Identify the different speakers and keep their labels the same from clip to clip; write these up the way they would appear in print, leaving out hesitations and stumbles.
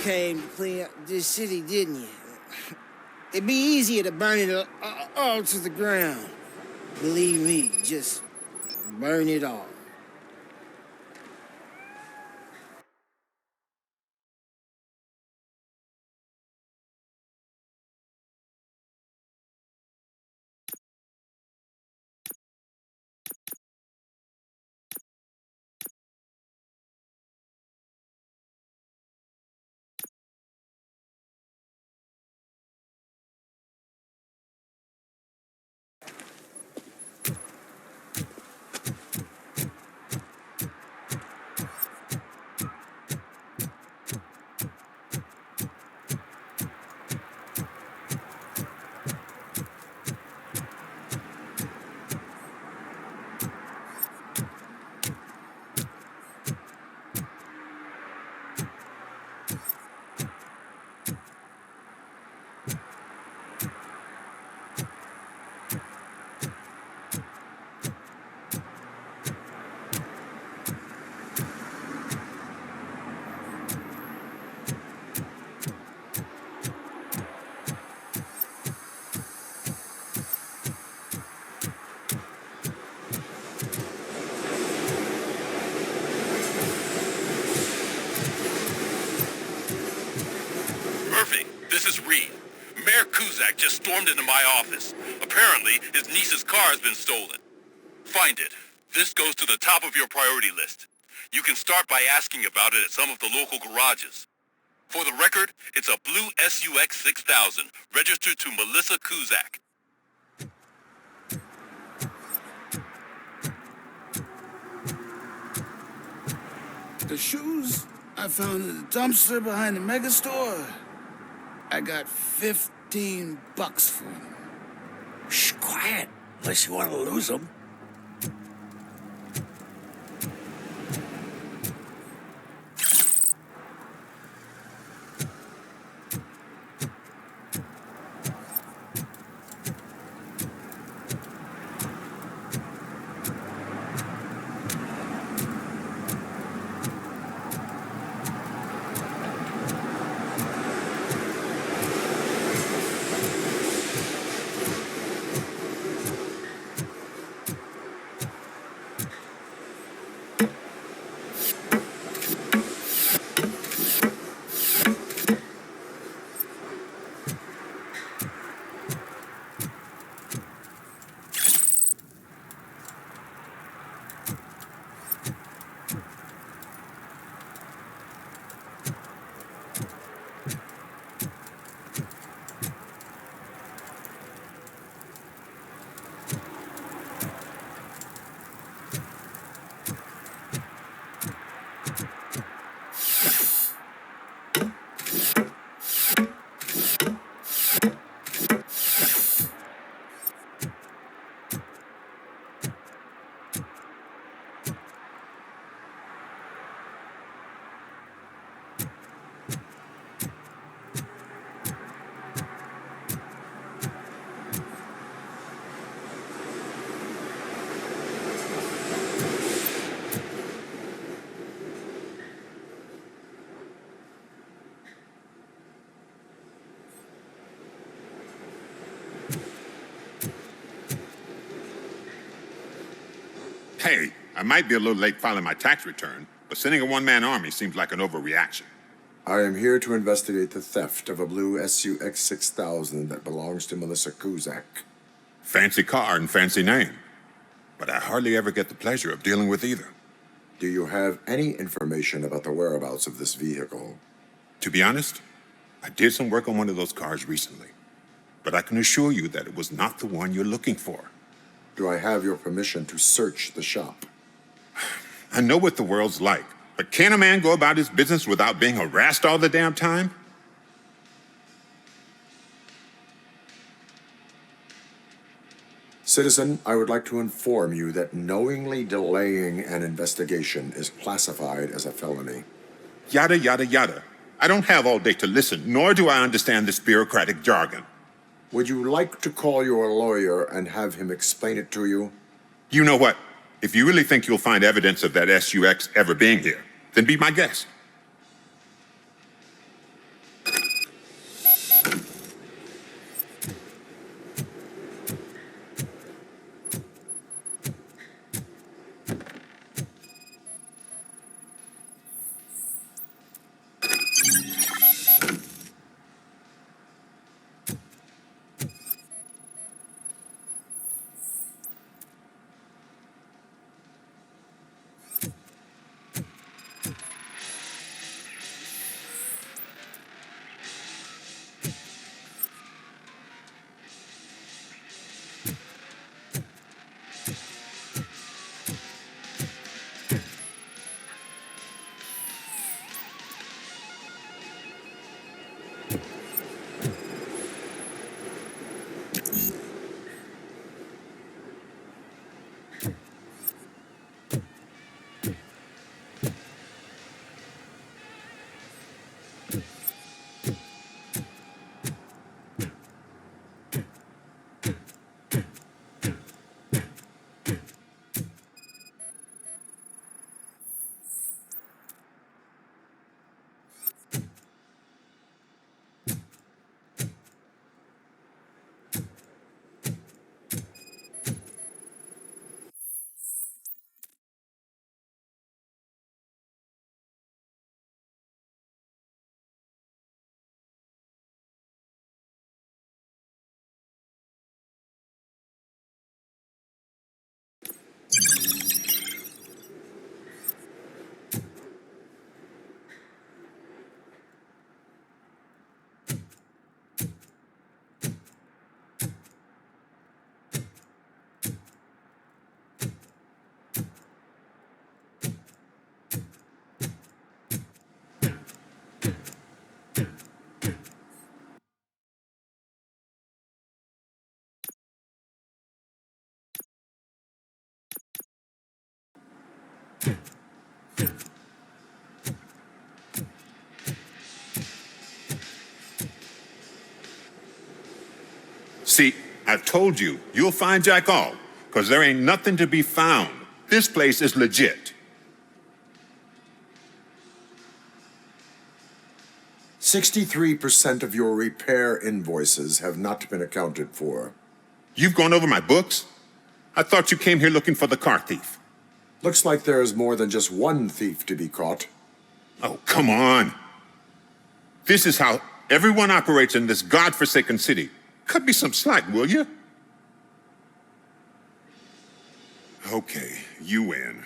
Speaker 1: came to clean up this city, didn't you? It'd be easier to burn it all to the ground. Believe me, just burn it all.
Speaker 2: This is Reed. Mayor Kuzak just stormed into my office. Apparently, his niece's car has been stolen. Find it. This goes to the top of your priority list. You can start by asking about it at some of the local garages. For the record, it's a blue SUX 6000, registered to Melissa Kuzak.
Speaker 3: The shoes I found in the dumpster behind the mega store. I got $15 for them.
Speaker 4: Shh, quiet, unless you want to lose them.
Speaker 5: Hey, I might be a little late filing my tax return, but sending a one-man army seems like an overreaction.
Speaker 6: I am here to investigate the theft of a blue SUX 6000 that belongs to Melissa Kuzak.
Speaker 5: Fancy car and fancy name, but I hardly ever get the pleasure of dealing with either.
Speaker 6: Do you have any information about the whereabouts of this vehicle?
Speaker 5: To be honest, I did some work on one of those cars recently, but I can assure you that it was not the one you're looking for.
Speaker 6: Do I have your permission to search the shop?
Speaker 5: I know what the world's like, but can a man go about his business without being harassed all the damn time?
Speaker 6: Citizen, I would like to inform you that knowingly delaying an investigation is classified as a felony.
Speaker 5: Yada, yada, yada. I don't have all day to listen, nor do I understand this bureaucratic jargon.
Speaker 6: Would you like to call your lawyer and have him explain it to you?
Speaker 5: You know what? If you really think you'll find evidence of that SUX ever being here, then be my guest. See, I told you, you'll find Jack All, because there ain't nothing to be found. This place is legit.
Speaker 6: 63% of your repair invoices have not been accounted for.
Speaker 5: You've gone over my books? I thought you came here looking for the car thief.
Speaker 6: Looks like there is more than just one thief to be caught.
Speaker 5: Oh, come on. This is how everyone operates in this godforsaken city. Cut me some slack, will you? Okay, you win.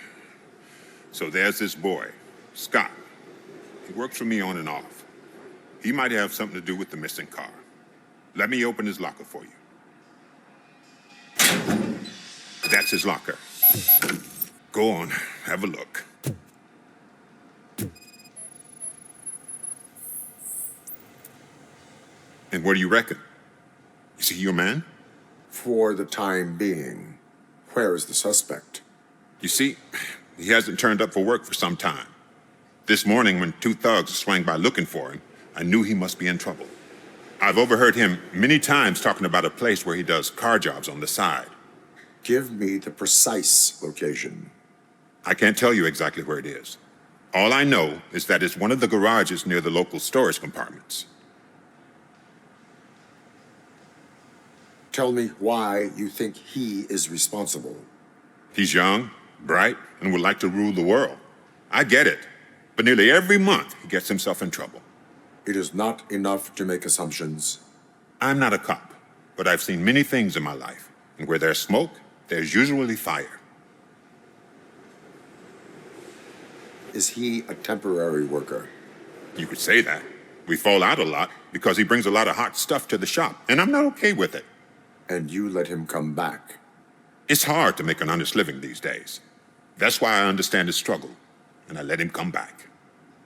Speaker 5: So there's this boy, Scott. He works for me on and off. He might have something to do with the missing car. Let me open his locker for you. That's his locker. Go on, have a look. And what do you reckon? Is he your man?
Speaker 6: For the time being. Where is the suspect?
Speaker 5: You see, he hasn't turned up for work for some time. This morning, when two thugs swang by looking for him, I knew he must be in trouble. I've overheard him many times talking about a place where he does car jobs on the side.
Speaker 6: Give me the precise location.
Speaker 5: I can't tell you exactly where it is. All I know is that it's one of the garages near the local storage compartments.
Speaker 6: Tell me why you think he is responsible.
Speaker 5: He's young, bright, and would like to rule the world. I get it. But nearly every month, he gets himself in trouble.
Speaker 6: It is not enough to make assumptions.
Speaker 5: I'm not a cop, but I've seen many things in my life. And where there's smoke, there's usually fire.
Speaker 6: Is he a temporary worker?
Speaker 5: You could say that. We fall out a lot because he brings a lot of hot stuff to the shop, and I'm not okay with it.
Speaker 6: And you let him come back?
Speaker 5: It's hard to make an honest living these days. That's why I understand his struggle, and I let him come back.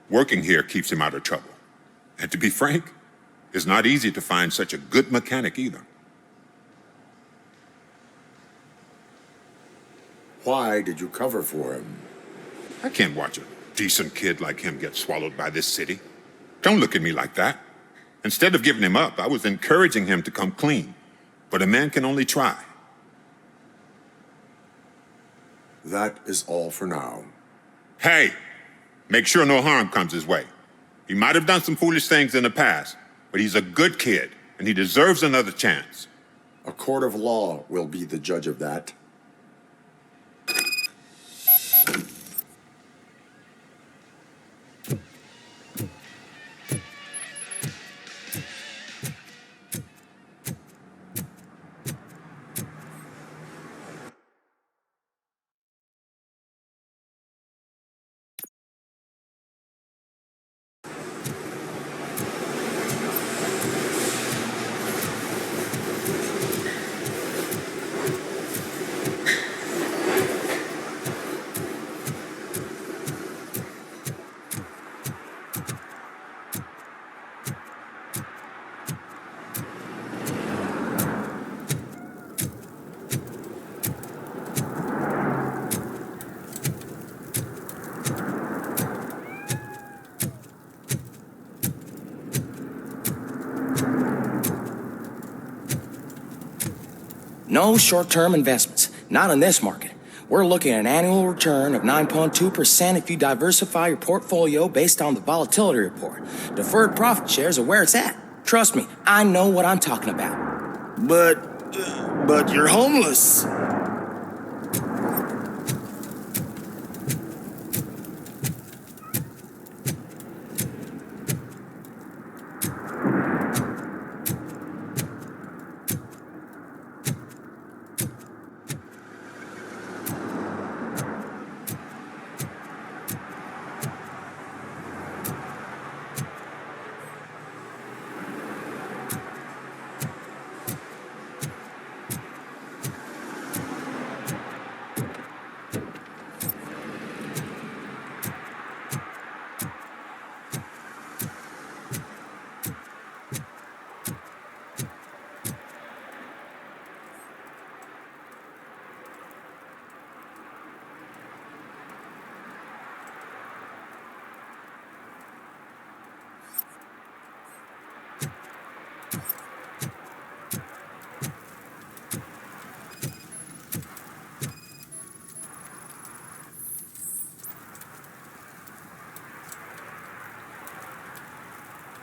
Speaker 5: Working here keeps him out of trouble. And to be frank, it's not easy to find such a good mechanic either.
Speaker 6: Why did you cover for him?
Speaker 5: I can't watch a decent kid like him get swallowed by this city. Don't look at me like that. Instead of giving him up, I was encouraging him to come clean. But a man can only try.
Speaker 6: That is all for now.
Speaker 5: Hey, make sure no harm comes his way. He might have done some foolish things in the past, but he's a good kid, and he deserves another chance.
Speaker 6: A court of law will be the judge of that.
Speaker 7: No short-term investments, not in this market. We're looking at an annual return of 9.2% if you diversify your portfolio based on the volatility report. Deferred profit shares are where it's at. Trust me, I know what I'm talking about.
Speaker 1: But you're homeless.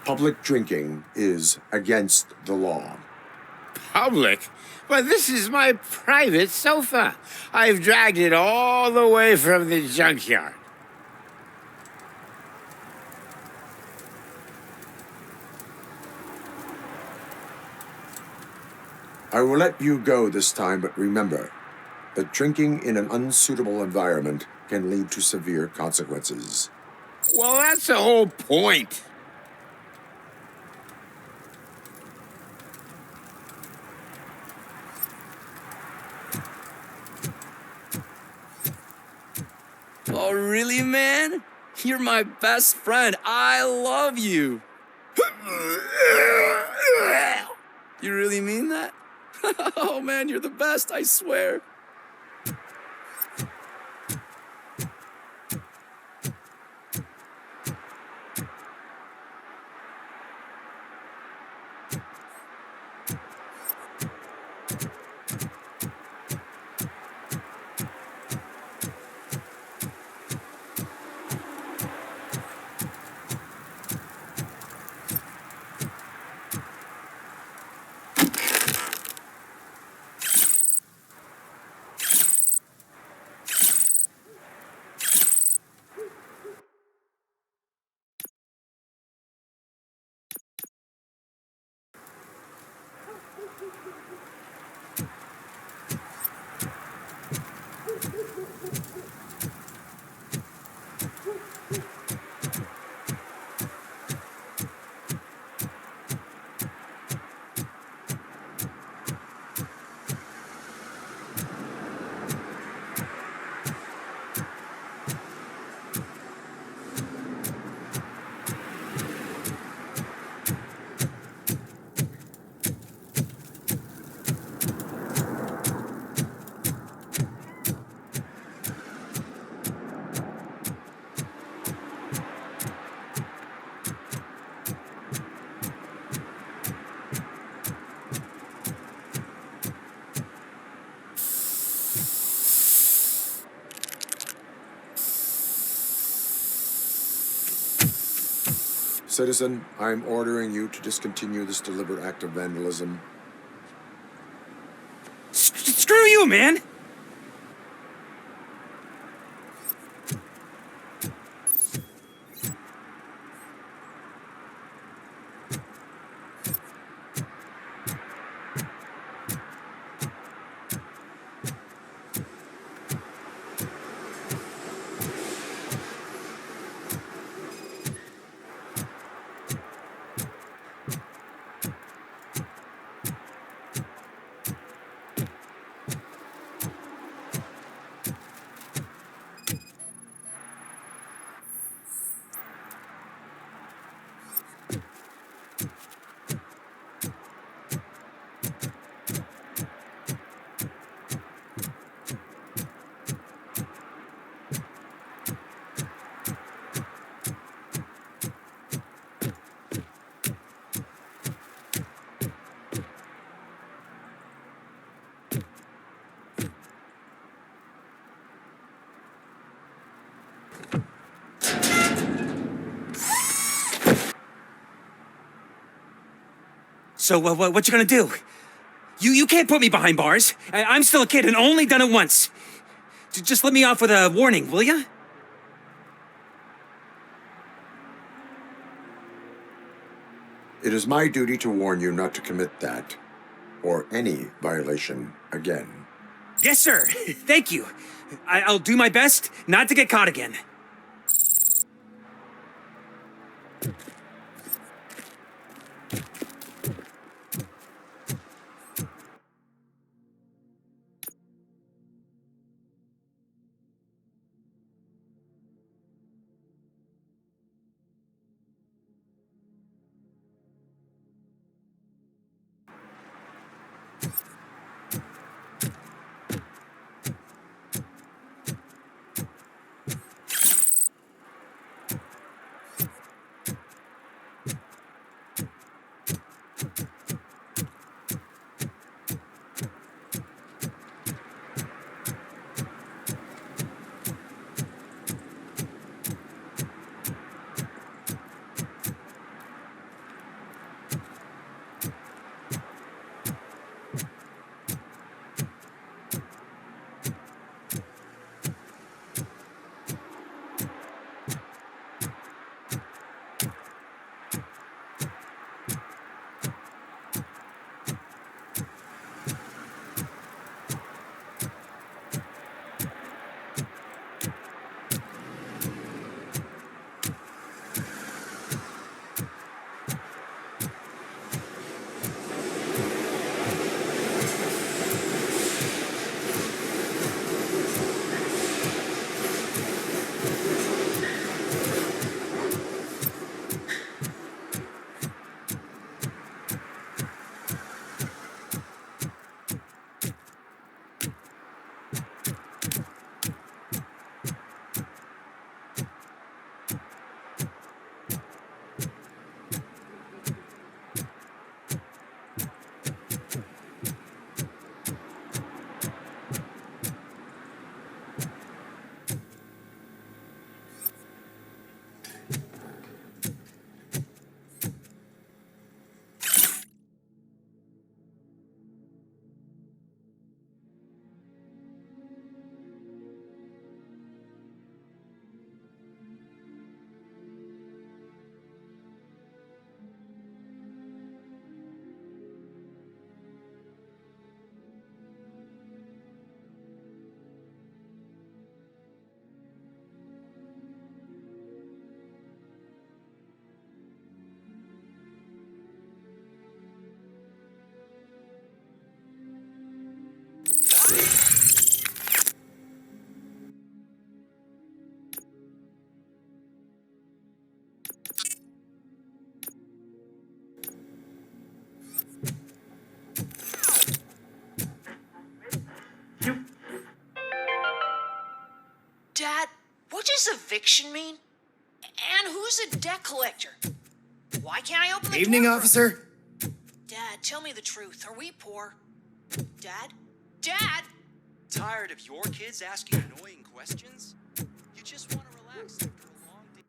Speaker 6: Public drinking is against the law.
Speaker 1: Public? But this is my private sofa. I've dragged it all the way from the junkyard.
Speaker 6: I will let you go this time, but remember that drinking in an unsuitable environment can lead to severe consequences.
Speaker 1: Well, that's the whole point.
Speaker 7: Oh, really, man? You're my best friend. I love you. You really mean that? Oh, man, you're the best, I swear.
Speaker 6: Citizen, I'm ordering you to discontinue this deliberate act of vandalism.
Speaker 7: Screw you, man! So, what you gonna do? You can't put me behind bars. I'm still a kid and only done it once. Just let me off with a warning, will ya?
Speaker 6: It is my duty to warn you not to commit that, or any violation again.
Speaker 7: Yes, sir. Thank you. I'll do my best not to get caught again.
Speaker 8: What does eviction mean? And who's a debt collector? Why can't I open the
Speaker 1: Evening,
Speaker 8: door for-
Speaker 1: officer.
Speaker 8: Dad, tell me the truth. Are we poor? Dad? Dad?
Speaker 9: Tired of your kids asking annoying questions? You just want to relax after a long day.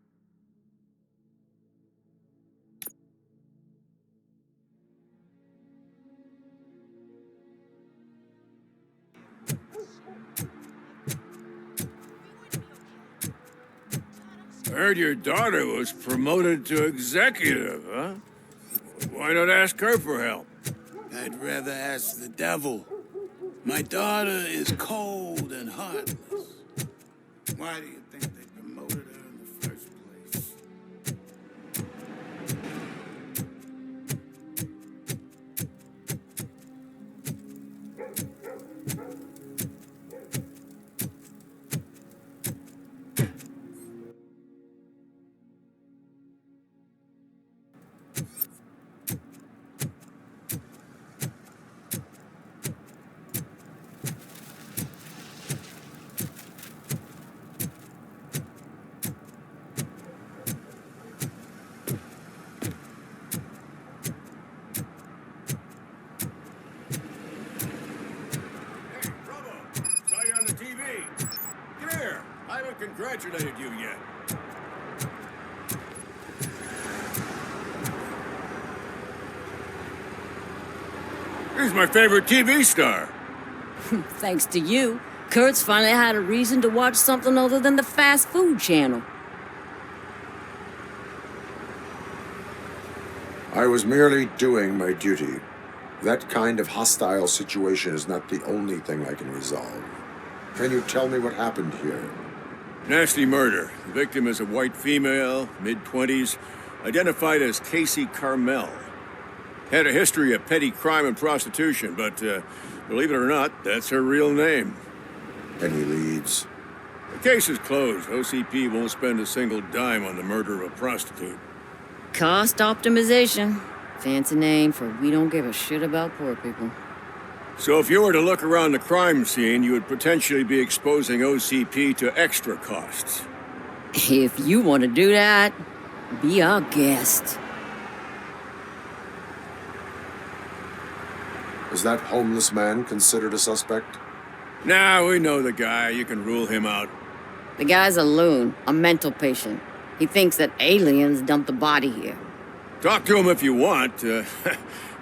Speaker 10: I heard your daughter was promoted to executive, huh? Why not ask her for help?
Speaker 3: I'd rather ask the devil. My daughter is cold and heartless. Why do you think they promoted her in the first place?
Speaker 10: Hey, Robo! Saw you on the TV. Come here. I haven't congratulated you yet. Here's my favorite TV star.
Speaker 11: Thanks to you, Kurt's finally had a reason to watch something other than the fast food channel.
Speaker 6: I was merely doing my duty. That kind of hostile situation is not the only thing I can resolve. Can you tell me what happened here?
Speaker 10: Nasty murder. The victim is a white female, mid-20s, identified as Casey Carmel. Had a history of petty crime and prostitution, but believe it or not, that's her real name.
Speaker 6: Any leads?
Speaker 10: The case is closed. OCP won't spend a single dime on the murder of a prostitute.
Speaker 11: Cost optimization. Fancy name for we don't give a shit about poor people.
Speaker 10: So if you were to look around the crime scene, you would potentially be exposing OCP to extra costs.
Speaker 11: If you want to do that, be our guest.
Speaker 6: Is that homeless man considered a suspect?
Speaker 10: Nah, we know the guy. You can rule him out.
Speaker 11: The guy's a loon, a mental patient. He thinks that aliens dumped the body here.
Speaker 10: Talk to him if you want.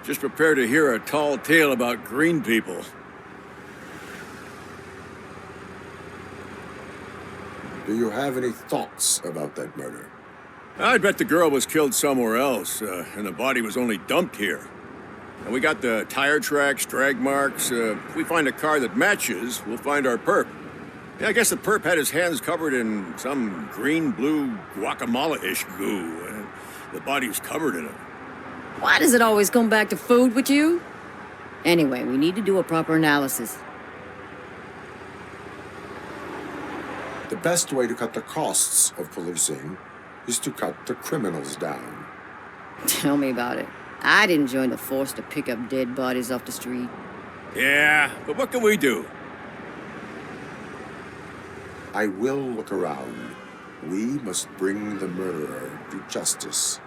Speaker 10: Just prepare to hear a tall tale about green people.
Speaker 6: Do you have any thoughts about that murder?
Speaker 10: I bet the girl was killed somewhere else, and the body was only dumped here. And we got the tire tracks, drag marks. If we find a car that matches, we'll find our perp. Yeah, I guess the perp had his hands covered in some green-blue guacamole-ish goo, and the body was covered in it.
Speaker 11: Why does it always come back to food with you? Anyway, we need to do a proper analysis.
Speaker 6: The best way to cut the costs of policing is to cut the criminals down.
Speaker 11: Tell me about it. I didn't join the force to pick up dead bodies off the street.
Speaker 10: Yeah, but what can we do?
Speaker 6: I will look around. We must bring the murderer to justice.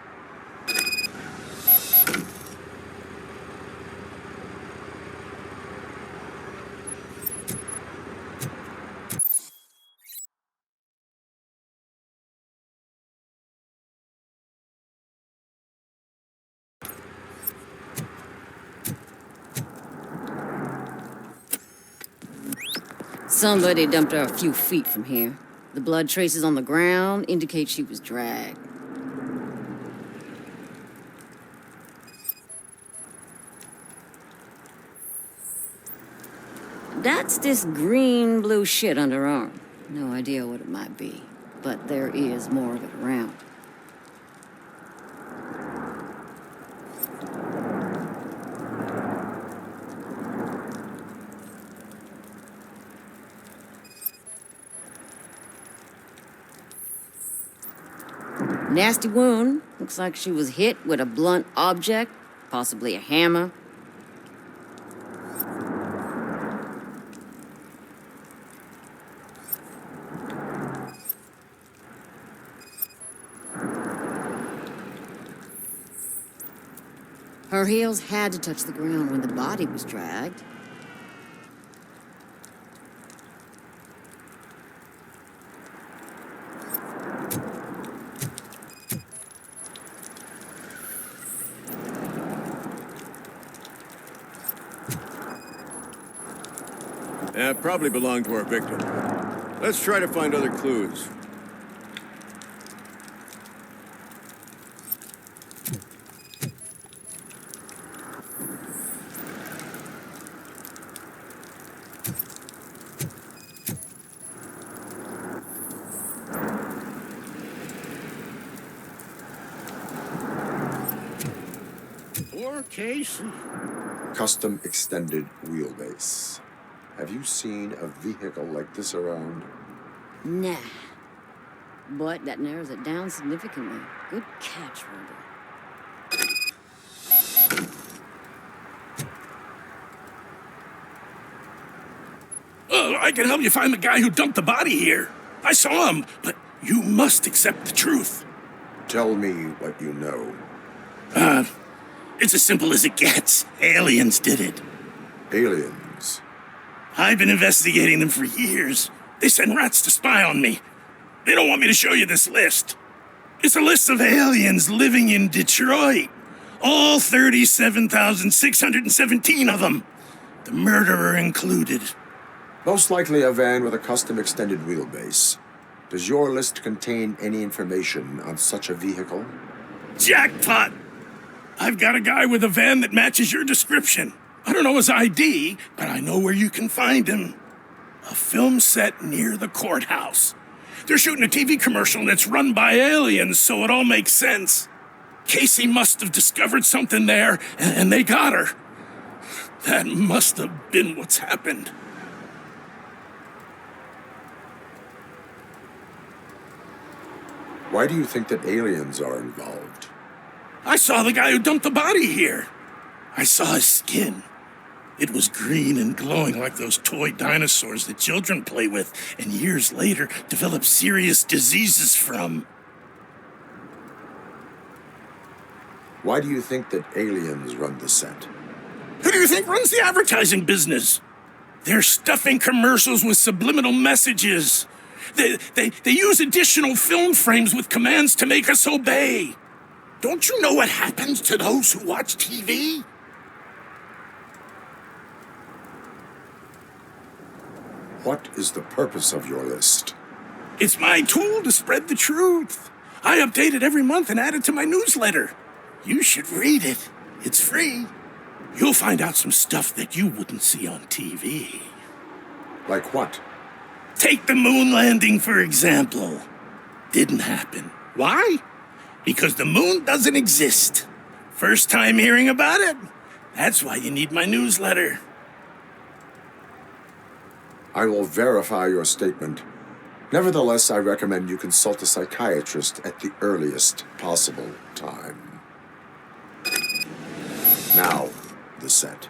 Speaker 11: Somebody dumped her a few feet from here. The blood traces on the ground indicate she was dragged. That's this green-blue shit under her arm. No idea what it might be, but there is more of it around. Nasty wound. Looks like she was hit with a blunt object, possibly a hammer. Her heels had to touch the ground when the body was dragged.
Speaker 10: Probably belonged to our victim. Let's try to find other clues.
Speaker 3: Poor Casey.
Speaker 6: Custom extended wheelbase. Have you seen a vehicle like this around?
Speaker 11: Nah. But that narrows it down significantly. Good catch, Robo.
Speaker 12: Oh, I can help you find the guy who dumped the body here. I saw him, but you must accept the truth.
Speaker 6: Tell me what you know.
Speaker 12: It's as simple as it gets. Aliens did it.
Speaker 6: Aliens?
Speaker 12: I've been investigating them for years. They send rats to spy on me. They don't want me to show you this list. It's a list of aliens living in Detroit. All 37,617 of them. The murderer included.
Speaker 6: Most likely a van with a custom extended wheelbase. Does your list contain any information on such a vehicle?
Speaker 12: Jackpot! I've got a guy with a van that matches your description. I don't know his ID, but I know where you can find him. A film set near the courthouse. They're shooting a TV commercial and it's run by aliens, so it all makes sense. Casey must have discovered something there, and they got her. That must have been what's happened.
Speaker 6: Why do you think that aliens are involved?
Speaker 12: I saw the guy who dumped the body here. I saw his skin. It was green and glowing like those toy dinosaurs that children play with and years later develop serious diseases from.
Speaker 6: Why do you think that aliens run the set?
Speaker 12: Who do you think runs the advertising business? They're stuffing commercials with subliminal messages. They use additional film frames with commands to make us obey. Don't you know what happens to those who watch TV?
Speaker 6: What is the purpose of your list?
Speaker 12: It's my tool to spread the truth. I update it every month and add it to my newsletter. You should read it. It's free. You'll find out some stuff that you wouldn't see on TV.
Speaker 6: Like what?
Speaker 12: Take the moon landing, for example. Didn't happen. Why? Because the moon doesn't exist. First time hearing about it? That's why you need my newsletter.
Speaker 6: I will verify your statement. Nevertheless, I recommend you consult a psychiatrist at the earliest possible time. Now, the set.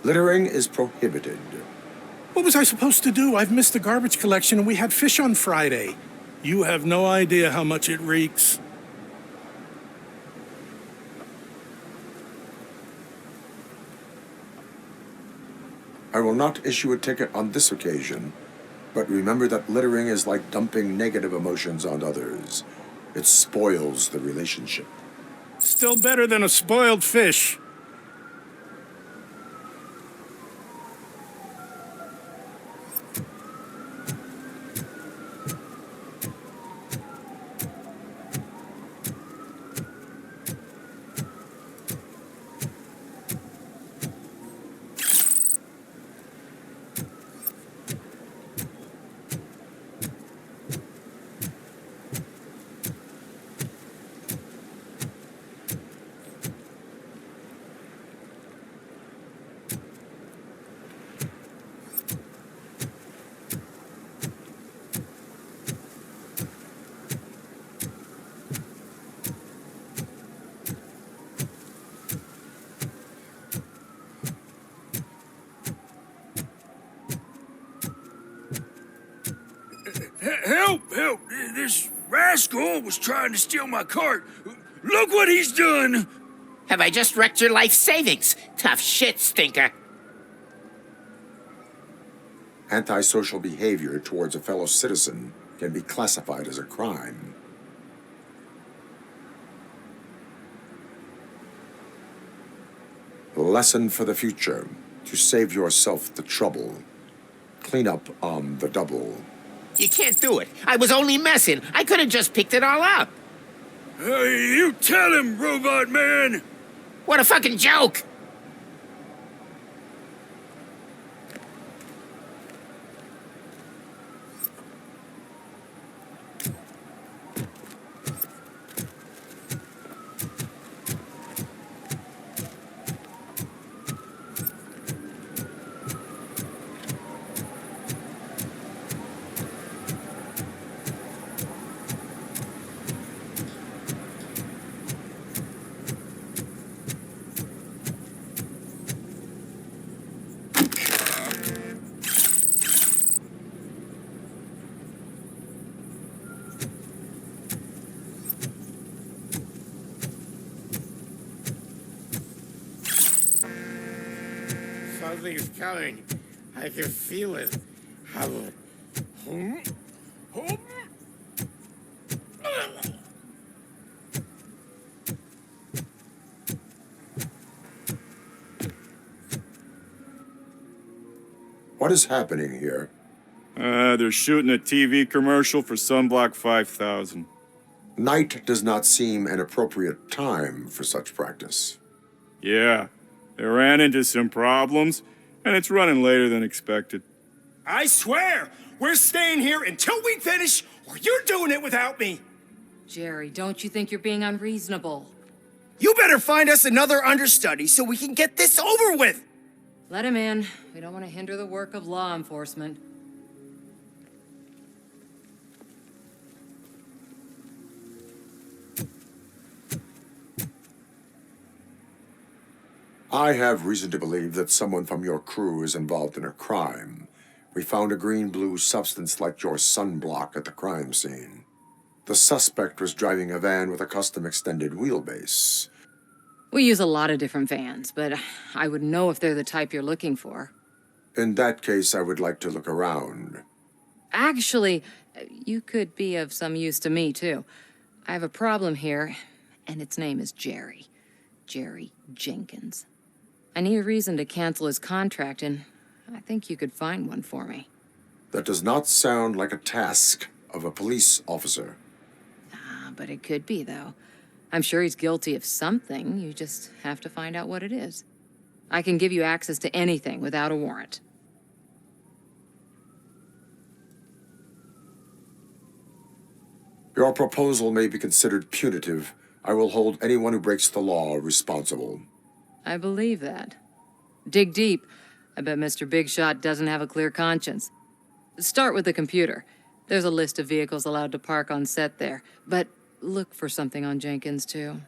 Speaker 6: Littering is prohibited.
Speaker 12: What was I supposed to do? I've missed the garbage collection and we had fish on Friday. You have no idea how much it reeks.
Speaker 6: I will not issue a ticket on this occasion, but remember that littering is like dumping negative emotions on others. It spoils the relationship.
Speaker 12: Still better than a spoiled fish.
Speaker 4: Help! Help! This rascal was trying to steal my cart. Look what he's done!
Speaker 13: Have I just wrecked your life savings? Tough shit, stinker.
Speaker 6: Antisocial behavior towards a fellow citizen can be classified as a crime. Lesson for the future: to save yourself the trouble. Clean up on the double.
Speaker 13: You can't do it. I was only messing. I could have just picked it all up.
Speaker 4: You tell him, Robot Man!
Speaker 13: What a fucking joke!
Speaker 1: Something's coming. I can feel it.
Speaker 6: What is happening here?
Speaker 10: They're shooting a TV commercial for Sunblock 5000.
Speaker 6: Night does not seem an appropriate time for such practice.
Speaker 10: Yeah, they ran into some problems, and it's running later than expected.
Speaker 12: I swear, we're staying here until we finish, or you're doing it without me.
Speaker 14: Jerry, don't you think you're being unreasonable?
Speaker 15: You better find us another understudy so we can get this over with!
Speaker 14: Let him in. We don't want to hinder the work of law enforcement.
Speaker 6: I have reason to believe that someone from your crew is involved in a crime. We found a green-blue substance like your sunblock at the crime scene. The suspect was driving a van with a custom extended wheelbase.
Speaker 14: We use a lot of different vans, but I would know if they're the type you're looking for.
Speaker 6: In that case, I would like to look around.
Speaker 14: Actually, you could be of some use to me, too. I have a problem here, and its name is Jerry. Jerry Jenkins. I need a reason to cancel his contract, and I think you could find one for me.
Speaker 6: That does not sound like a task of a police officer.
Speaker 14: But it could be, though. I'm sure he's guilty of something. You just have to find out what it is. I can give you access to anything without a warrant.
Speaker 6: Your proposal may be considered punitive. I will hold anyone who breaks the law responsible.
Speaker 14: I believe that. Dig deep. I bet Mr. Big Shot doesn't have a clear conscience. Start with the computer. There's a list of vehicles allowed to park on set there, but look for something on Jenkins, too.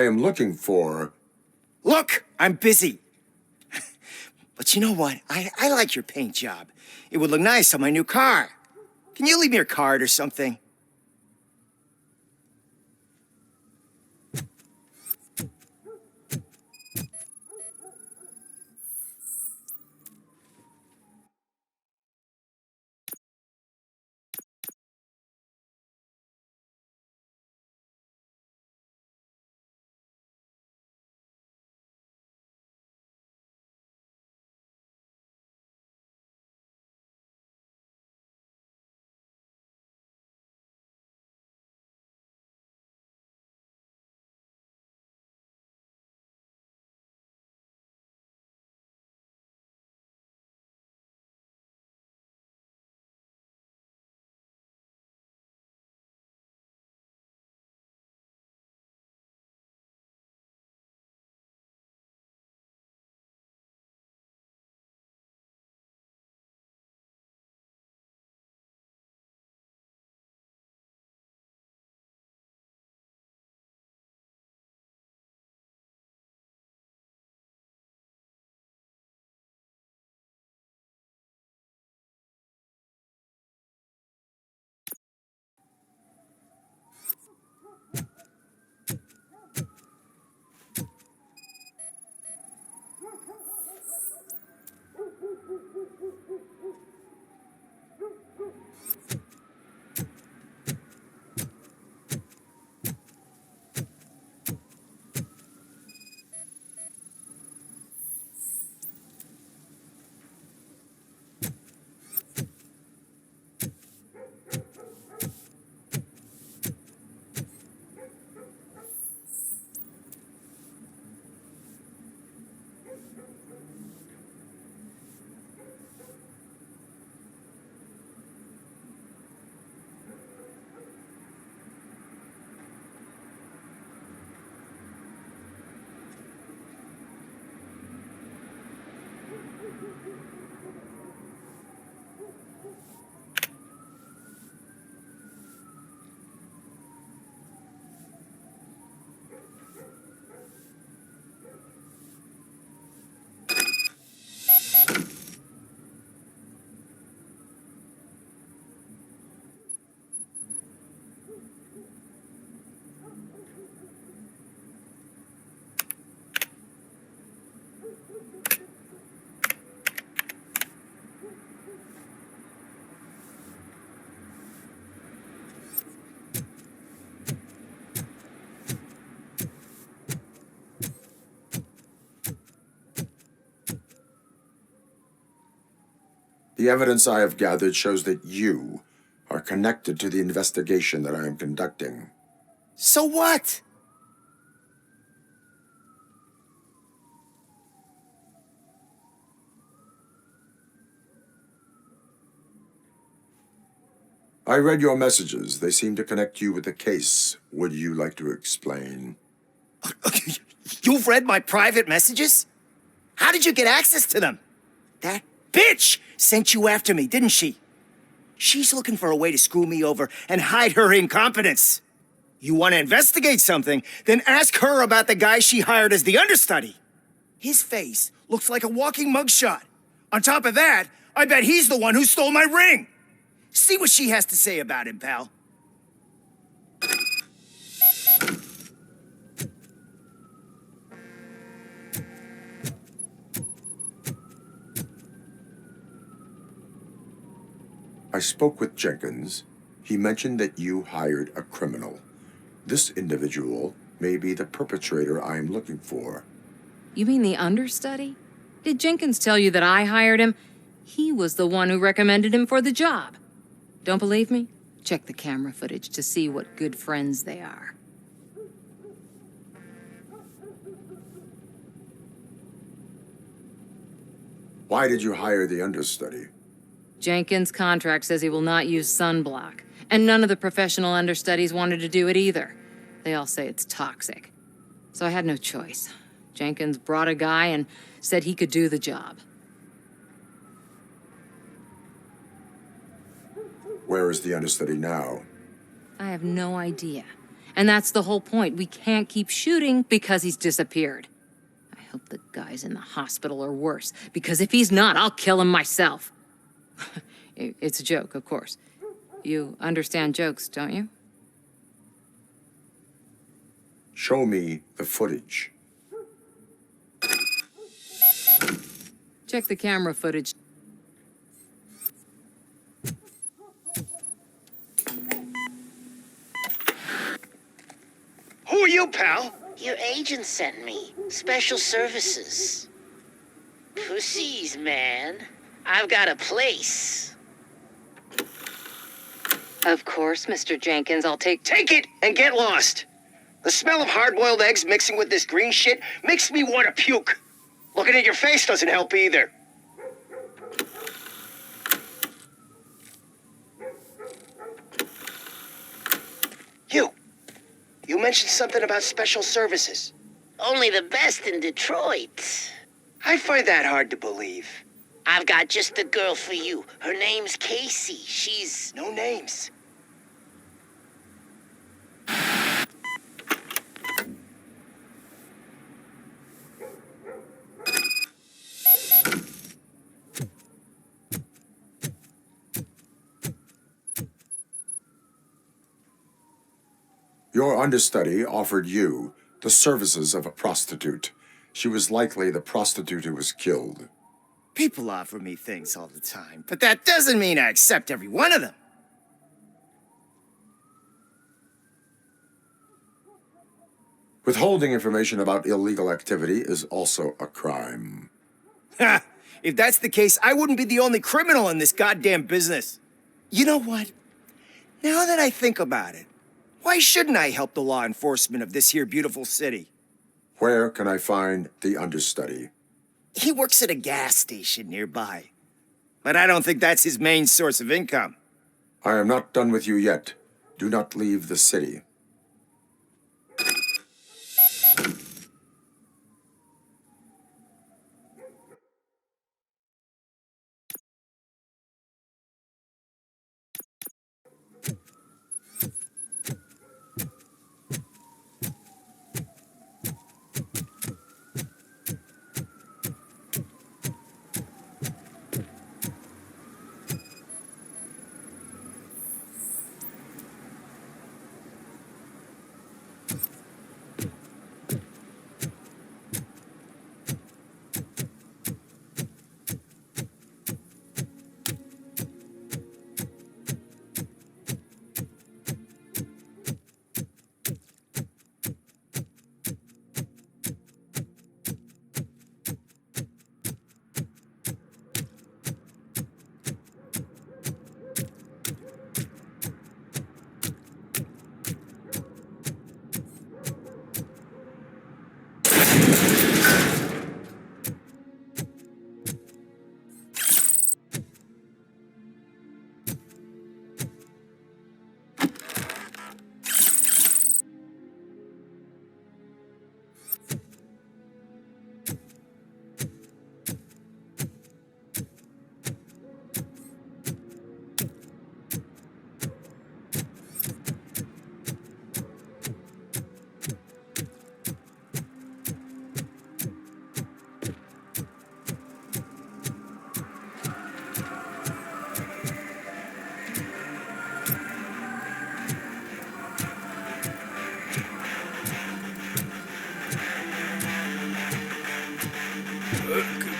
Speaker 6: I am looking for...
Speaker 15: Look, I'm busy. But you know what? I like your paint job. It would look nice on my new car. Can you leave me your card or something?
Speaker 6: The evidence I have gathered shows that you are connected to the investigation that I am conducting.
Speaker 15: So what?
Speaker 6: I read your messages. They seem to connect you with the case. Would you like to explain?
Speaker 15: You've read my private messages? How did you get access to them? That bitch sent you after me, didn't she? She's looking for a way to screw me over and hide her incompetence. You want to investigate something, then ask her about the guy she hired as the understudy. His face looks like a walking mugshot. On top of that, I bet he's the one who stole my ring. See what she has to say about him, pal.
Speaker 6: I spoke with Jenkins. He mentioned that you hired a criminal. This individual may be the perpetrator I am looking for.
Speaker 14: You mean the understudy? Did Jenkins tell you that I hired him? He was the one who recommended him for the job. Don't believe me? Check the camera footage to see what good friends they are.
Speaker 6: Why did you hire the understudy?
Speaker 14: Jenkins' contract says he will not use sunblock, and none of the professional understudies wanted to do it either. They all say it's toxic. So I had no choice. Jenkins brought a guy and said he could do the job.
Speaker 6: Where is the understudy now?
Speaker 14: I have no idea. And that's the whole point. We can't keep shooting because he's disappeared. I hope the guy's in the hospital or worse, because if he's not, I'll kill him myself. It's a joke, of course. You understand jokes, don't you?
Speaker 6: Show me the footage.
Speaker 14: Check the camera footage.
Speaker 15: Who are you, pal?
Speaker 16: Your agent sent me. Special services. Pussies, man. I've got a place.
Speaker 14: Of course, Mr. Jenkins, I'll take...
Speaker 15: Take it and get lost. The smell of hard-boiled eggs mixing with this green shit makes me want to puke. Looking at your face doesn't help either. You mentioned something about special services.
Speaker 16: Only the best in Detroit.
Speaker 15: I find that hard to believe.
Speaker 16: I've got just the girl for you. Her name's Casey. She's...
Speaker 15: No names.
Speaker 6: Your understudy offered you the services of a prostitute. She was likely the prostitute who was killed.
Speaker 15: People offer me things all the time, but that doesn't mean I accept every one of them.
Speaker 6: Withholding information about illegal activity is also a crime.
Speaker 15: Ha! If that's the case, I wouldn't be the only criminal in this goddamn business. You know what? Now that I think about it, why shouldn't I help the law enforcement of this here beautiful city?
Speaker 6: Where can I find the understudy?
Speaker 15: He works at a gas station nearby. But I don't think that's his main source of income.
Speaker 6: I am not done with you yet. Do not leave the city.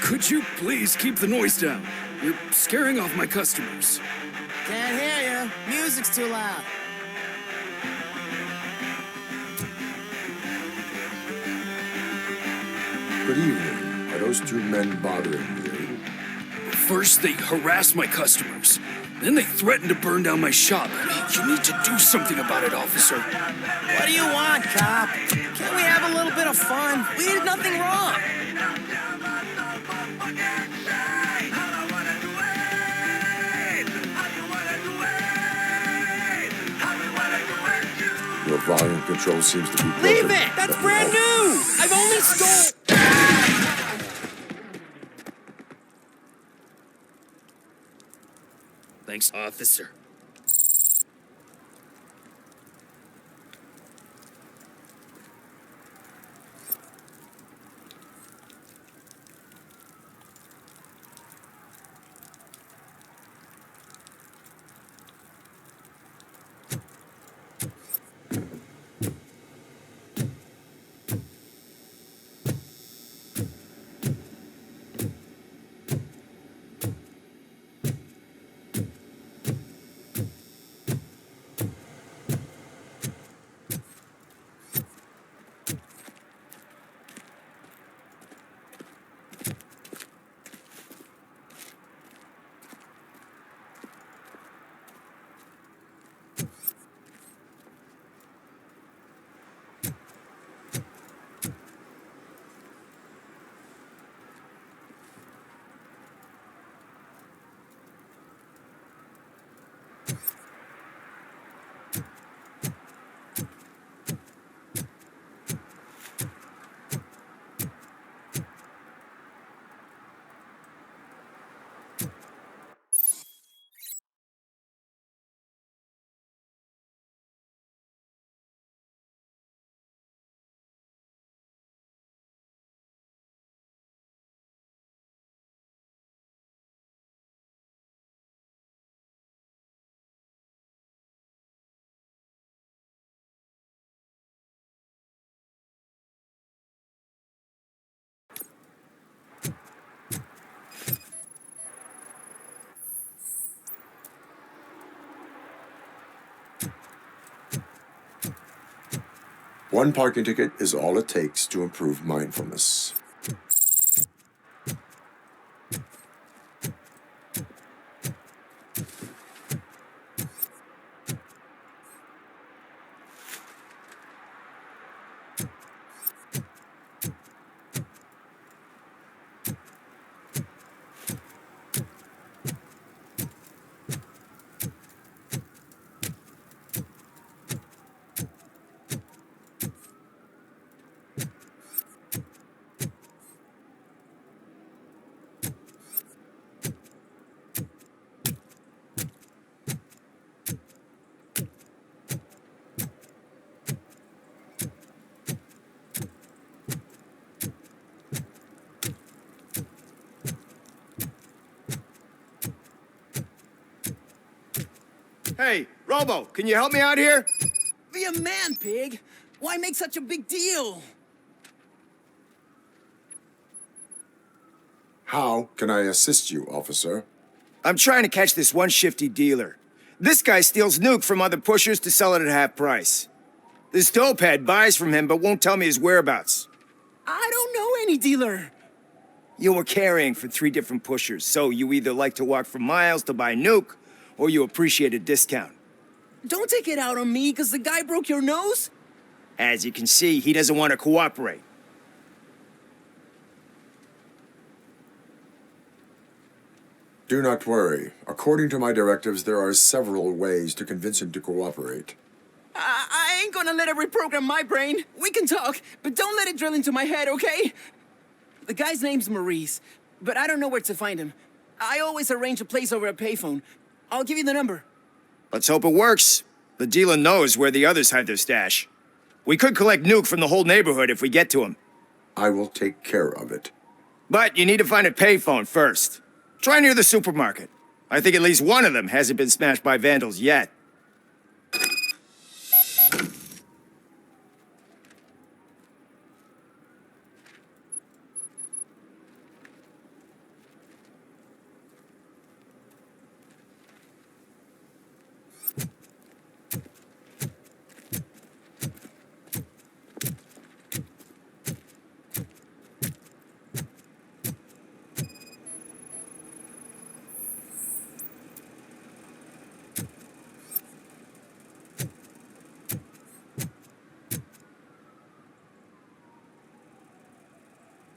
Speaker 4: Could you please keep the noise down? You're scaring off my customers.
Speaker 1: Can't hear you. Music's too loud.
Speaker 6: Good evening. Are those two men bothering you?
Speaker 4: First, they harass my customers. Then they threaten to burn down my shop. You need to do something about it, officer.
Speaker 15: What do you want, cop? Can't we have a little bit of fun? We did nothing wrong.
Speaker 6: Your volume control seems to be broken.
Speaker 15: Leave it! That's brand new! I've only stole...
Speaker 4: Thanks, officer.
Speaker 6: One parking ticket is all it takes to improve mindfulness.
Speaker 15: Hey, Robo, can you help me out here?
Speaker 17: Be a man, pig. Why make such a big deal?
Speaker 6: How can I assist you, officer?
Speaker 15: I'm trying to catch this one shifty dealer. This guy steals nuke from other pushers to sell it at half price. This dopehead buys from him but won't tell me his whereabouts.
Speaker 17: I don't know any dealer.
Speaker 15: You were carrying for 3 different pushers, so you either like to walk for miles to buy nuke, or you appreciate a discount.
Speaker 17: Don't take it out on me, because the guy broke your nose?
Speaker 15: As you can see, he doesn't want to cooperate.
Speaker 6: Do not worry. According to my directives, there are several ways to convince him to cooperate.
Speaker 17: I ain't gonna let it reprogram my brain. We can talk, but don't let it drill into my head, okay? The guy's name's Maurice, but I don't know where to find him. I always arrange a place over a payphone. I'll give you the number.
Speaker 15: Let's hope it works. The dealer knows where the others hide their stash. We could collect nuke from the whole neighborhood if we get to him.
Speaker 6: I will take care of it.
Speaker 15: But you need to find a payphone first. Try near the supermarket. I think at least one of them hasn't been smashed by vandals yet.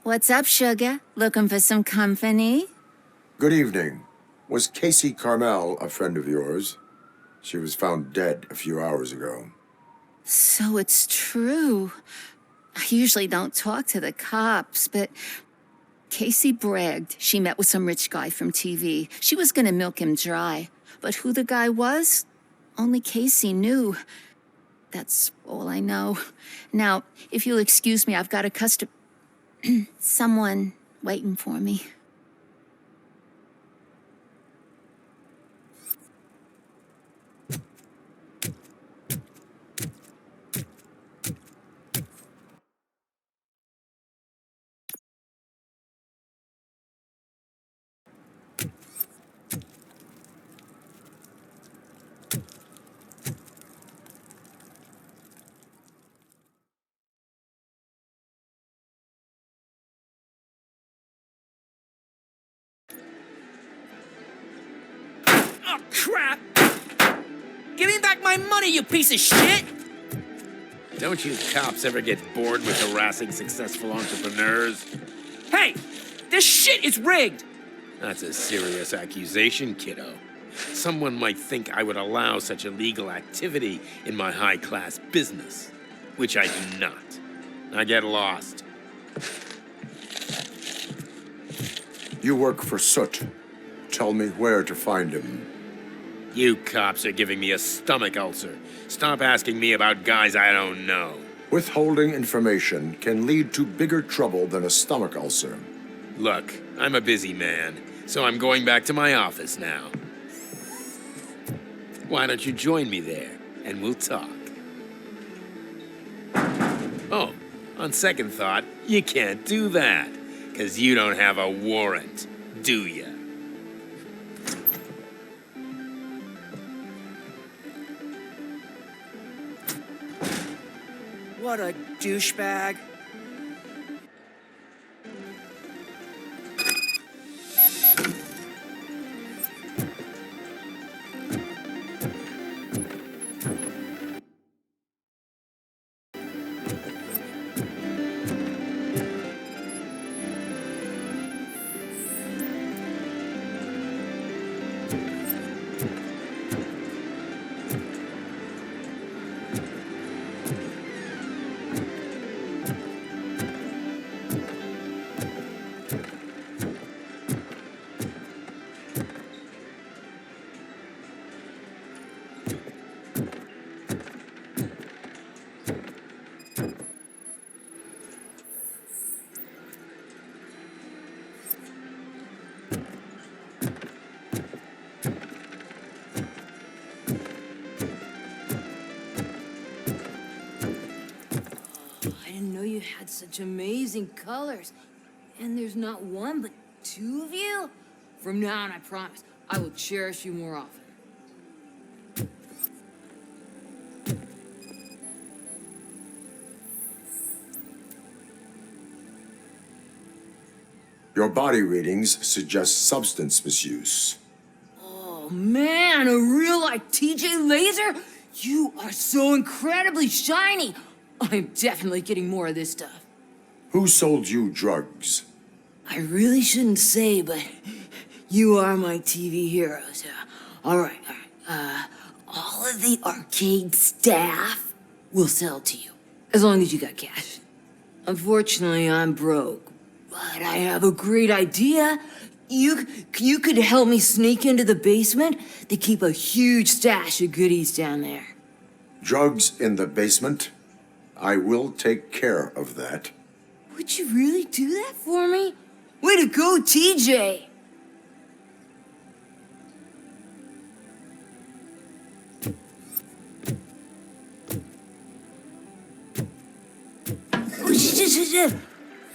Speaker 18: What's up, sugar? Looking for some company?
Speaker 6: Good evening. Was Casey Carmel a friend of yours? She was found dead a few hours ago.
Speaker 18: So it's true. I usually don't talk to the cops, but Casey bragged she met with some rich guy from TV. She was gonna milk him dry. But who the guy was? Only Casey knew. That's all I know. Now, if you'll excuse me, I've got a someone waiting for me.
Speaker 17: Oh, crap! Give me back my money, you piece of shit!
Speaker 19: Don't you cops ever get bored with harassing successful entrepreneurs?
Speaker 17: Hey! This shit is rigged!
Speaker 19: That's a serious accusation, kiddo. someone might think I would allow such illegal activity in my high-class business, which I do not. I get lost.
Speaker 6: You work for Soot. Tell me where to find him.
Speaker 19: You cops are giving me a stomach ulcer. Stop asking me about guys I don't know.
Speaker 6: Withholding information can lead to bigger trouble than a stomach ulcer.
Speaker 19: Look, I'm a busy man, so I'm going back to my office now. Why don't you join me there, and we'll talk. Oh, on second thought, you can't do that, 'cause you don't have a warrant, do ya?
Speaker 15: What a douchebag.
Speaker 14: I didn't know you had such amazing colors. And there's not one, but two of you? From now on, I promise, I will cherish you more often.
Speaker 6: Your body readings suggest substance misuse.
Speaker 14: Oh man, a real like TJ Laser? You are so incredibly shiny. I'm definitely getting more of this stuff.
Speaker 6: Who sold you drugs?
Speaker 14: I really shouldn't say, but you are my TV heroes. All right. All of the arcade staff will sell to you, as long as you got cash. Unfortunately, I'm broke, but I have a great idea. You could help me sneak into the basement. They keep a huge stash of goodies down there.
Speaker 6: Drugs in the basement? I will take care of that.
Speaker 14: Would you really do that for me? Way to go, TJ!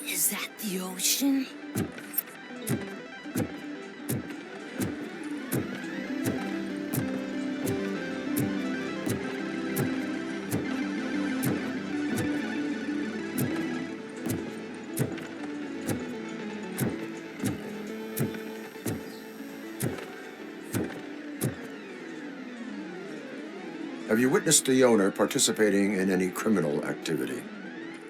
Speaker 14: Is that the ocean?
Speaker 6: Have you witnessed the owner participating in any criminal activity?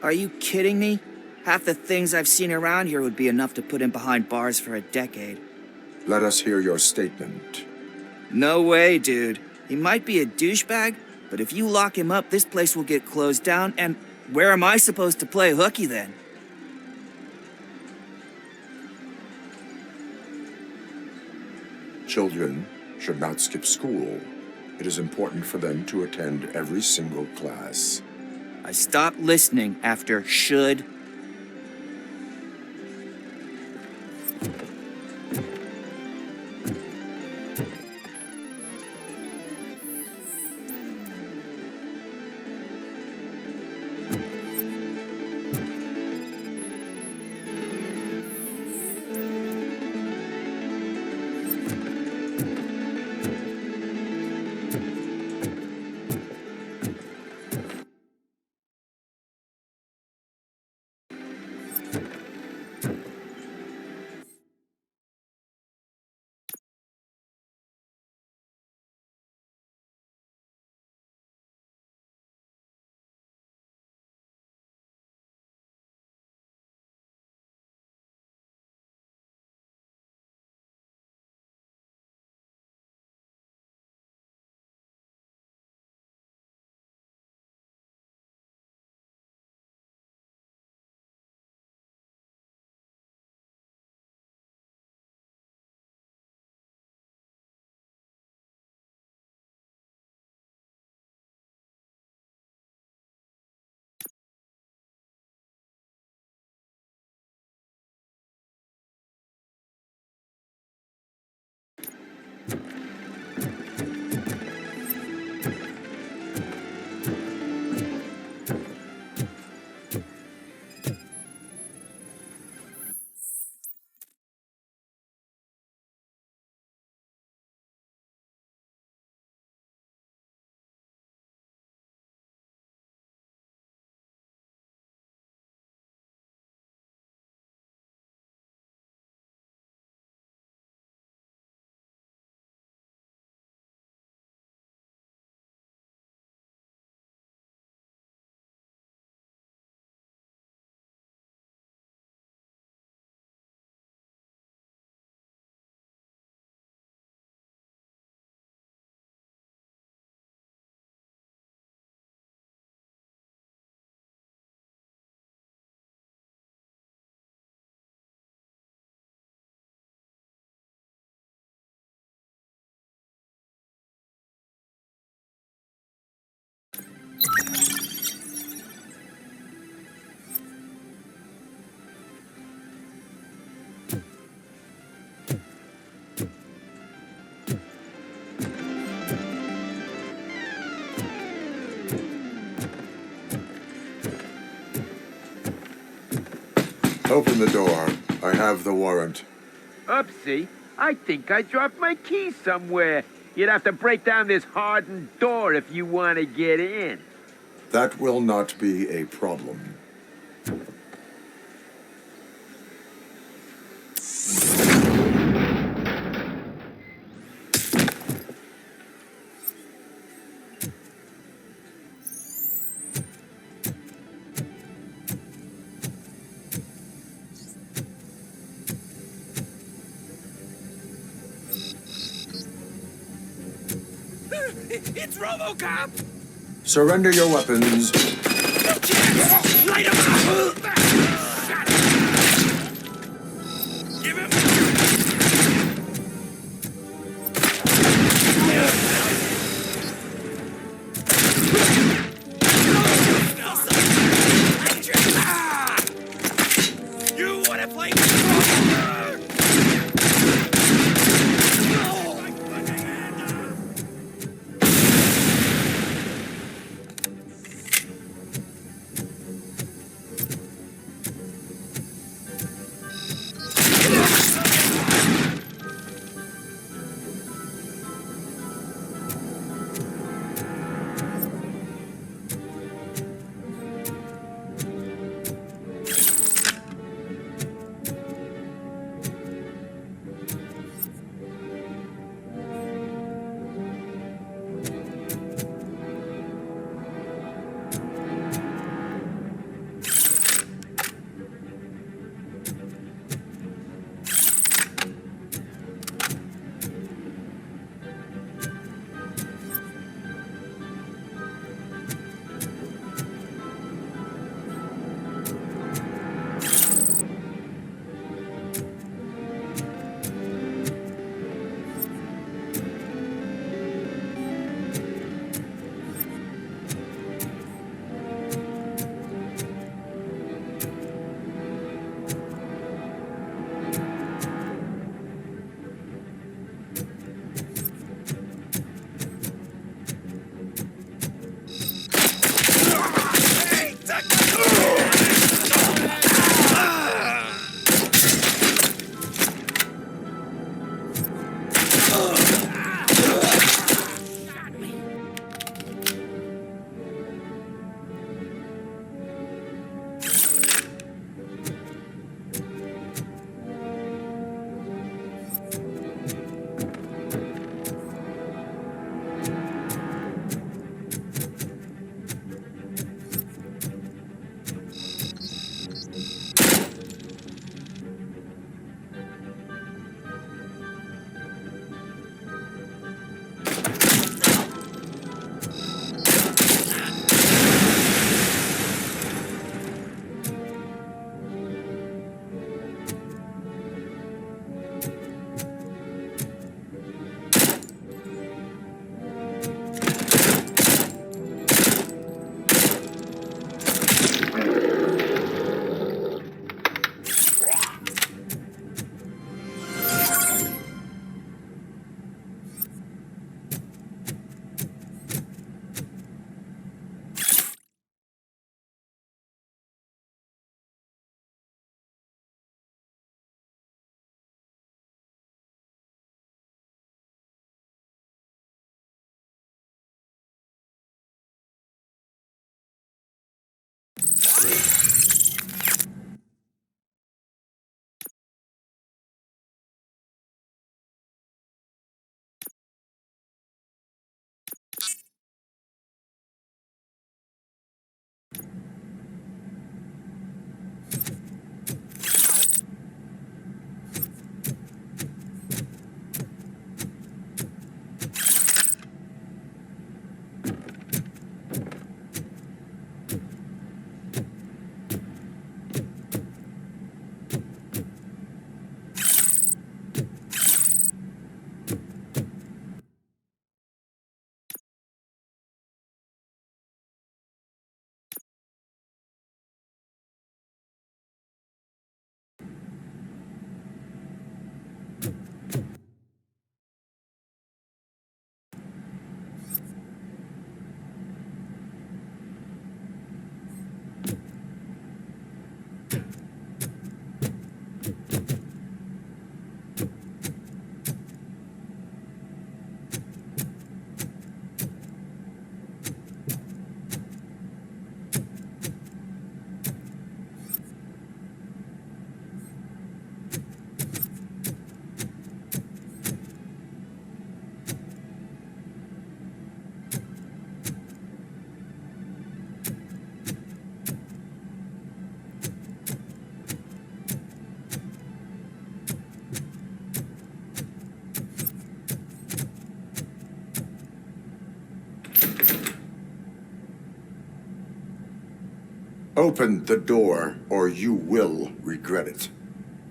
Speaker 15: Are you kidding me? Half the things I've seen around here would be enough to put him behind bars for a decade.
Speaker 6: Let us hear your statement.
Speaker 15: No way, dude. He might be a douchebag, but if you lock him up, this place will get closed down, and where am I supposed to play hooky then?
Speaker 6: Children should not skip school. It is important for them to attend every single class.
Speaker 15: I stopped listening after should.
Speaker 6: Open the door. I have the warrant.
Speaker 20: Oopsie. I think I dropped my keys somewhere. You'd have to break down this hardened door if you want to get in.
Speaker 6: That will not be a problem.
Speaker 12: It's RoboCop!
Speaker 6: Surrender your weapons.
Speaker 12: Light him up! Give him... You wanna play...
Speaker 6: Open the door, or you will regret it.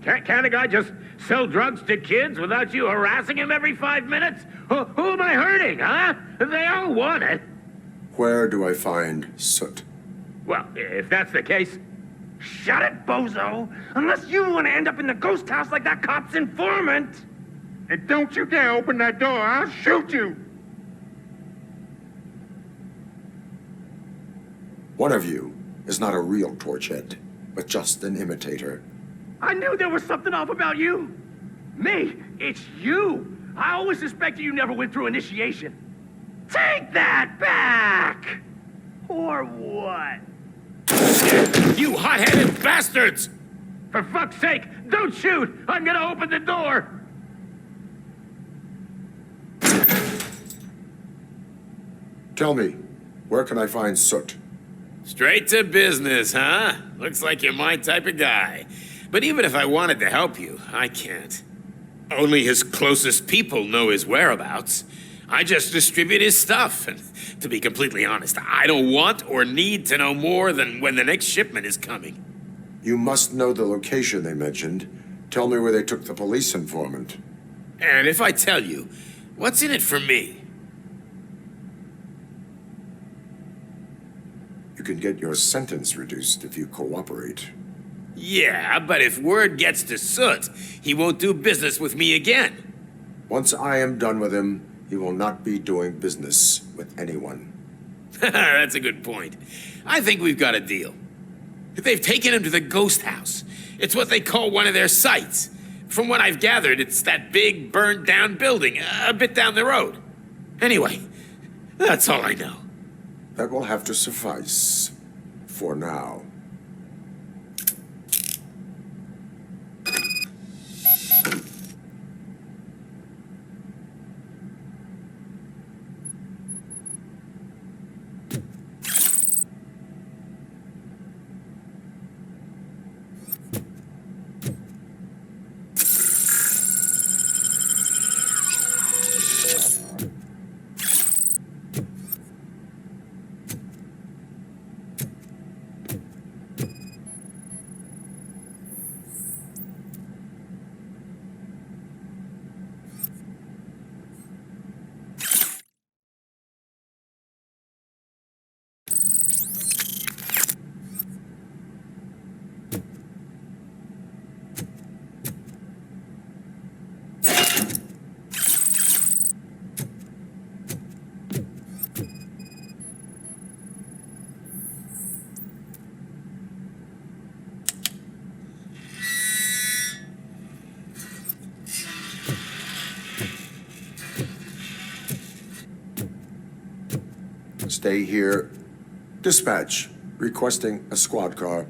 Speaker 20: Can't a guy just sell drugs to kids without you harassing him every 5 minutes? Who am I hurting, huh? They all want it.
Speaker 6: Where do I find Soot?
Speaker 20: Well, if that's the case, shut it, bozo! Unless you want to end up in the ghost house like that cop's informant! And don't you dare open that door, I'll shoot you!
Speaker 6: One of you is not a real torchhead, but just an imitator.
Speaker 20: I knew there was something off about you! Me, it's you! I always suspected you never went through initiation. Take that back! Or what?
Speaker 19: You hot-headed bastards!
Speaker 20: For fuck's sake, don't shoot! I'm gonna open the door!
Speaker 6: Tell me, where can I find Soot?
Speaker 19: Straight to business, huh? Looks like you're my type of guy. But even if I wanted to help you, I can't. Only his closest people know his whereabouts. I just distribute his stuff, and to be completely honest, I don't want or need to know more than when the next shipment is coming.
Speaker 6: You must know the location they mentioned. Tell me where they took the police informant.
Speaker 19: And if I tell you, what's in it for me?
Speaker 6: You can get your sentence reduced if you cooperate.
Speaker 19: Yeah, but if word gets to Soot, he won't do business with me again.
Speaker 6: Once I am done with him, he will not be doing business with anyone.
Speaker 19: That's a good point. I think we've got a deal. They've taken him to the ghost house. It's what they call one of their sites. From what I've gathered, it's that big, burned-down building a bit down the road. Anyway, that's all I know.
Speaker 6: That will have to suffice. For now. Stay here. Dispatch. Requesting a squad car.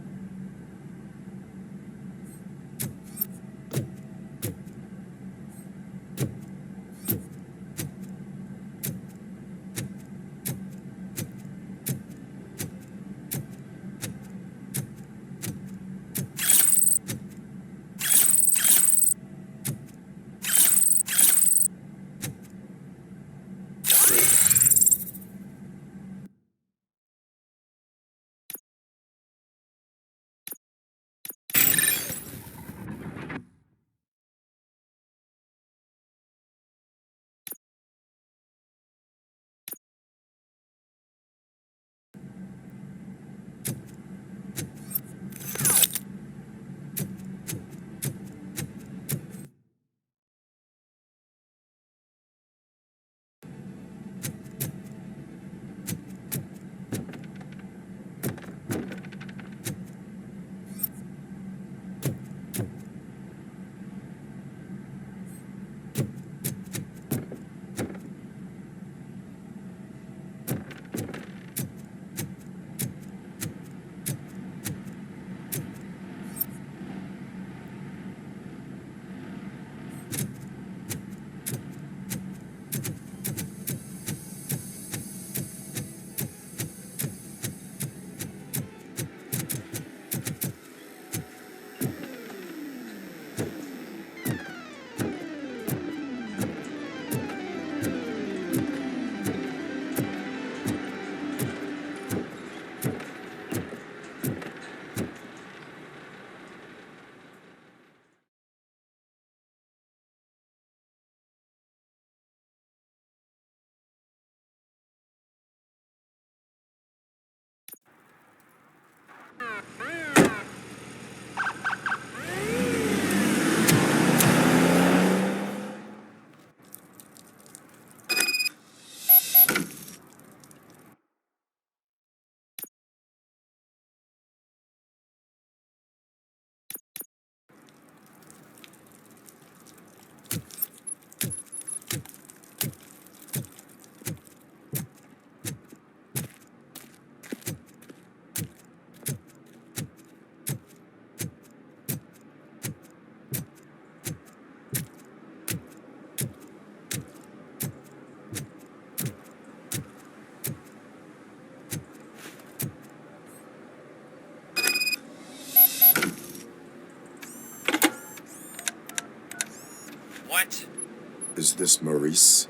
Speaker 6: is this Maurice?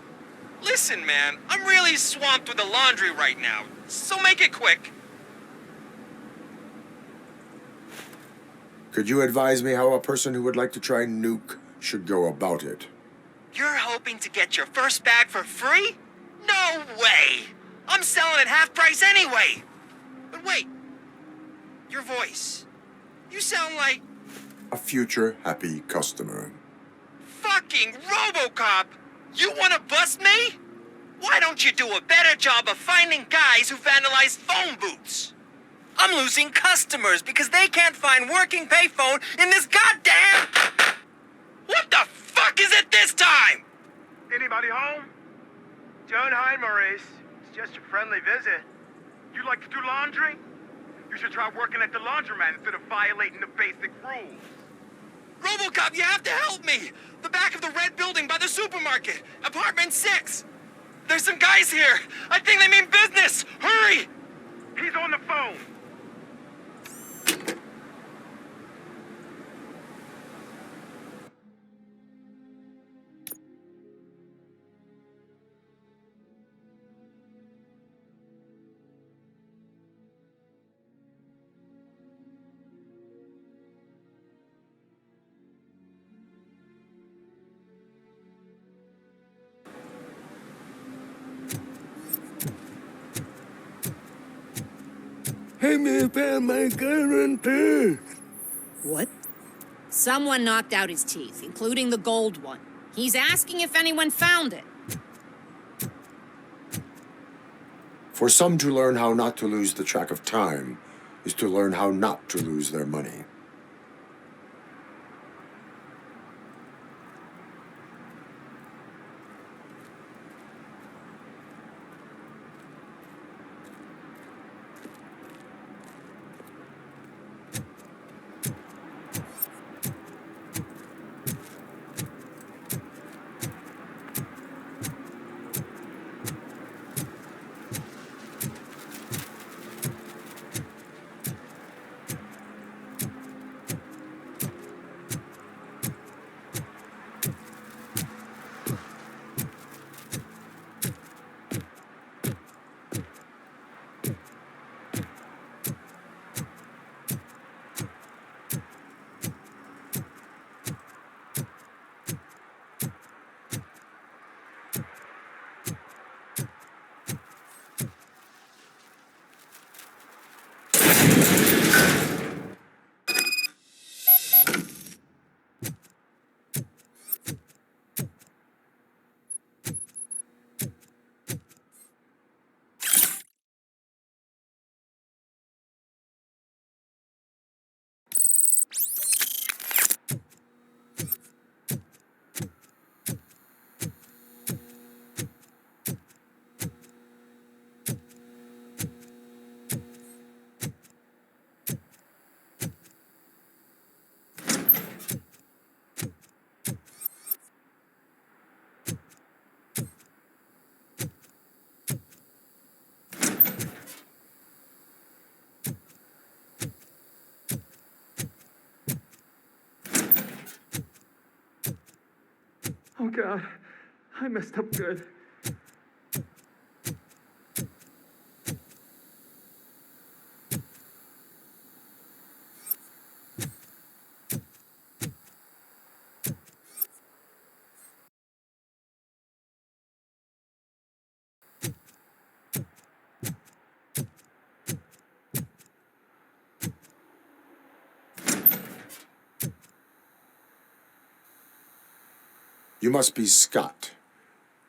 Speaker 9: Listen, man, I'm really swamped with the laundry right now, so make it quick.
Speaker 6: Could you advise me how a person who would like to try nuke should go about it?
Speaker 9: You're hoping to get your first bag for free? No way! I'm selling at half price anyway! But wait, your voice. You sound like
Speaker 6: A future happy customer.
Speaker 9: fucking RoboCop! You wanna bust me? Why don't you do a better job of finding guys who vandalize phone booths? I'm losing customers because they can't find working payphone in this goddamn... What the fuck is it this time?
Speaker 20: Anybody home? Don't hide, Maurice. It's just a friendly visit. You like to do laundry? You should try working at the laundromat instead of violating the basic rules.
Speaker 9: RoboCop, you have to help me! The back of the red building by the supermarket, apartment 6. There's some guys here. I think they mean business. Hurry!
Speaker 20: He's on the phone.
Speaker 3: Hey, me found my guarantee.
Speaker 8: What? Someone knocked out his teeth, including the gold one. He's asking if anyone found it.
Speaker 6: For some to learn how not to lose the track of time is to learn how not to lose their money.
Speaker 20: Oh, God. I messed up good.
Speaker 6: You must be Scott.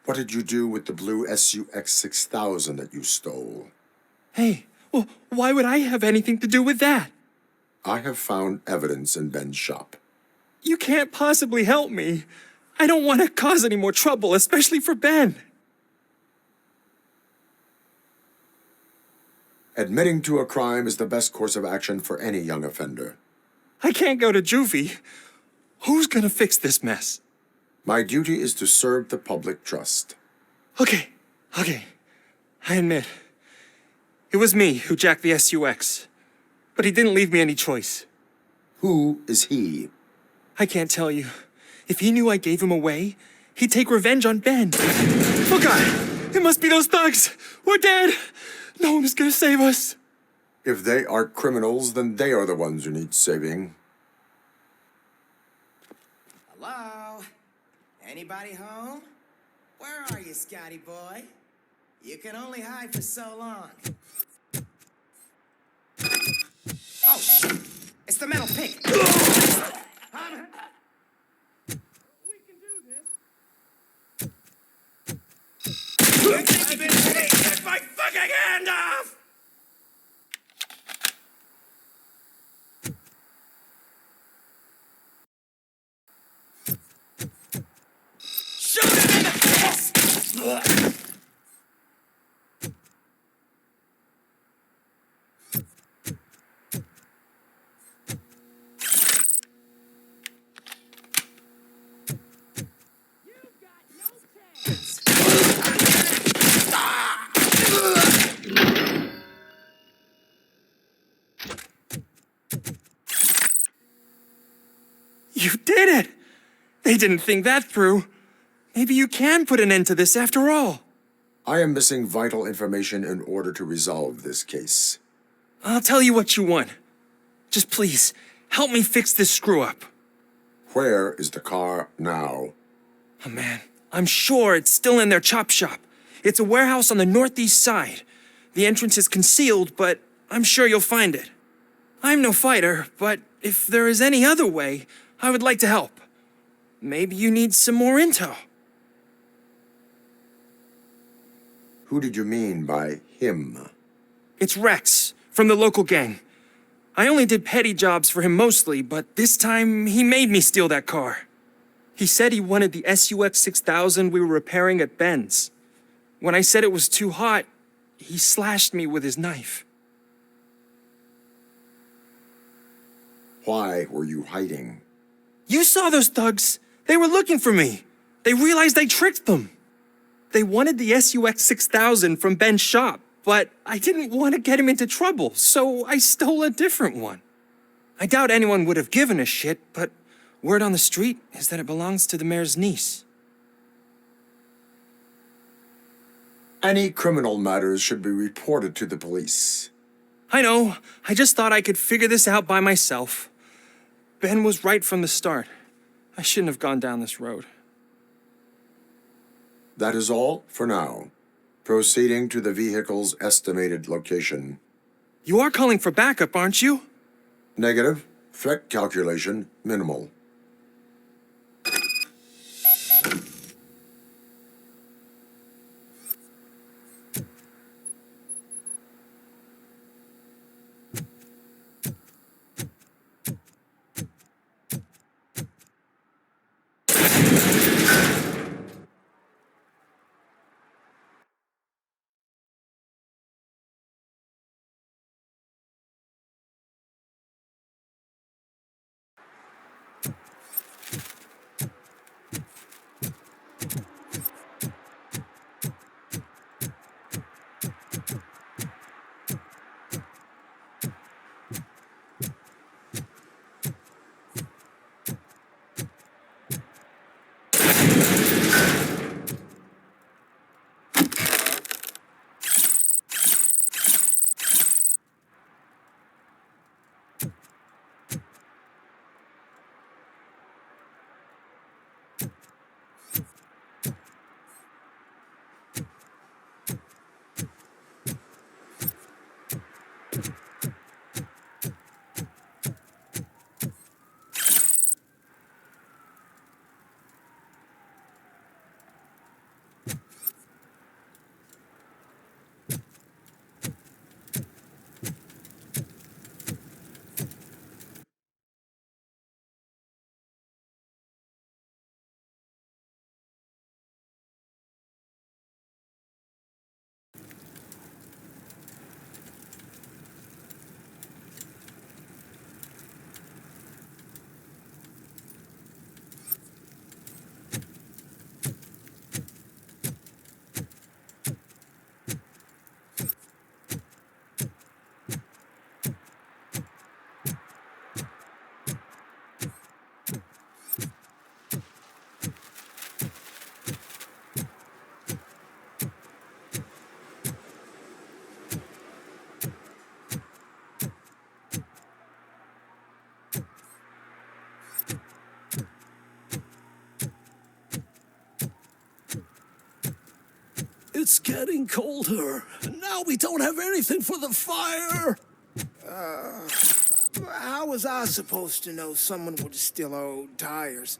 Speaker 6: What did you do with the blue SUX 6000 that you stole?
Speaker 21: Hey, well, why would I have anything to do with that?
Speaker 6: I have found evidence in Ben's shop.
Speaker 21: You can't possibly help me. I don't want to cause any more trouble, especially for Ben.
Speaker 6: Admitting to a crime is the best course of action for any young offender.
Speaker 21: I can't go to juvie. Who's gonna fix this mess?
Speaker 6: My duty is to serve the public trust.
Speaker 21: Okay. I admit. It was me who jacked the SUX. But he didn't leave me any choice.
Speaker 6: Who is he?
Speaker 21: I can't tell you. If he knew I gave him away, he'd take revenge on Ben. Oh God, it must be those thugs. We're dead. No one is gonna save us.
Speaker 6: If they are criminals, then they are the ones who need saving.
Speaker 7: Hello? Anybody home? Where are you, Scotty boy? You can only hide for so long. Oh, shit. It's the metal pig.
Speaker 12: I've been saying, get my fucking hand off!
Speaker 7: Shoot him in the face!
Speaker 21: You did it! They didn't think that through. Maybe you can put an end to this after all.
Speaker 6: I am missing vital information in order to resolve this case.
Speaker 21: I'll tell you what you want. Just please, help me fix this screw-up.
Speaker 6: Where is the car now?
Speaker 21: Oh man, I'm sure it's still in their chop shop. It's a warehouse on the northeast side. The entrance is concealed, but I'm sure you'll find it. I'm no fighter, but if there is any other way, I would like to help. Maybe you need some more intel.
Speaker 6: Who did you mean by him?
Speaker 21: It's Rex, from the local gang. I only did petty jobs for him mostly, but this time he made me steal that car. He said he wanted the SUX 6000 we were repairing at Ben's. When I said it was too hot, he slashed me with his knife.
Speaker 6: Why were you hiding?
Speaker 21: You saw those thugs. They were looking for me. They realized I tricked them. They wanted the SUX 6000 from Ben's shop, but I didn't want to get him into trouble, so I stole a different one. I doubt anyone would have given a shit, but word on the street is that it belongs to the mayor's niece.
Speaker 6: Any criminal matters should be reported to the police.
Speaker 21: I know. I just thought I could figure this out by myself. Ben was right from the start. I shouldn't have gone down this road.
Speaker 6: That is all for now. Proceeding to the vehicle's estimated location.
Speaker 21: You are calling for backup, aren't you?
Speaker 6: Negative. Threat calculation minimal.
Speaker 12: It's getting colder, and now we don't have anything for the fire.
Speaker 1: How was I supposed to know someone would steal our old tires?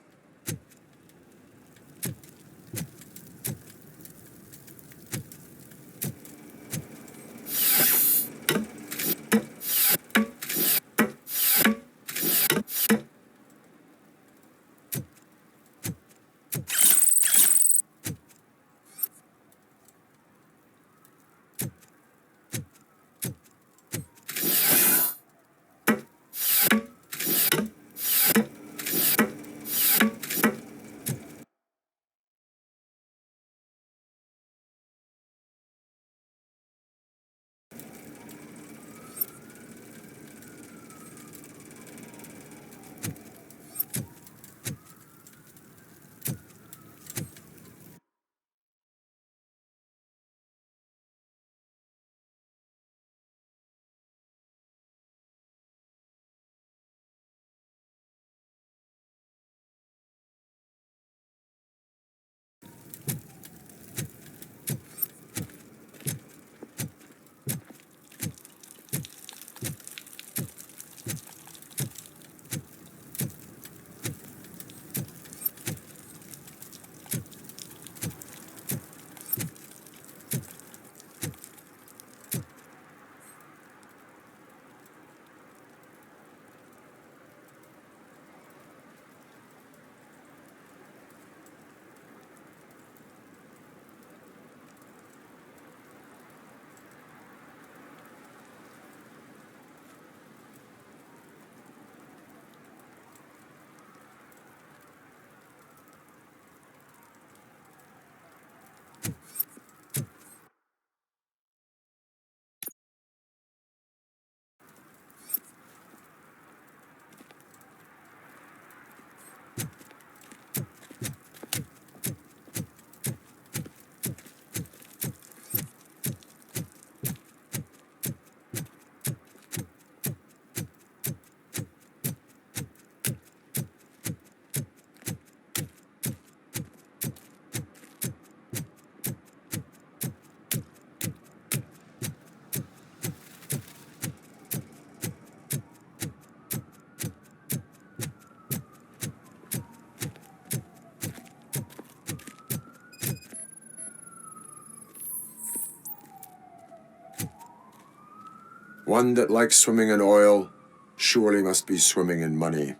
Speaker 6: One that likes swimming in oil surely must be swimming in money.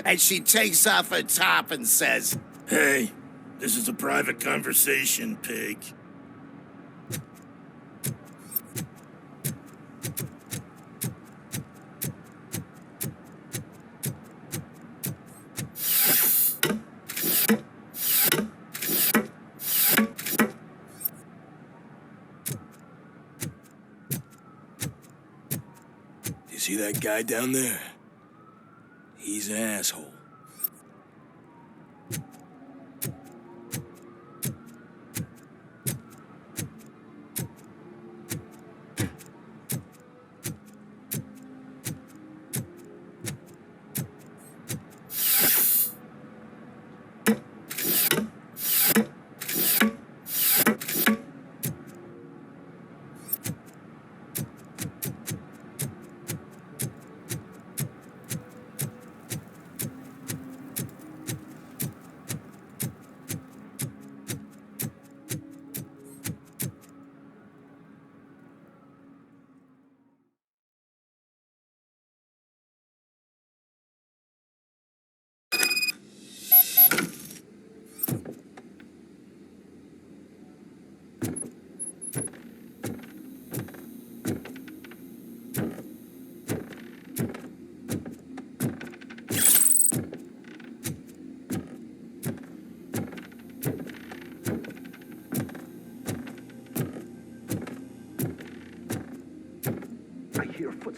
Speaker 13: And she takes off her top and says,
Speaker 12: Hey, this is a private conversation, pig. You see that guy down there? He's an asshole.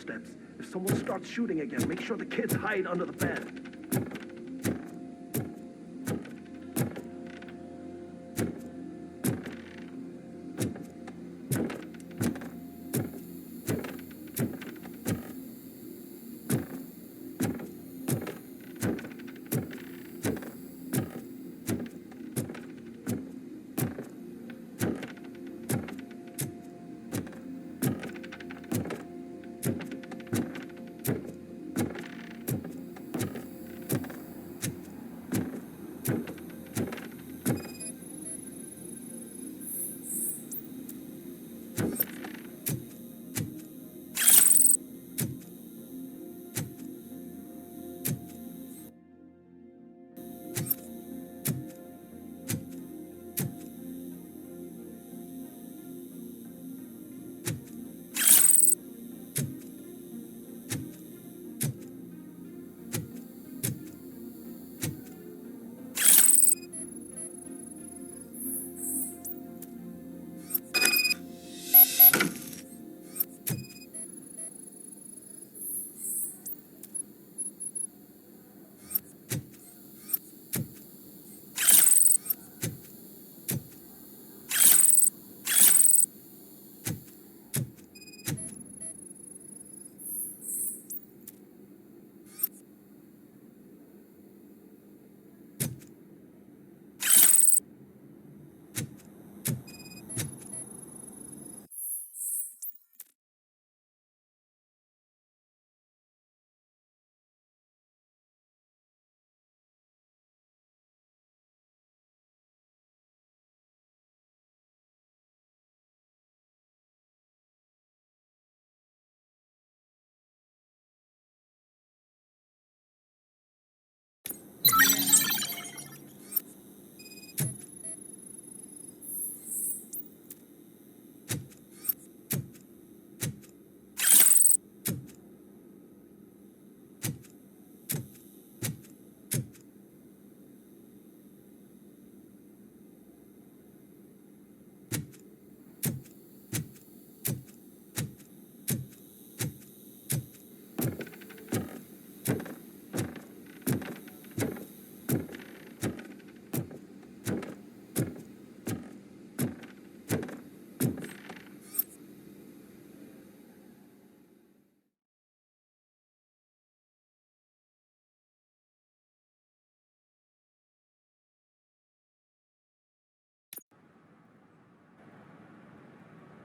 Speaker 20: footsteps. If someone starts shooting again, make sure the kids hide under the bed.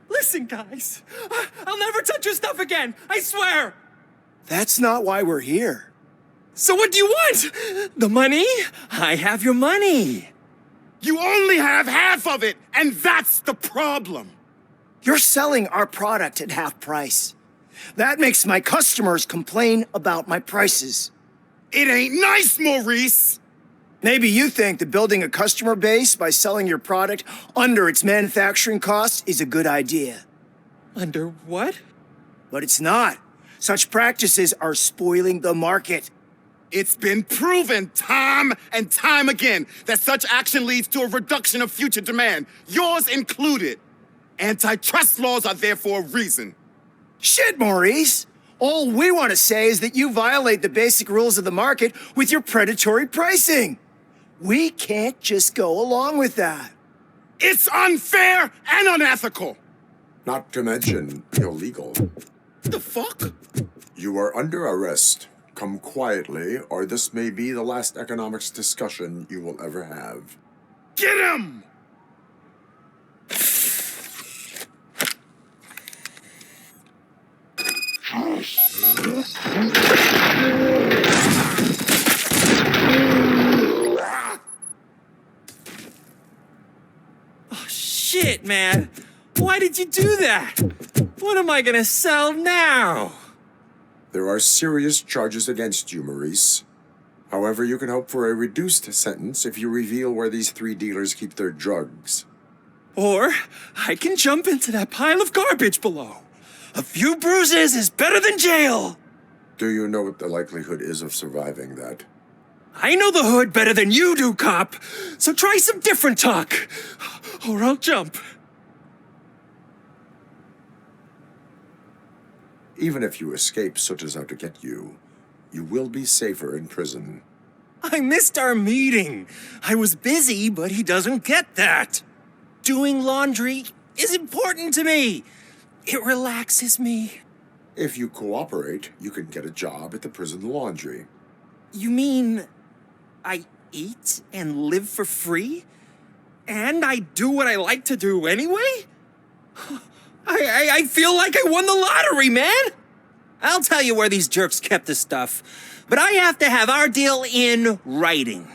Speaker 21: Listen, guys. I'll never touch your stuff again. I swear.
Speaker 15: That's not why we're here.
Speaker 21: So what do you want? The money? I have your money.
Speaker 2: You only have half of it, and that's the problem.
Speaker 15: You're selling our product at half price. That makes my customers complain about my prices.
Speaker 2: It ain't nice, Maurice.
Speaker 15: Maybe you think that building a customer base by selling your product under its manufacturing costs is a good idea.
Speaker 21: Under what?
Speaker 15: But it's not. Such practices are spoiling the market.
Speaker 2: It's been proven time and time again that such action leads to a reduction of future demand, yours included. Antitrust laws are there for a reason.
Speaker 15: Shit, Maurice! All we want to say is that you violate the basic rules of the market with your predatory pricing. We can't just go along with that.
Speaker 2: It's unfair and unethical.
Speaker 6: Not to mention illegal.
Speaker 2: The fuck?
Speaker 6: You are under arrest. Come quietly, or this may be the last economics discussion you will ever have.
Speaker 2: Get him!
Speaker 21: Oh, shit, man. Why did you do that? What am I gonna sell now?
Speaker 6: There are serious charges against you, Maurice. However, you can hope for a reduced sentence if you reveal where these 3 dealers keep their drugs.
Speaker 21: Or I can jump into that pile of garbage below. A few bruises is better than jail.
Speaker 6: Do you know what the likelihood is of surviving that?
Speaker 21: I know the hood better than you do, cop. So try some different talk, or I'll jump.
Speaker 6: Even if you escape Soot is out to get you, you will be safer in prison.
Speaker 21: I missed our meeting. I was busy, but he doesn't get that. Doing laundry is important to me. It relaxes me.
Speaker 6: If you cooperate, you can get a job at the prison laundry.
Speaker 21: You mean I eat and live for free? And I do what I like to do anyway? I feel like I won the lottery, man! I'll tell you where these jerks kept the stuff, but I have to have our deal in writing.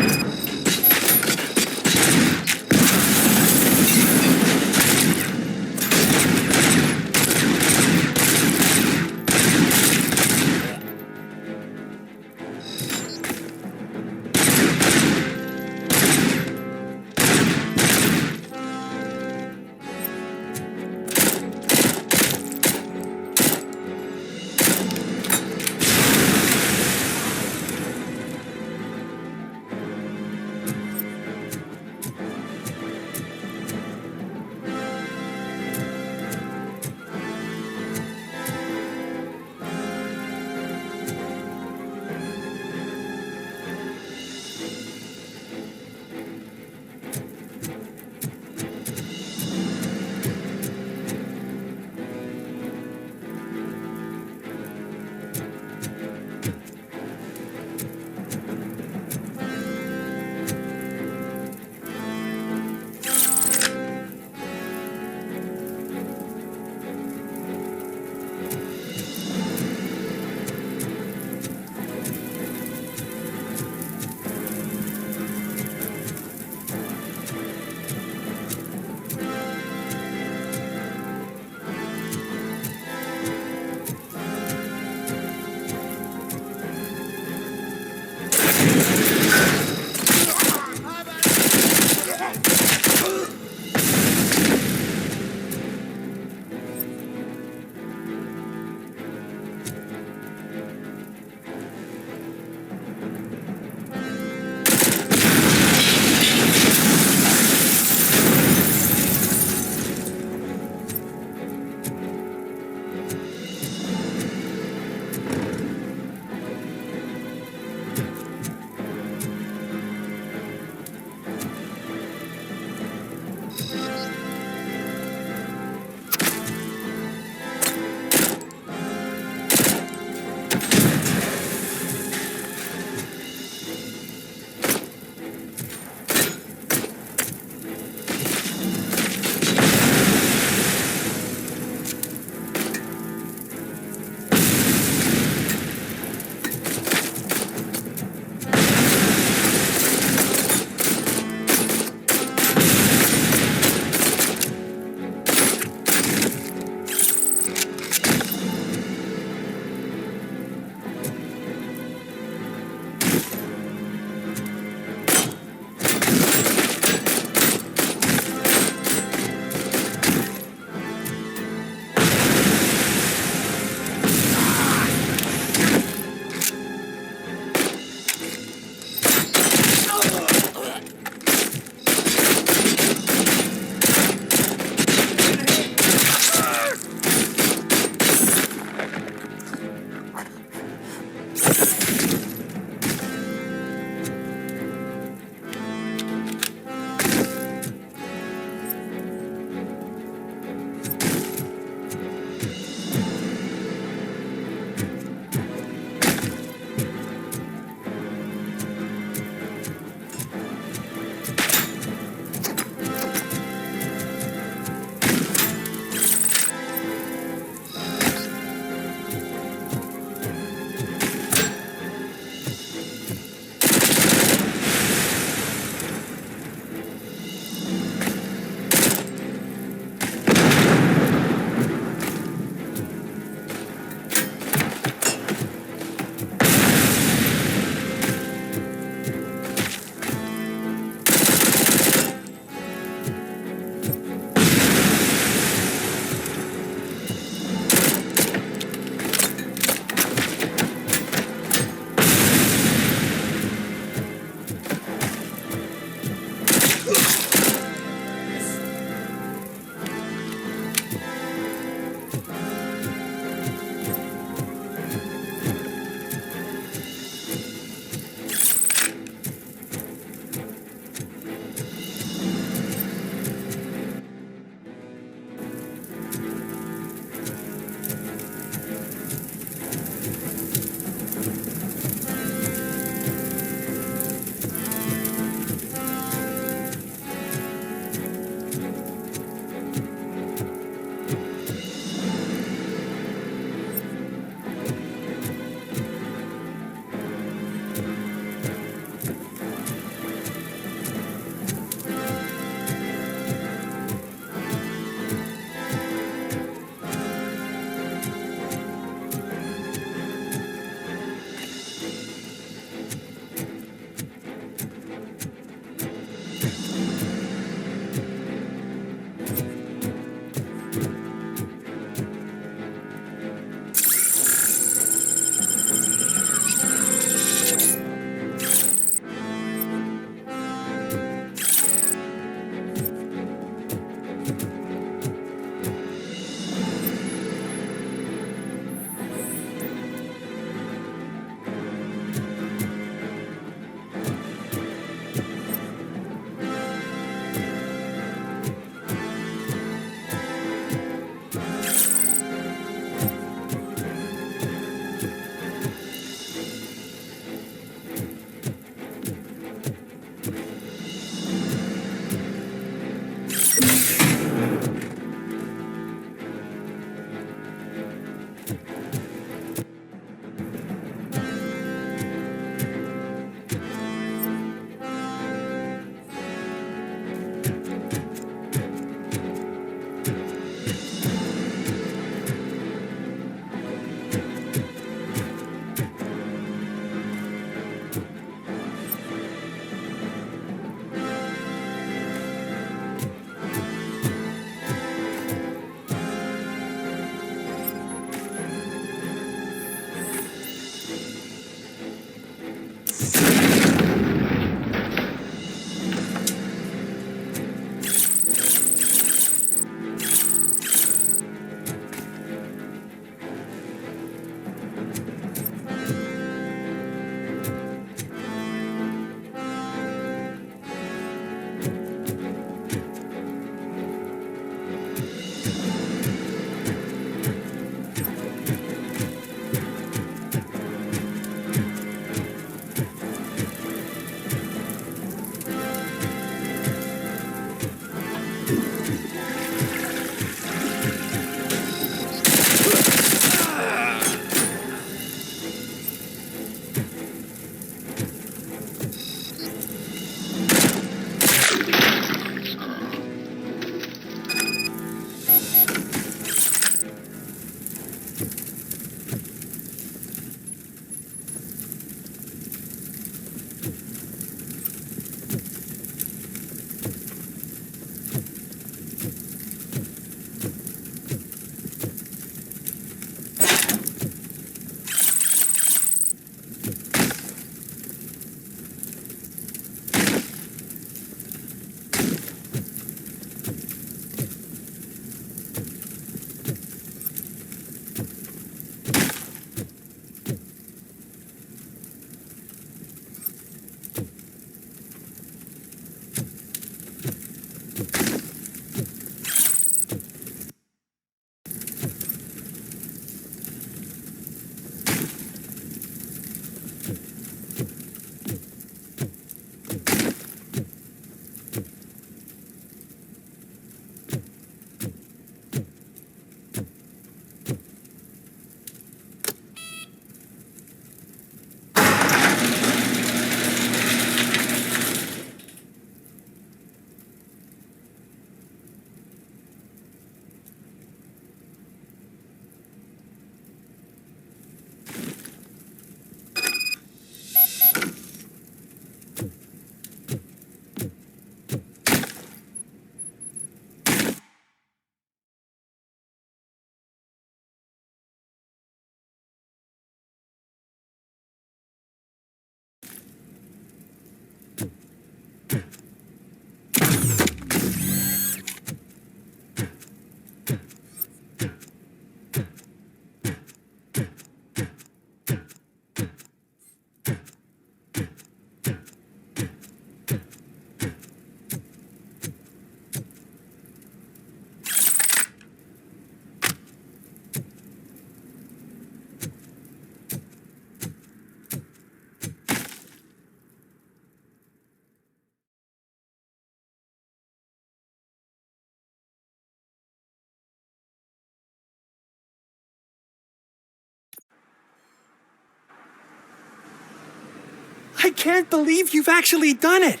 Speaker 21: I can't believe you've actually done it.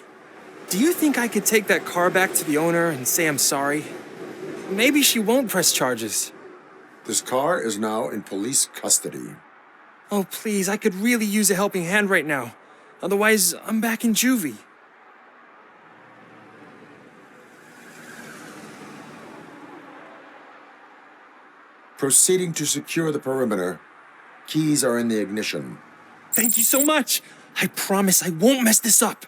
Speaker 21: Do you think I could take that car back to the owner and say I'm sorry? Maybe she won't press charges.
Speaker 6: This car is now in police custody.
Speaker 21: Oh, please, I could really use a helping hand right now. Otherwise, I'm back in juvie.
Speaker 6: Proceeding to secure the perimeter. Keys are in the ignition.
Speaker 21: Thank you so much. I promise I won't mess this up.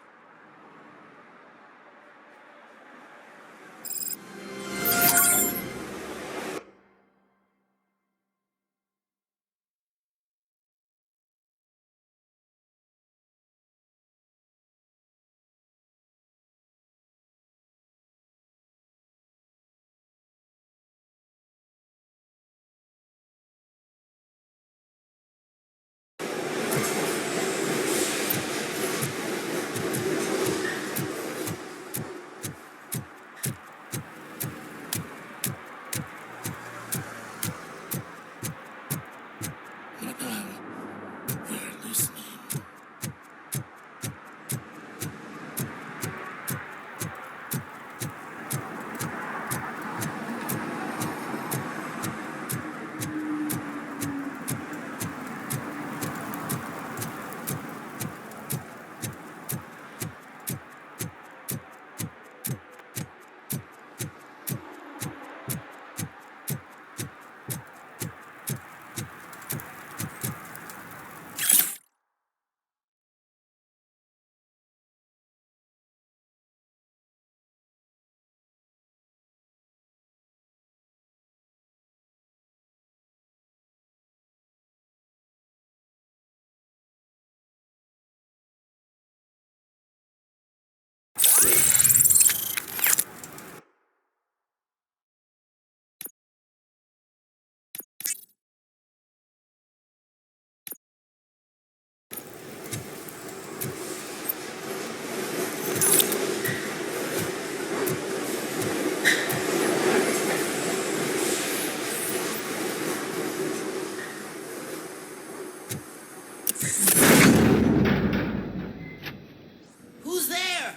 Speaker 16: Who's there?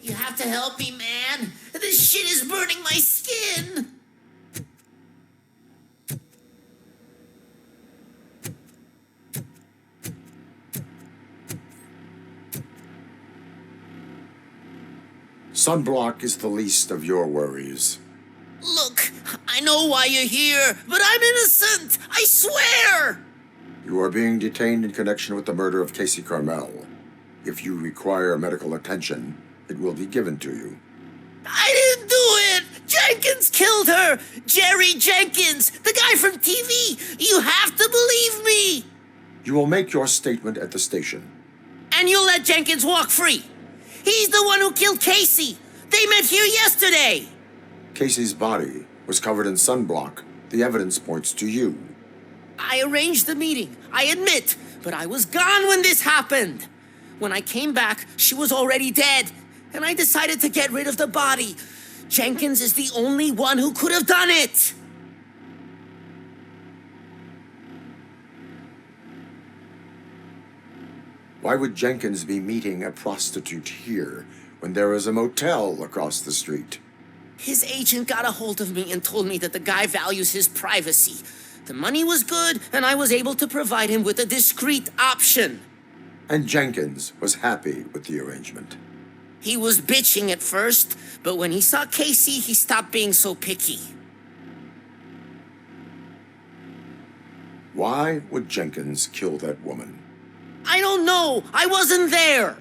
Speaker 16: You have to help me, man. This shit is burning my skin.
Speaker 6: Sunblock is the least of your worries.
Speaker 16: Look, I know why you're here, but I'm innocent. I swear.
Speaker 6: You are being detained in connection with the murder of Casey Carmel. If you require medical attention, it will be given to you.
Speaker 16: I didn't do it. Jenkins killed her. Jerry Jenkins, the guy from TV. You have to believe me.
Speaker 6: You will make your statement at the station.
Speaker 16: And you'll let Jenkins walk free. He's the one who killed Casey. They met here yesterday.
Speaker 6: Casey's body was covered in sunblock. The evidence points to you.
Speaker 16: I arranged the meeting, I admit, but I was gone when this happened. When I came back, she was already dead, and I decided to get rid of the body. Jenkins is the only one who could have done it.
Speaker 6: Why would Jenkins be meeting a prostitute here when there is a motel across the street?
Speaker 16: His agent got a hold of me and told me that the guy values his privacy. The money was good, and I was able to provide him with a discreet option.
Speaker 6: And Jenkins was happy with the arrangement.
Speaker 16: He was bitching at first, but when he saw Casey, he stopped being so picky.
Speaker 6: Why would Jenkins kill that woman?
Speaker 16: I don't know. I wasn't there.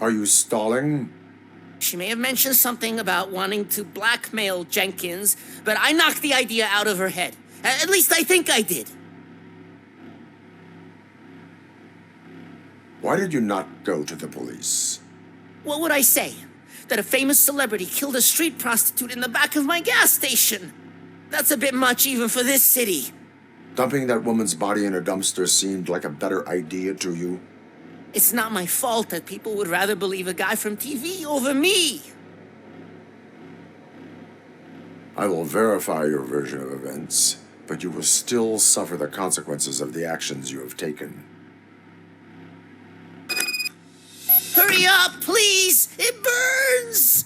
Speaker 6: Are you stalling?
Speaker 16: She may have mentioned something about wanting to blackmail Jenkins, but I knocked the idea out of her head. At least I think I did.
Speaker 6: Why did you not go to the police?
Speaker 16: What would I say? That a famous celebrity killed a street prostitute in the back of my gas station? That's a bit much even for this city.
Speaker 6: Dumping that woman's body in a dumpster seemed like a better idea to you?
Speaker 16: It's not my fault that people would rather believe a guy from TV over me.
Speaker 6: I will verify your version of events, but you will still suffer the consequences of the actions you have taken.
Speaker 16: Hurry up, please! It burns!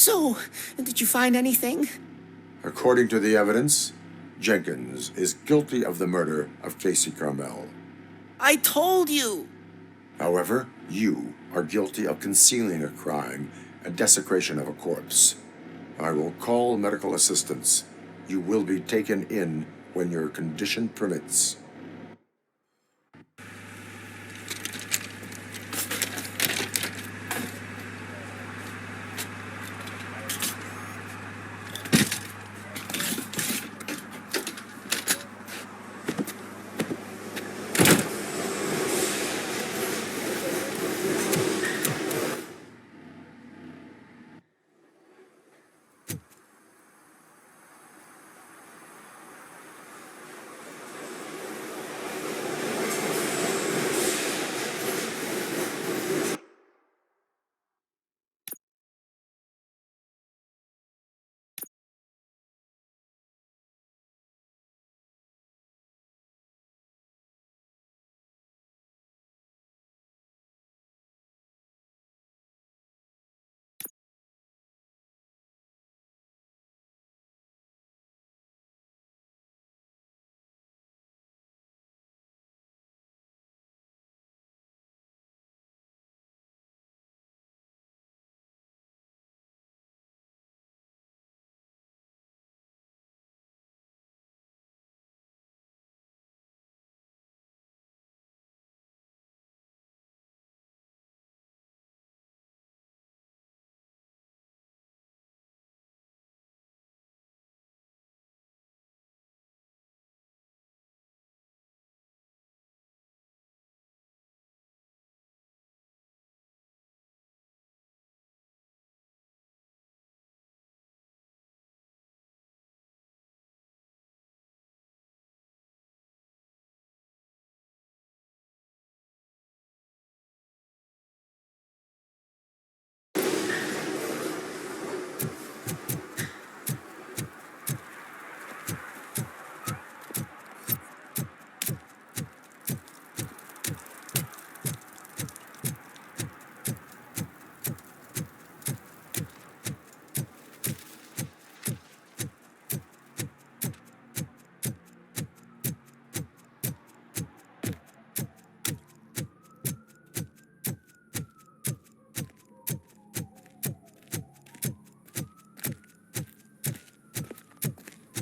Speaker 16: So, did you find anything?
Speaker 6: According to the evidence, Jenkins is guilty of the murder of Casey Carmel.
Speaker 16: I told you!
Speaker 6: However, you are guilty of concealing a crime and desecration of a corpse. I will call medical assistance. You will be taken in when your condition permits.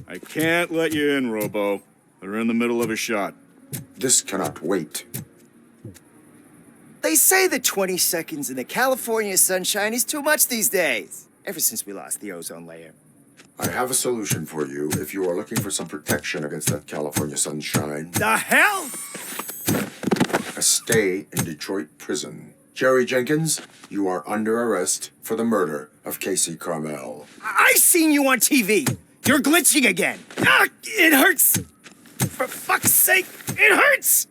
Speaker 10: I can't let you in, Robo. They're in the middle of a shot.
Speaker 6: This cannot wait.
Speaker 15: They say that 20 seconds in the California sunshine is too much these days. Ever since we lost the ozone layer.
Speaker 6: I have a solution for you if you are looking for some protection against that California sunshine.
Speaker 15: The hell?
Speaker 6: A stay in Detroit prison. Jerry Jenkins, you are under arrest for the murder of Casey Carmel.
Speaker 15: I seen you on TV. You're glitching again. Ah, it hurts. For fuck's sake, it hurts.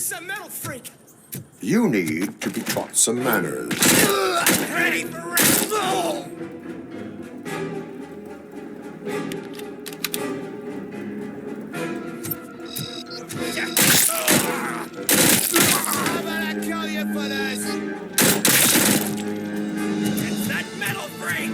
Speaker 1: It's a metal freak!
Speaker 6: You need to be taught some manners.
Speaker 1: Ready for wrestle! How about I kill you for this? It's that metal freak!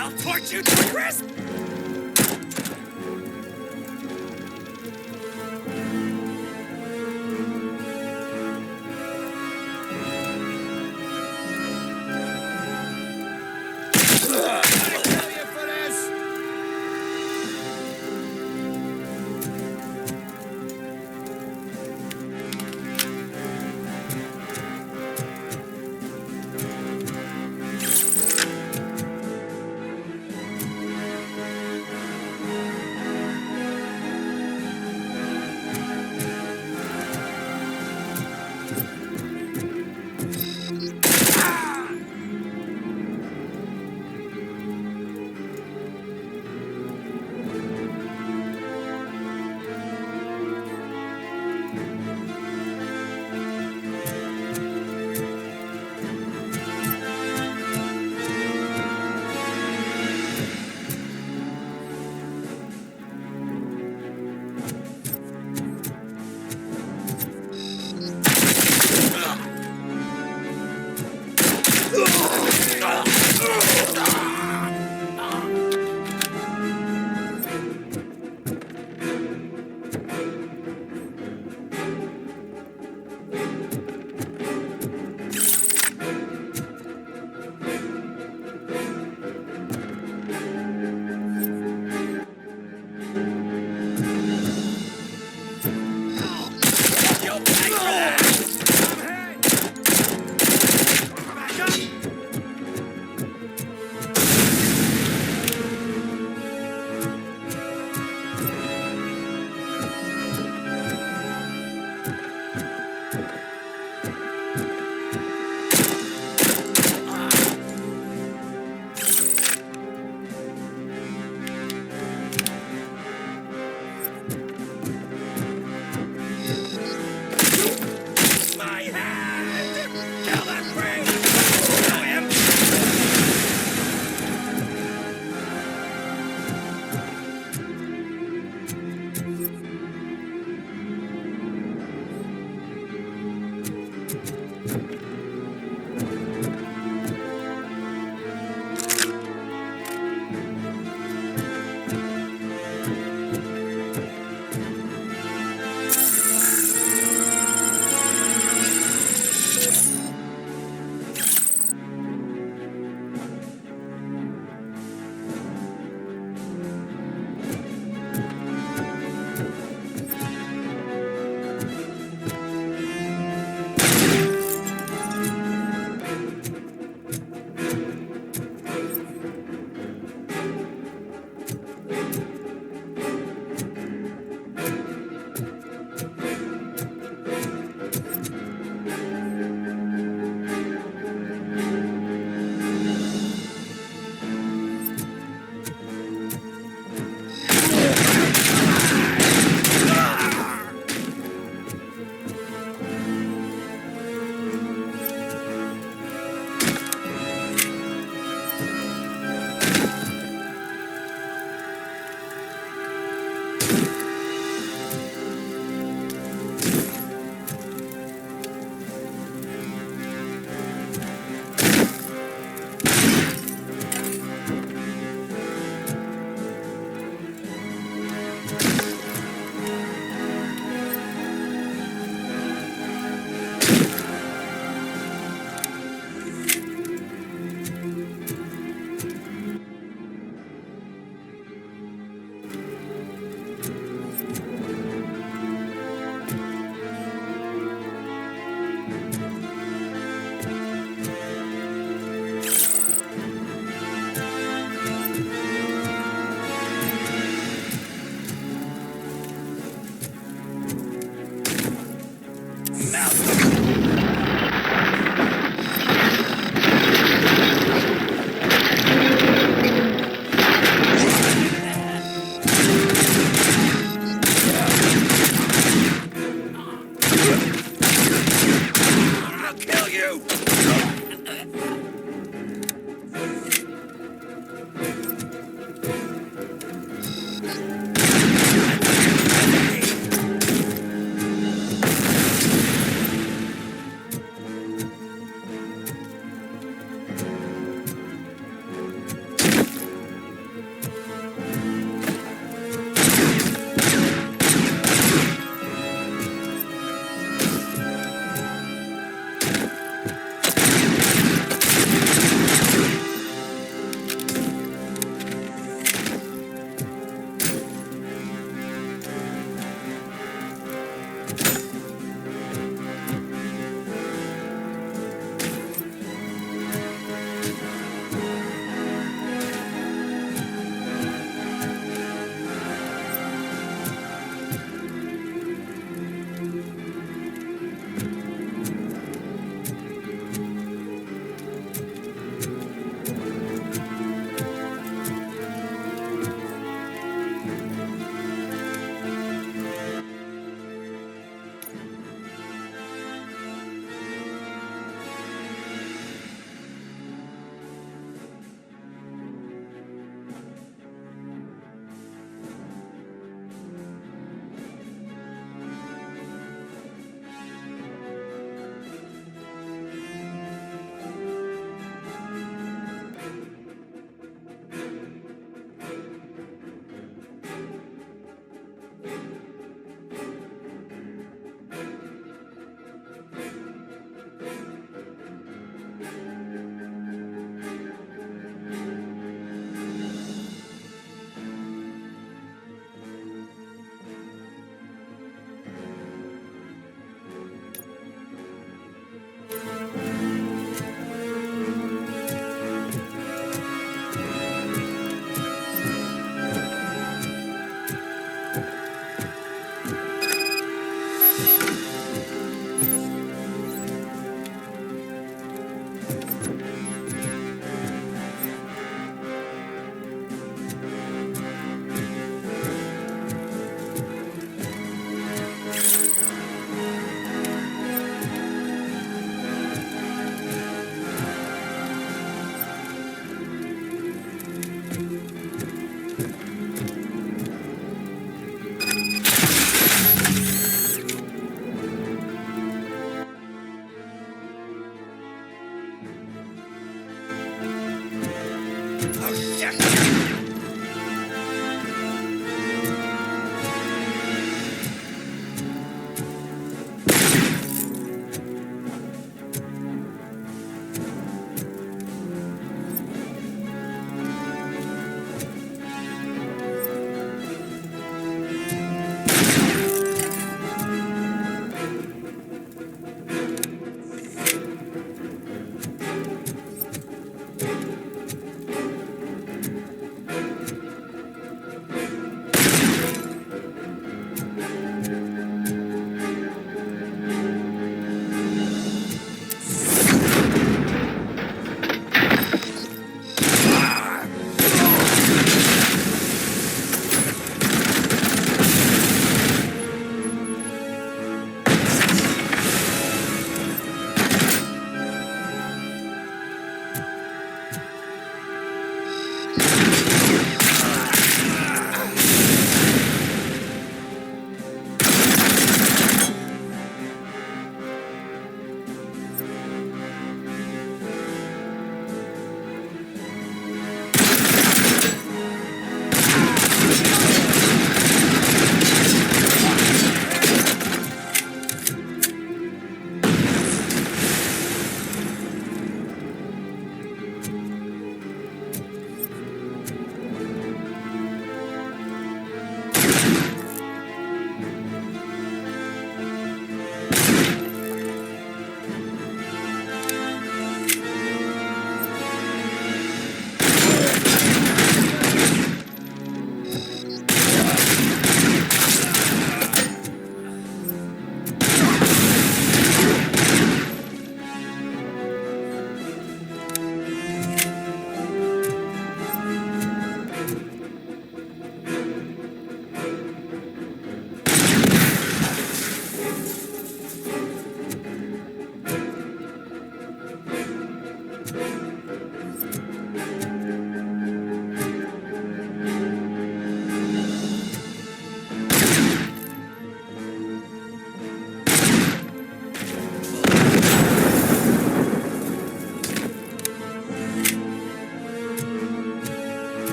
Speaker 12: I'll torch you to a crisp!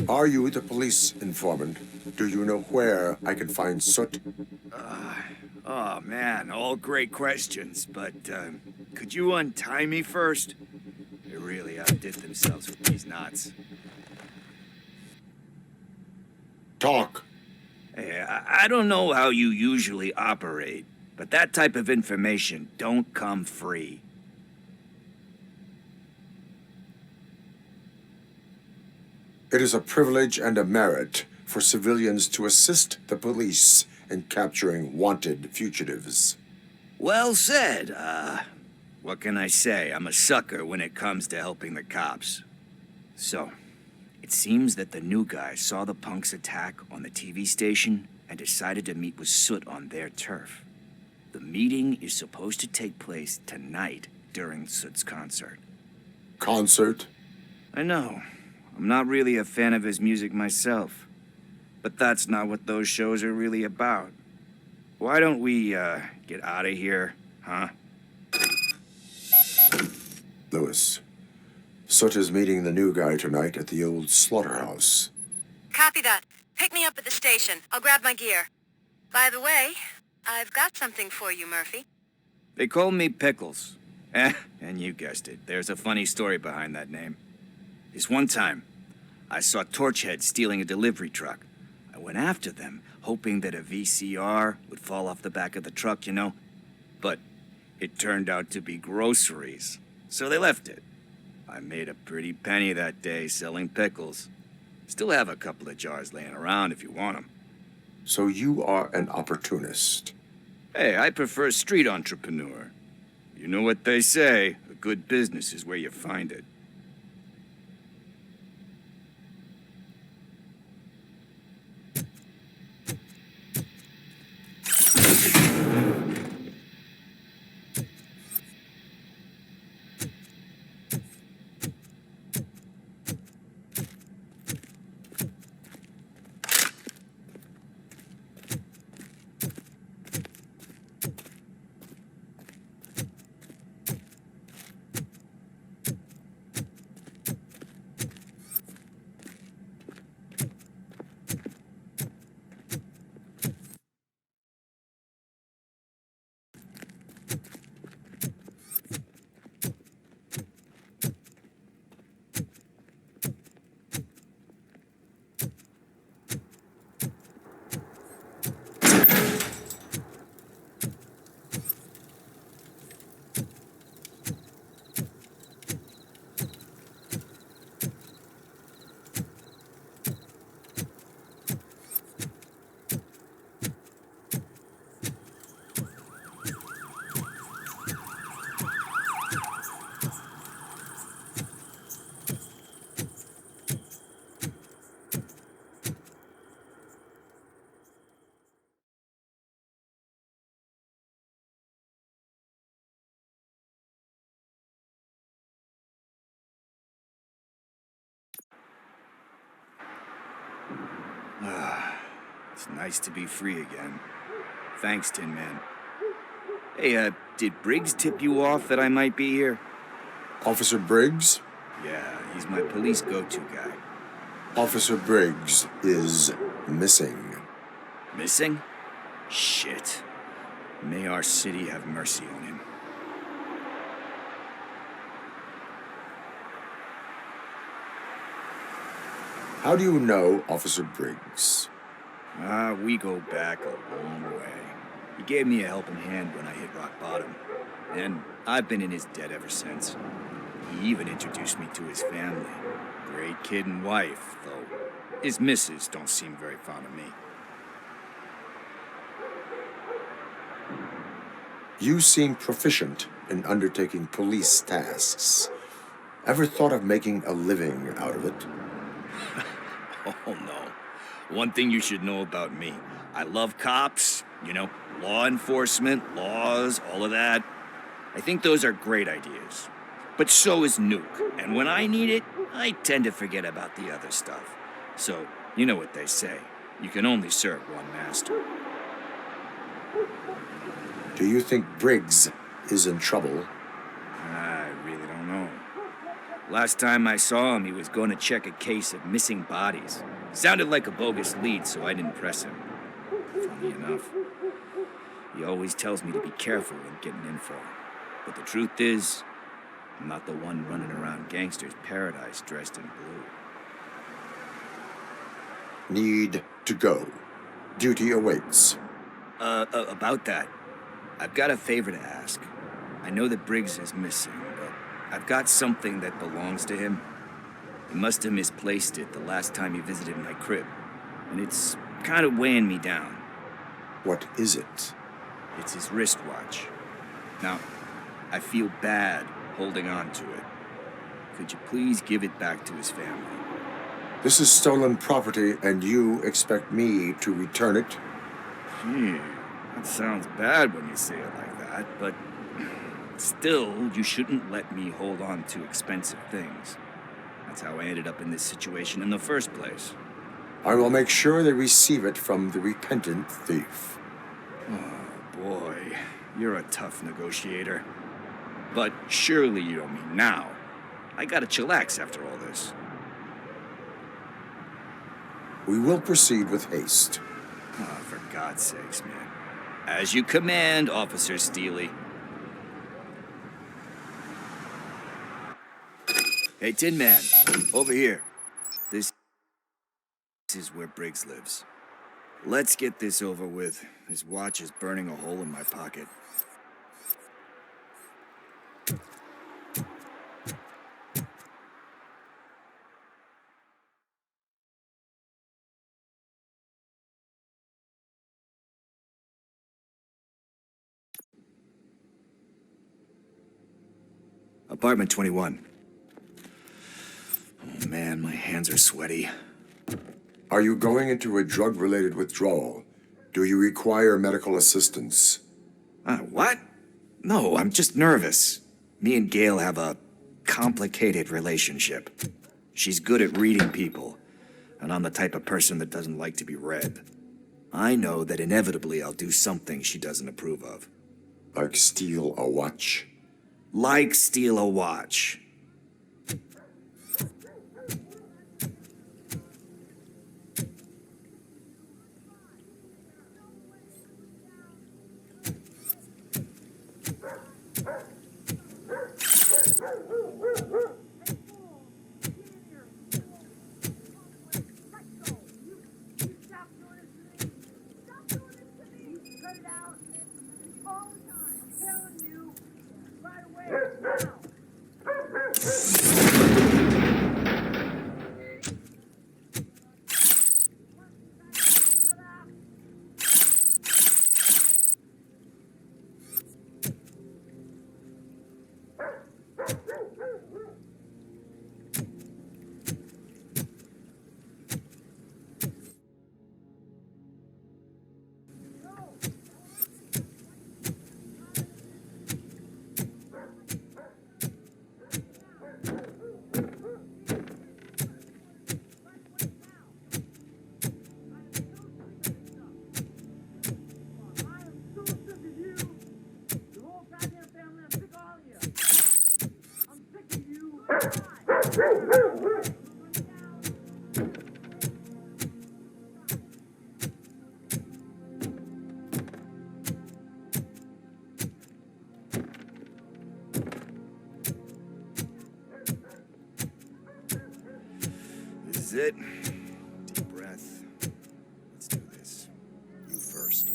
Speaker 6: Are you the police informant? Do you know where I can find Soot?
Speaker 5: Oh, man, all great questions, but could you untie me first? They really outdid themselves with these knots.
Speaker 6: Talk.
Speaker 5: Hey, I don't know how you usually operate, but that type of information don't come free.
Speaker 6: It is a privilege and a merit for civilians to assist the police in capturing wanted fugitives.
Speaker 5: Well said. What can I say? I'm a sucker when it comes to helping the cops. So, It seems that the new guy saw the punks' attack on the TV station and decided to meet with Soot on their turf. The meeting is supposed to take place tonight during Soot's concert.
Speaker 6: Concert?
Speaker 5: I know. I'm not really a fan of his music myself. But that's not what those shows are really about. Why don't we, get out of here, huh?
Speaker 6: Lewis, Soot is meeting the new guy tonight at the old slaughterhouse.
Speaker 11: Copy that. Pick me up at the station. I'll grab my gear. By the way, I've got something for you, Murphy.
Speaker 5: They call me Pickles. And you guessed it. There's a funny story behind that name. This one time, I saw Torchhead stealing a delivery truck. I went after them, hoping that a VCR would fall off the back of the truck, you know? But it turned out to be groceries, so they left it. I made a pretty penny that day selling pickles. Still have a couple of jars laying around if you want them.
Speaker 6: So you are an opportunist.
Speaker 5: Hey, I prefer street entrepreneur. You know what they say, a good business is where you find it. It's nice to be free again. Thanks, Tin Man. Hey, did Briggs tip you off that I might be here?
Speaker 6: Officer Briggs?
Speaker 5: Yeah, he's my police go-to guy.
Speaker 6: Officer Briggs is missing.
Speaker 5: Missing? Shit. May our city have mercy on him.
Speaker 6: How do you know Officer Briggs?
Speaker 5: We go back a long way. He gave me a helping hand when I hit rock bottom. And I've been in his debt ever since. He even introduced me to his family. Great kid and wife, though his missus don't seem very fond of me.
Speaker 6: You seem proficient in undertaking police tasks. Ever thought of making a living out of it?
Speaker 5: Oh, no. One thing you should know about me. I love cops, you know, law enforcement, laws, all of that. I think those are great ideas. But so is Nuke. And when I need it, I tend to forget about the other stuff. So, you know what they say. You can only serve one master.
Speaker 6: Do you think Briggs is in trouble?
Speaker 5: I really don't know. Last time I saw him, he was going to check a case of missing bodies. Sounded like a bogus lead, so I didn't press him. Funny enough, he always tells me to be careful when getting info. But the truth is, I'm not the one running around gangsters' paradise dressed in blue.
Speaker 6: Need to go. Duty awaits.
Speaker 5: About that, I've got a favor to ask. I know that Briggs is missing, but I've got something that belongs to him. He must have misplaced it the last time he visited my crib, and it's kind of weighing me down.
Speaker 6: What is it?
Speaker 5: It's his wristwatch. Now, I feel bad holding on to it. Could you please give it back to his family?
Speaker 6: This is stolen property, and you expect me to return it?
Speaker 5: Gee, that sounds bad when you say it like that, but still, you shouldn't let me hold on to expensive things. That's how I ended up in this situation in the first place.
Speaker 6: I will make sure they receive it from the repentant thief.
Speaker 5: Oh, boy. You're a tough negotiator. But surely you don't mean now. I gotta chillax after all this.
Speaker 6: We will proceed with haste.
Speaker 5: Oh, for God's sakes, man. As you command, Officer Steely. Hey, Tin Man, over here. This is where Briggs lives. Let's get this over with. His watch is burning a hole in my pocket. Apartment 21. Oh man, my hands are sweaty.
Speaker 6: Are you going into a drug-related withdrawal? Do you require medical assistance?
Speaker 5: What? No, I'm just nervous. Me and Gail have a complicated relationship. She's good at reading people, and I'm the type of person that doesn't like to be read. I know that inevitably I'll do something she doesn't approve of.
Speaker 6: Like steal a watch?
Speaker 5: Like steal a watch. This is it. Deep breath. Let's do this. You first.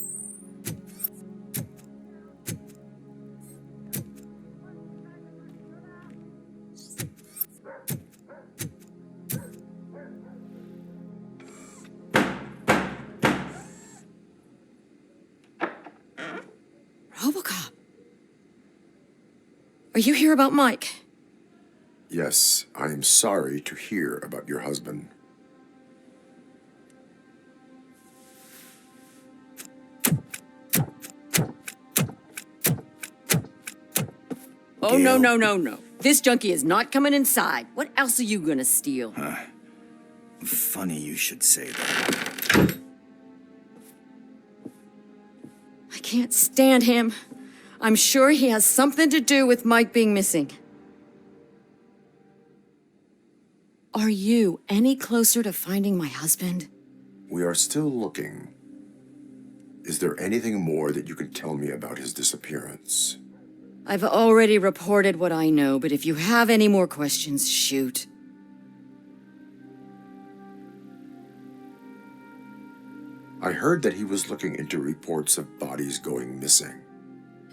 Speaker 4: RoboCop. Are you here about Mike?
Speaker 6: Yes, I am sorry to hear about your husband.
Speaker 4: Oh, no, no, no, no. This junkie is not coming inside. What else are you gonna steal?
Speaker 5: Funny you should say that.
Speaker 4: I can't stand him. I'm sure he has something to do with Mike being missing. Are you any closer to finding my husband?
Speaker 6: We are still looking. Is there anything more that you can tell me about his disappearance?
Speaker 4: I've already reported what I know, but if you have any more questions, shoot.
Speaker 6: I heard that he was looking into reports of bodies going missing.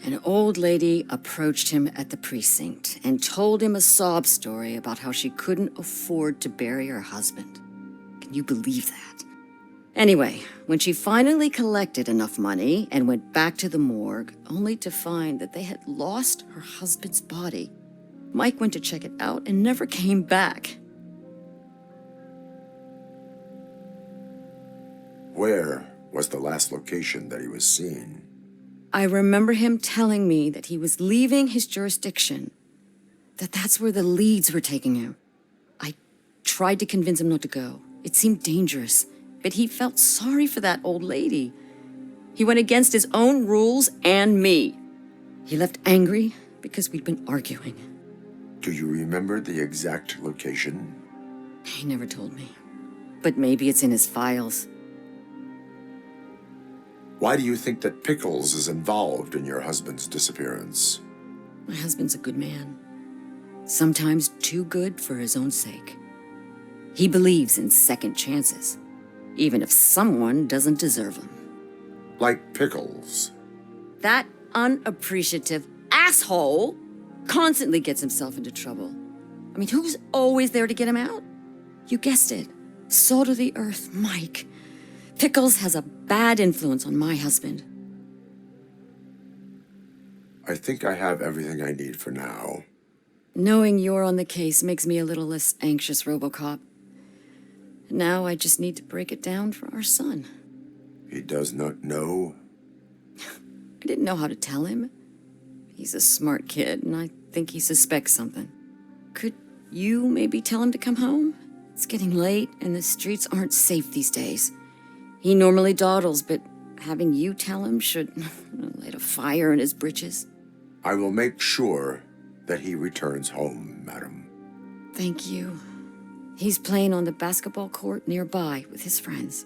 Speaker 4: An old lady approached him at the precinct and told him a sob story about how she couldn't afford to bury her husband. Can you believe that? Anyway, when she finally collected enough money and went back to the morgue, only to find that they had lost her husband's body, Mike went to check it out and never came back.
Speaker 6: Where was the last location that he was seen?
Speaker 4: I remember him telling me that he was leaving his jurisdiction, that that's where the leads were taking him. I tried to convince him not to go. It seemed dangerous, but he felt sorry for that old lady. He went against his own rules and me. He left angry because we'd been arguing.
Speaker 6: Do you remember the exact location?
Speaker 4: He never told me, but maybe it's in his files.
Speaker 6: Why do you think that Pickles is involved in your husband's disappearance?
Speaker 4: My husband's a good man. Sometimes too good for his own sake. He believes in second chances, even if someone doesn't deserve them.
Speaker 6: Like Pickles.
Speaker 4: That unappreciative asshole constantly gets himself into trouble. I mean, who's always there to get him out? You guessed it. Salt of the earth, Mike. Pickles has a bad influence on my husband.
Speaker 6: I think I have everything I need for now.
Speaker 4: Knowing you're on the case makes me a little less anxious, RoboCop. Now I just need to break it down for our son.
Speaker 6: He does not know?
Speaker 4: I didn't know how to tell him. He's a smart kid, and I think he suspects something. Could you maybe tell him to come home? It's getting late, and the streets aren't safe these days. He normally dawdles, but having you tell him should light a fire in his britches.
Speaker 6: I will make sure that he returns home, madam.
Speaker 4: Thank you. He's playing on the basketball court nearby with his friends.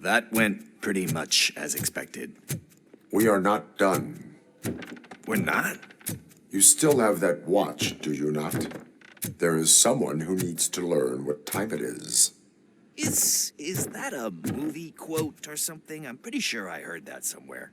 Speaker 5: That went pretty much as expected.
Speaker 6: We are not done.
Speaker 5: We're not?
Speaker 6: You still have that watch, do you not? There is someone who needs to learn what time it is.
Speaker 5: Is that a movie quote or something? I'm pretty sure I heard that somewhere.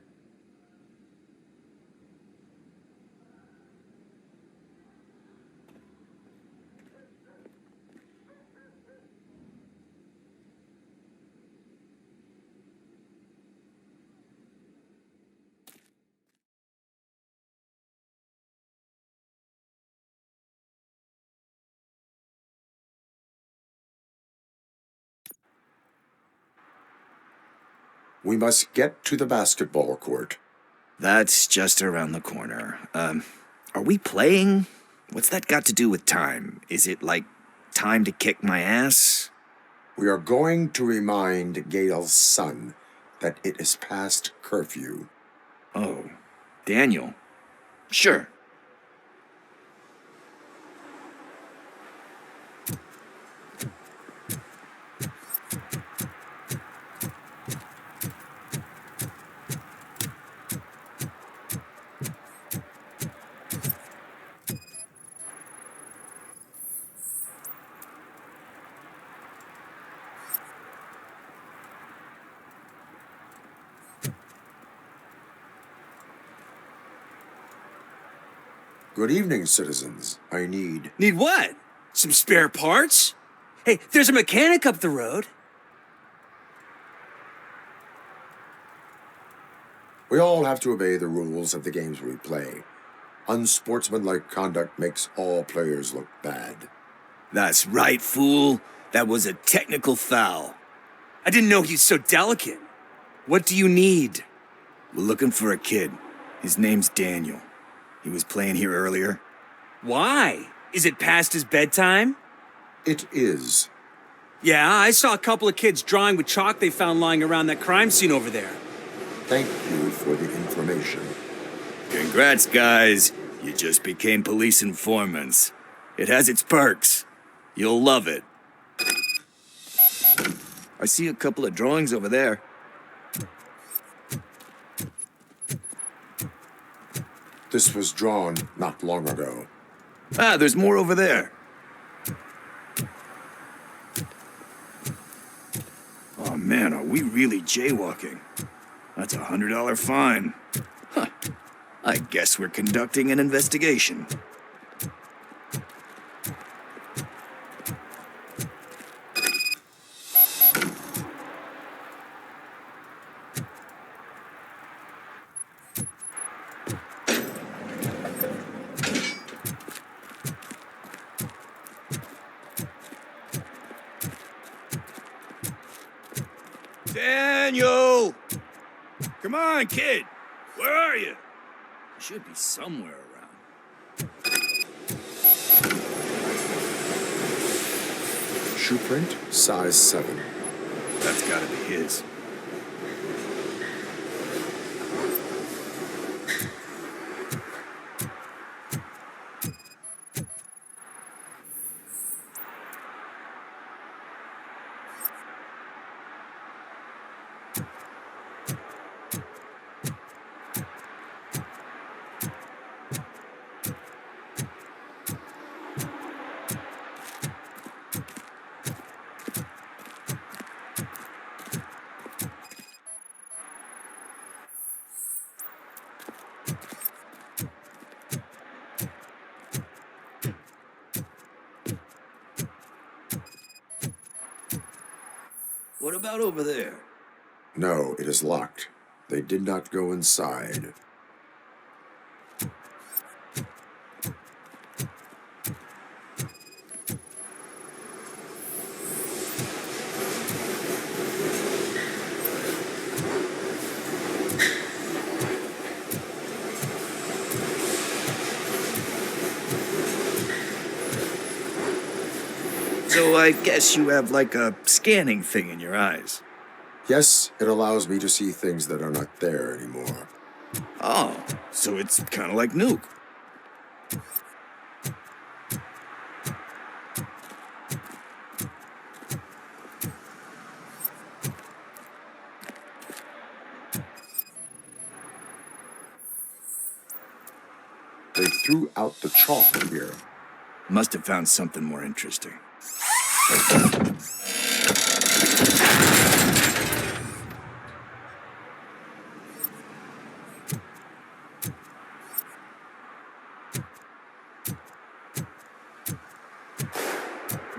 Speaker 6: We must get to the basketball court.
Speaker 5: That's just around the corner. Are we playing? What's that got to do with time? Is it like time to kick my ass?
Speaker 6: We are going to remind Gail's son that it is past curfew.
Speaker 5: Oh, Daniel. Sure.
Speaker 6: Good evening, citizens. I need...
Speaker 18: Need what? Some spare parts? Hey, there's a mechanic up the road.
Speaker 6: We all have to obey the rules of the games we play. Unsportsmanlike conduct makes all players look bad.
Speaker 5: That's right, fool. That was a technical foul.
Speaker 18: I didn't know he's so delicate. What do you need?
Speaker 5: We're looking for a kid. His name's Daniel. He was playing here earlier.
Speaker 18: Why? Is it past his bedtime?
Speaker 6: It is.
Speaker 18: Yeah, I saw a couple of kids drawing with chalk they found lying around that crime scene over there.
Speaker 6: Thank you for the information.
Speaker 5: Congrats, guys. You just became police informants. It has its perks. You'll love it. I see a couple of drawings over there.
Speaker 6: This was drawn not long ago.
Speaker 5: Ah, there's more over there. Oh man, are we really jaywalking? That's a $100 fine. Huh. I guess we're conducting an investigation. Daniel! Come on, kid. Where are you? You should be somewhere around.
Speaker 6: Shoe print, size 7.
Speaker 5: That's gotta be his. What about over there?
Speaker 6: No, it is locked. They did not go inside.
Speaker 5: So I guess you have like a scanning thing in your eyes.
Speaker 6: Yes, it allows me to see things that are not there anymore.
Speaker 5: Oh, so it's kind of like Nuke.
Speaker 6: They threw out the chalk here.
Speaker 5: Must have found something more interesting.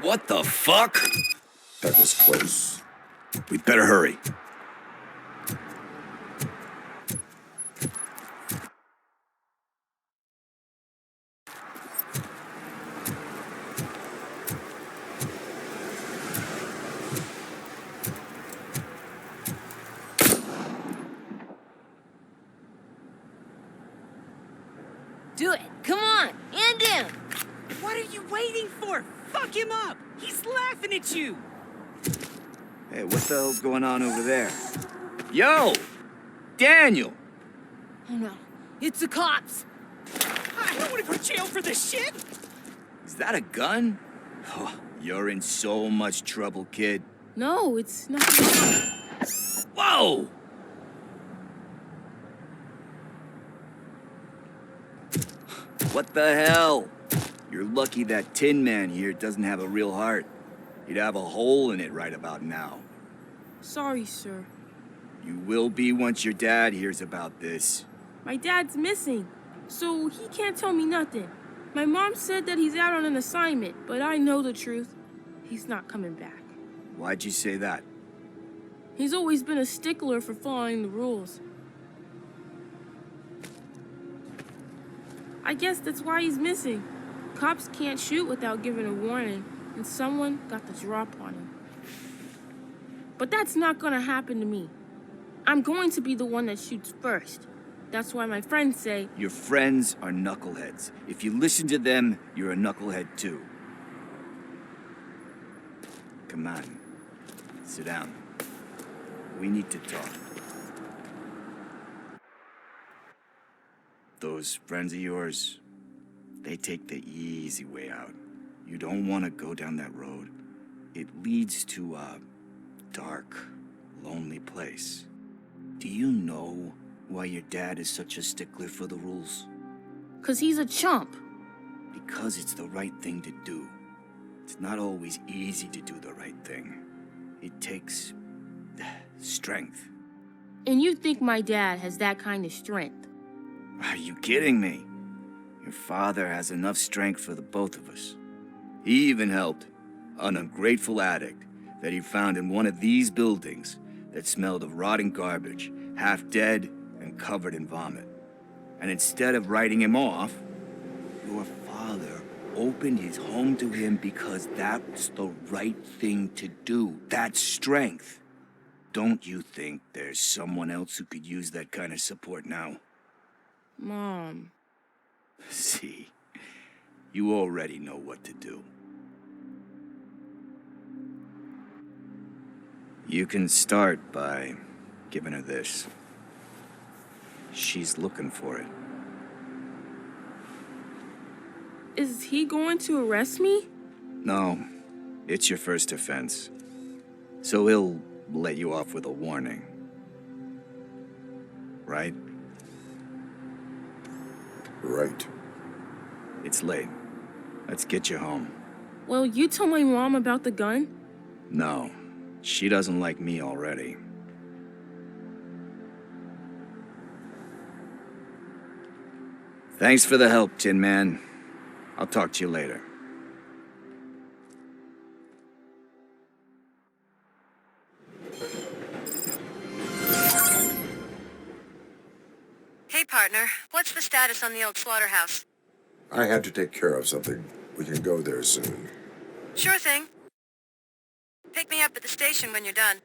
Speaker 5: What the fuck?
Speaker 6: That was close.
Speaker 5: We'd better hurry.
Speaker 8: Do it. Come on. End him.
Speaker 16: What are you waiting for? Fuck him up. He's laughing at you.
Speaker 5: Hey, what the hell's going on over there? Yo! Daniel!
Speaker 8: Oh no. It's the cops.
Speaker 16: I don't want to go to jail for this shit.
Speaker 5: Is that a gun? Oh, you're in so much trouble, kid.
Speaker 8: No, it's not.
Speaker 5: Whoa! What the hell? You're lucky that Tin Man here doesn't have a real heart. He'd have a hole in it right about now.
Speaker 17: Sorry, sir.
Speaker 5: You will be once your dad hears about this.
Speaker 17: My dad's missing, so he can't tell me nothing. My mom said that he's out on an assignment, but I know the truth. He's not coming back.
Speaker 5: Why'd you say that?
Speaker 17: He's always been a stickler for following the rules. I guess that's why he's missing. Cops can't shoot without giving a warning. and someone got the drop on him. But that's not gonna happen to me. I'm going to be the one that shoots first. That's why my friends say...
Speaker 5: Your friends are knuckleheads. If you listen to them, you're a knucklehead too. Come on. Sit down. We need to talk. Those friends of yours, they take the easy way out. You don't want to go down that road. It leads to a dark, lonely place. Do you know why your dad is such a stickler for the rules?
Speaker 17: 'Cause he's a chump.
Speaker 5: Because it's the right thing to do. It's not always easy to do the right thing. It takes strength.
Speaker 17: And you think my dad has that kind of strength?
Speaker 5: Are you kidding me? Your father has enough strength for the both of us. He even helped an ungrateful addict that he found in one of these buildings that smelled of rotting garbage, half dead and covered in vomit. And instead of writing him off, your father opened his home to him because that's the right thing to do. That's strength. Don't you think there's someone else who could use that kind of support now?
Speaker 17: Mom.
Speaker 5: See, you already know what to do. You can start by giving her this. She's looking for it.
Speaker 17: Is he going to arrest me?
Speaker 5: No, it's your first offense. So he'll let you off with a warning. Right?
Speaker 6: Right.
Speaker 5: It's late. Let's get you home.
Speaker 17: Well, you told my mom about the gun?
Speaker 5: No, she doesn't like me already. Thanks for the help, Tin Man. I'll talk to you later.
Speaker 11: Hey, partner. What's the status on the old slaughterhouse?
Speaker 6: I had to take care of something. We can go there soon.
Speaker 11: Sure thing. Pick me up at the station when you're done.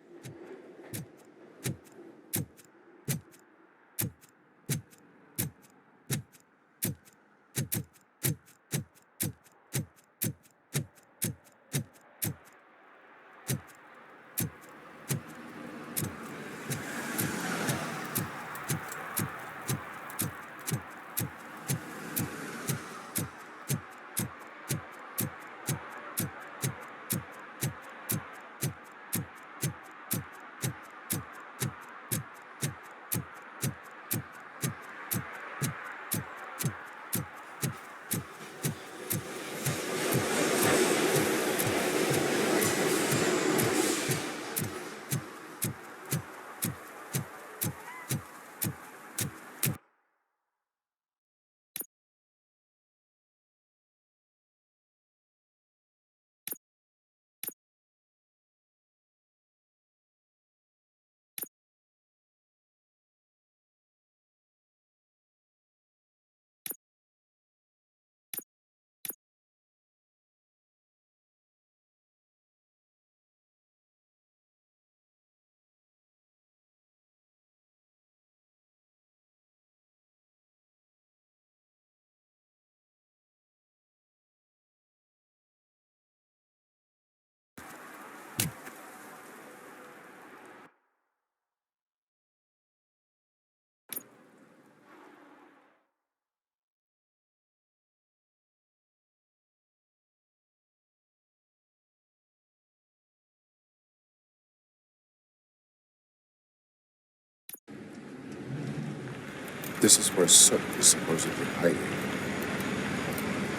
Speaker 6: This is where Soot is supposedly hiding.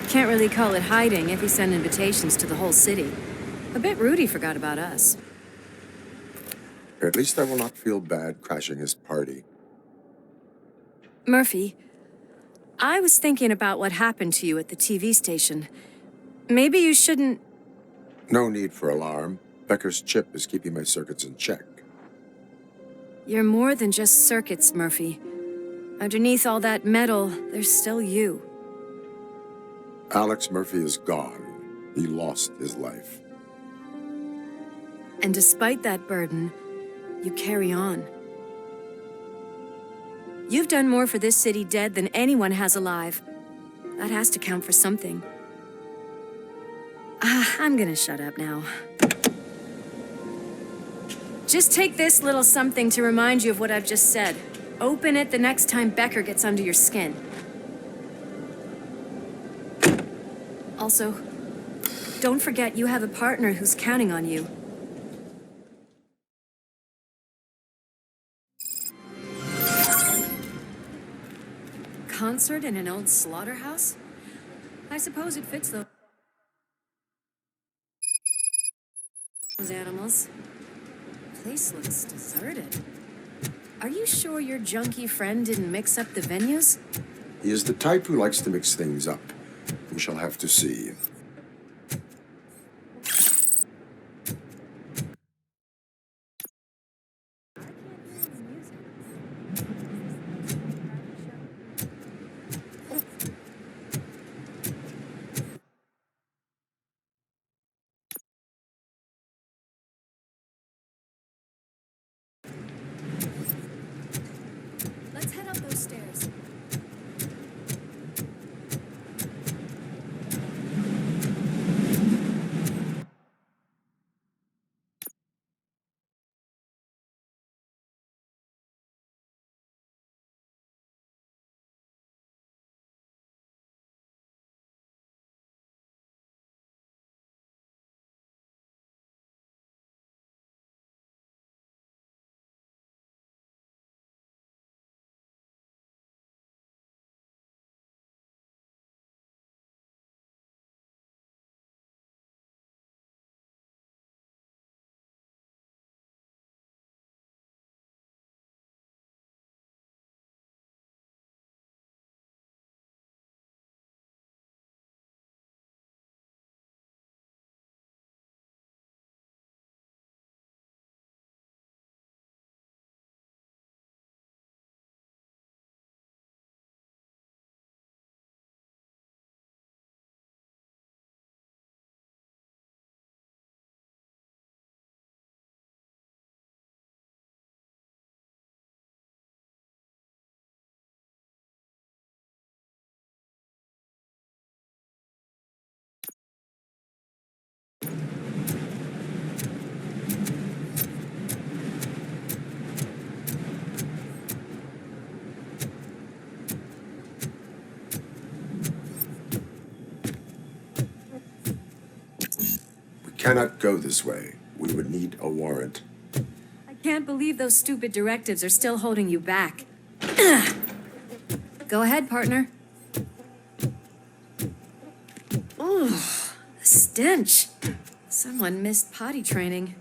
Speaker 4: Can't really call it hiding if he sent invitations to the whole city. A bit rude he forgot about us.
Speaker 6: At least I will not feel bad crashing his party.
Speaker 4: Murphy, I was thinking about what happened to you at the TV station. Maybe you shouldn't...
Speaker 6: No need for alarm. Becker's chip is keeping my circuits in check.
Speaker 4: You're more than just circuits, Murphy. Underneath all that metal, there's still you.
Speaker 6: Alex Murphy is gone. He lost his life.
Speaker 14: And despite that burden, you carry on. You've done more for this city dead than anyone has alive. That has to count for something. I'm gonna shut up now. Just take this little something to remind you of what I've just said. Open it the next time Becker gets under your skin. Also, don't forget you have a partner who's counting on you. Concert in an old slaughterhouse? I suppose it fits those animals. Place looks deserted. Are you sure your junkie friend didn't mix up the venues?
Speaker 6: He is the type who likes to mix things up. We shall have to see.
Speaker 14: Let's head up those stairs.
Speaker 6: Cannot go this way. We would need a warrant.
Speaker 14: I can't believe those stupid directives are still holding you back. Go ahead, partner. Ooh, the stench. Someone missed potty training.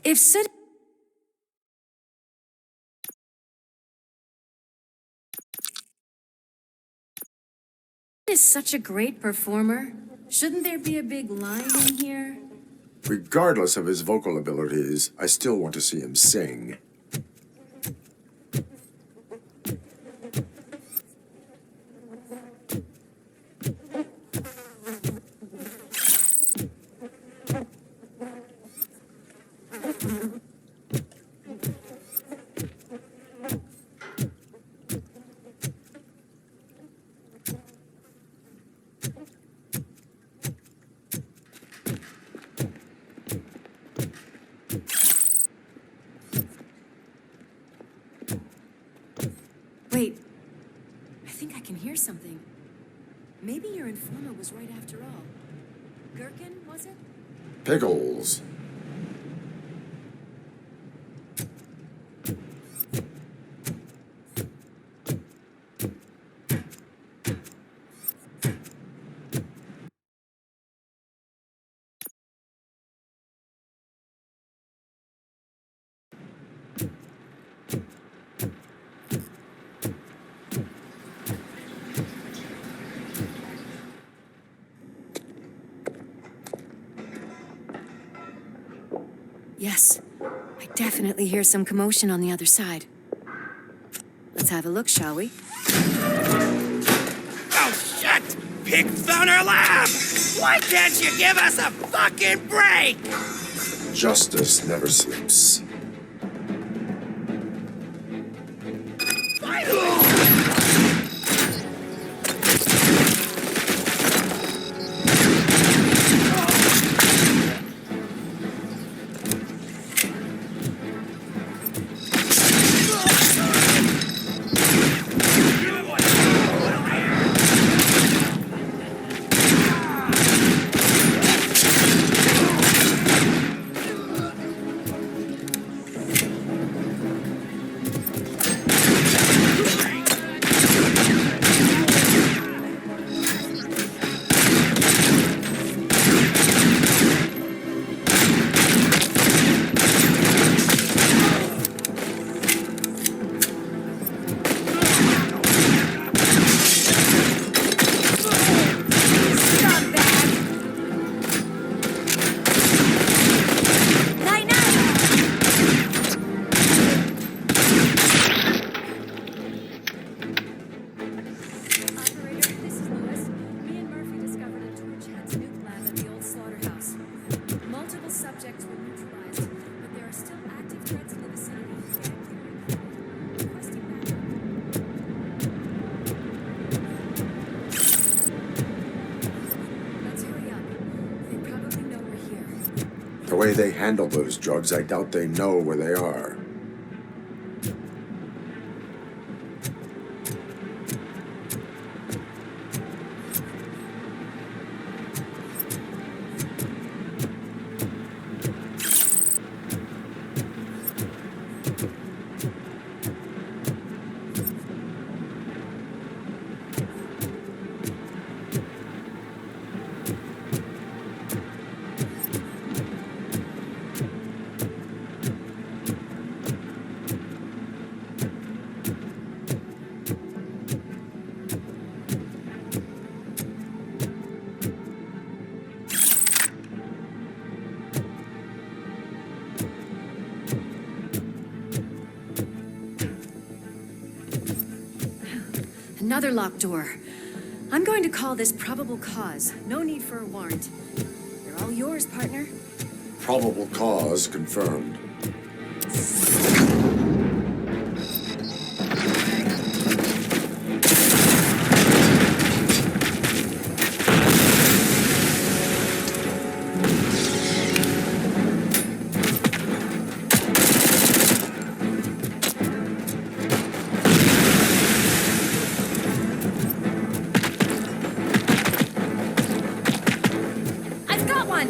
Speaker 14: If Sid is such a great performer, shouldn't there be a big line in here?
Speaker 6: Regardless of his vocal abilities, I still want to see him sing.
Speaker 14: Wait, I think I can hear something. Maybe your informer was right after all. Gherkin, was it?
Speaker 6: Pickles.
Speaker 14: Yes. I definitely hear some commotion on the other side. Let's have a look, shall we?
Speaker 15: Oh, shit! Pig found our lab! Why can't you give us a fucking break?
Speaker 6: Justice never sleeps. The way they handle those drugs, I doubt they know where they are.
Speaker 14: Another locked door. I'm going to call this probable cause. No need for a warrant. They're all yours, partner.
Speaker 6: Probable cause confirmed.
Speaker 14: I've got one!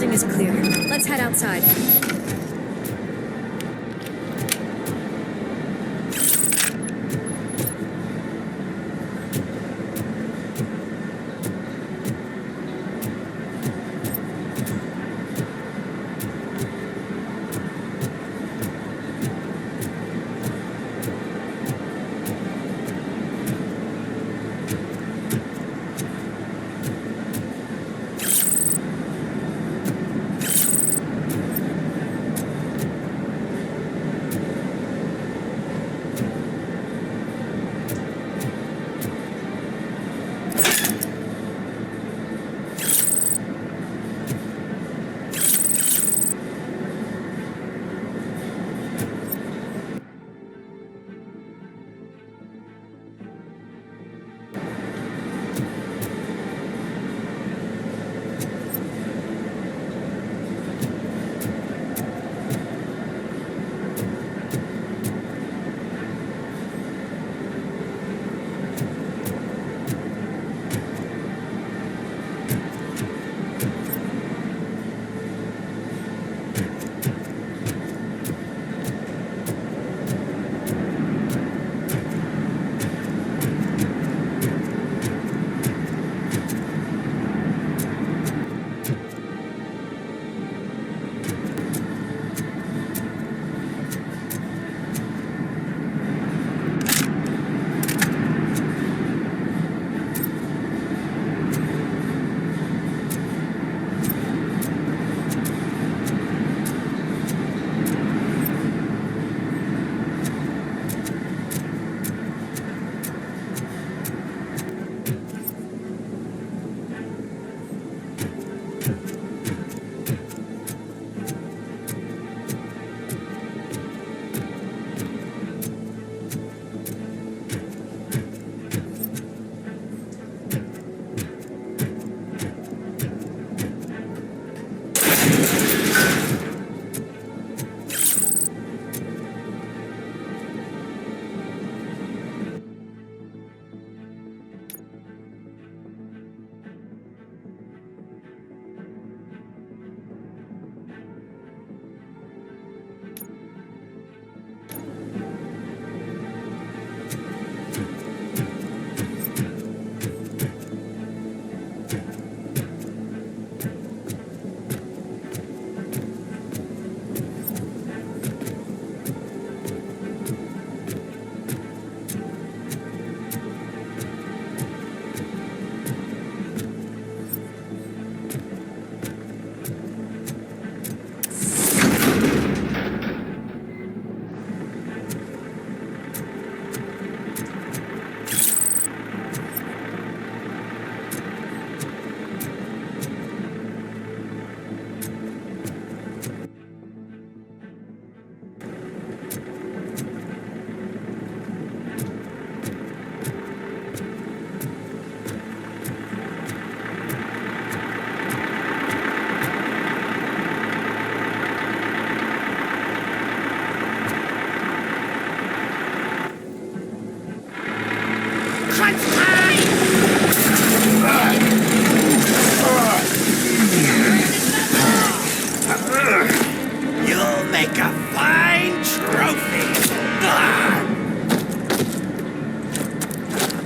Speaker 14: Everything is clear. Let's head outside.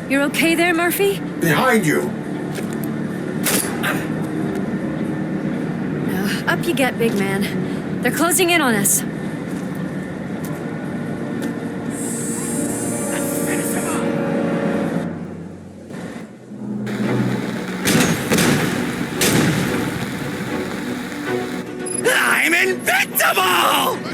Speaker 14: You're okay there, Murphy?
Speaker 6: Behind you!
Speaker 14: Up you get, big man. They're closing in on us.
Speaker 15: I'm invincible!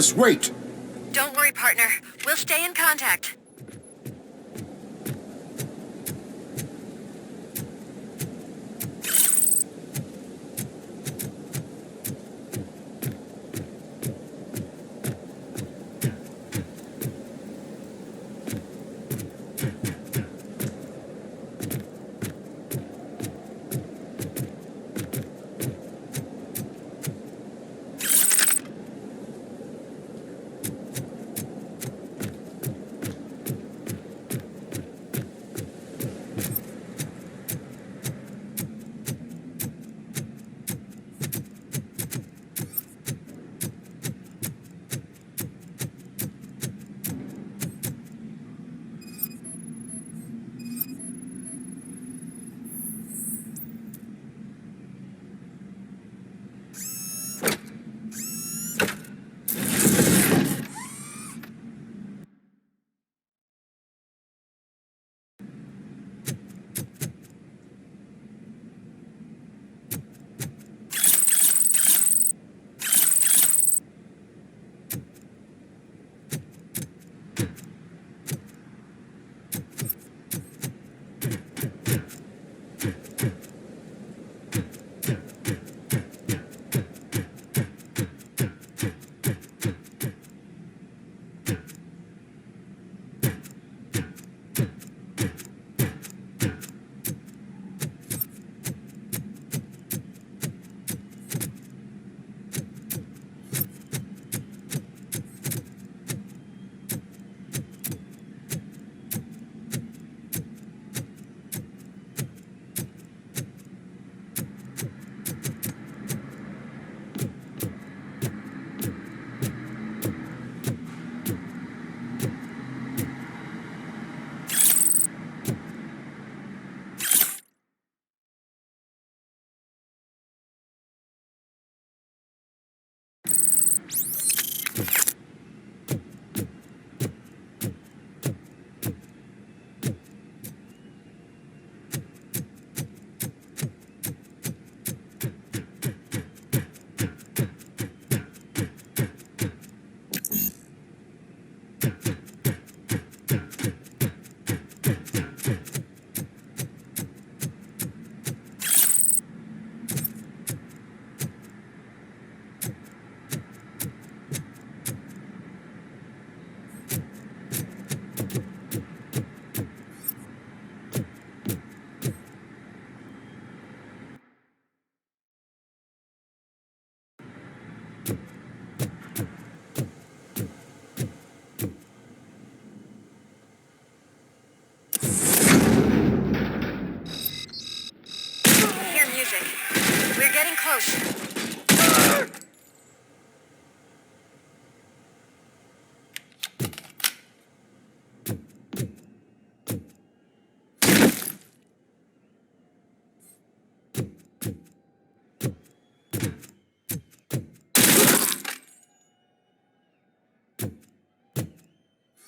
Speaker 6: this. Wait!
Speaker 11: Don't worry, partner. We'll stay in contact.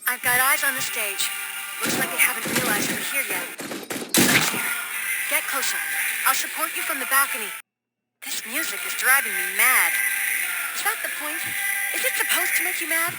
Speaker 11: I've got eyes on the stage. Looks like they haven't realized we're here yet. Let's hear. Get closer. I'll support you from the balcony. This music is driving me mad. Is that the point? Is it supposed to make you mad?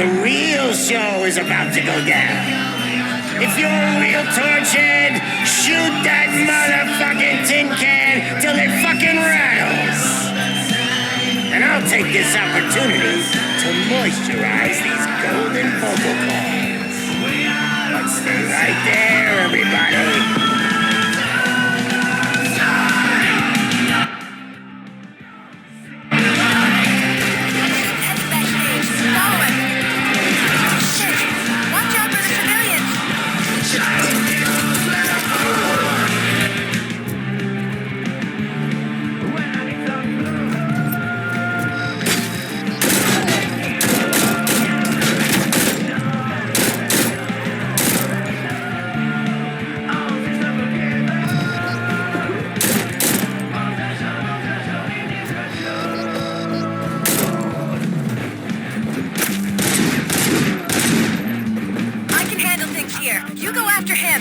Speaker 1: the real show is about to go down. If you're a real torchhead, shoot that motherfucking tin can till it fucking rattles. And I'll take this opportunity to moisturize these golden vocal cords. But stay right there, everybody.
Speaker 11: You go after him.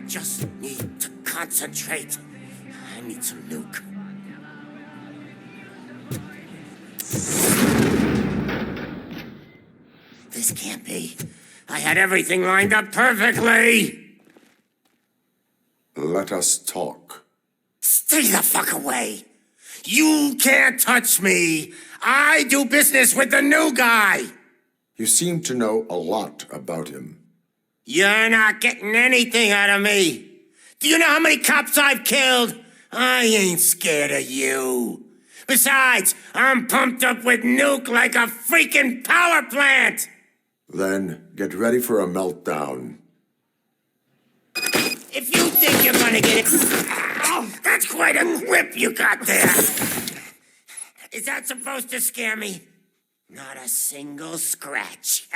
Speaker 1: Just need to concentrate. I need some nuke. This can't be. I had everything lined up perfectly.
Speaker 6: Let us talk.
Speaker 1: Stop. Stay the fuck away. You can't touch me. I do business with the new guy.
Speaker 6: You seem to know a lot about him.
Speaker 1: You're not getting anything out of me. Do you know how many cops I've killed? I ain't scared of you. Besides, I'm pumped up with nuke like a freaking power plant.
Speaker 6: Then get ready for a meltdown.
Speaker 1: If you think you're gonna get it... Oh, that's quite a grip you got there. Is that supposed to scare me? Not a single scratch.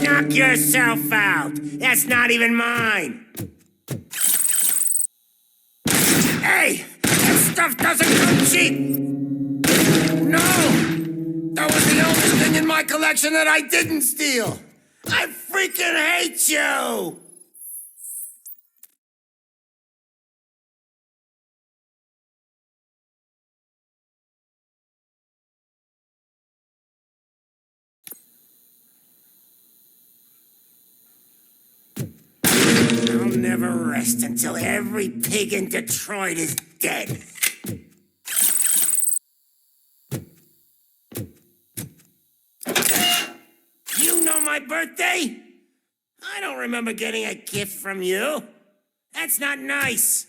Speaker 1: Knock yourself out. That's not even mine. Hey, that stuff doesn't come cheap. No, that was the only thing in my collection that I didn't steal. I freaking hate you. I'll never rest until every pig in Detroit is dead. You know my birthday? I don't remember getting a gift from you. That's not nice.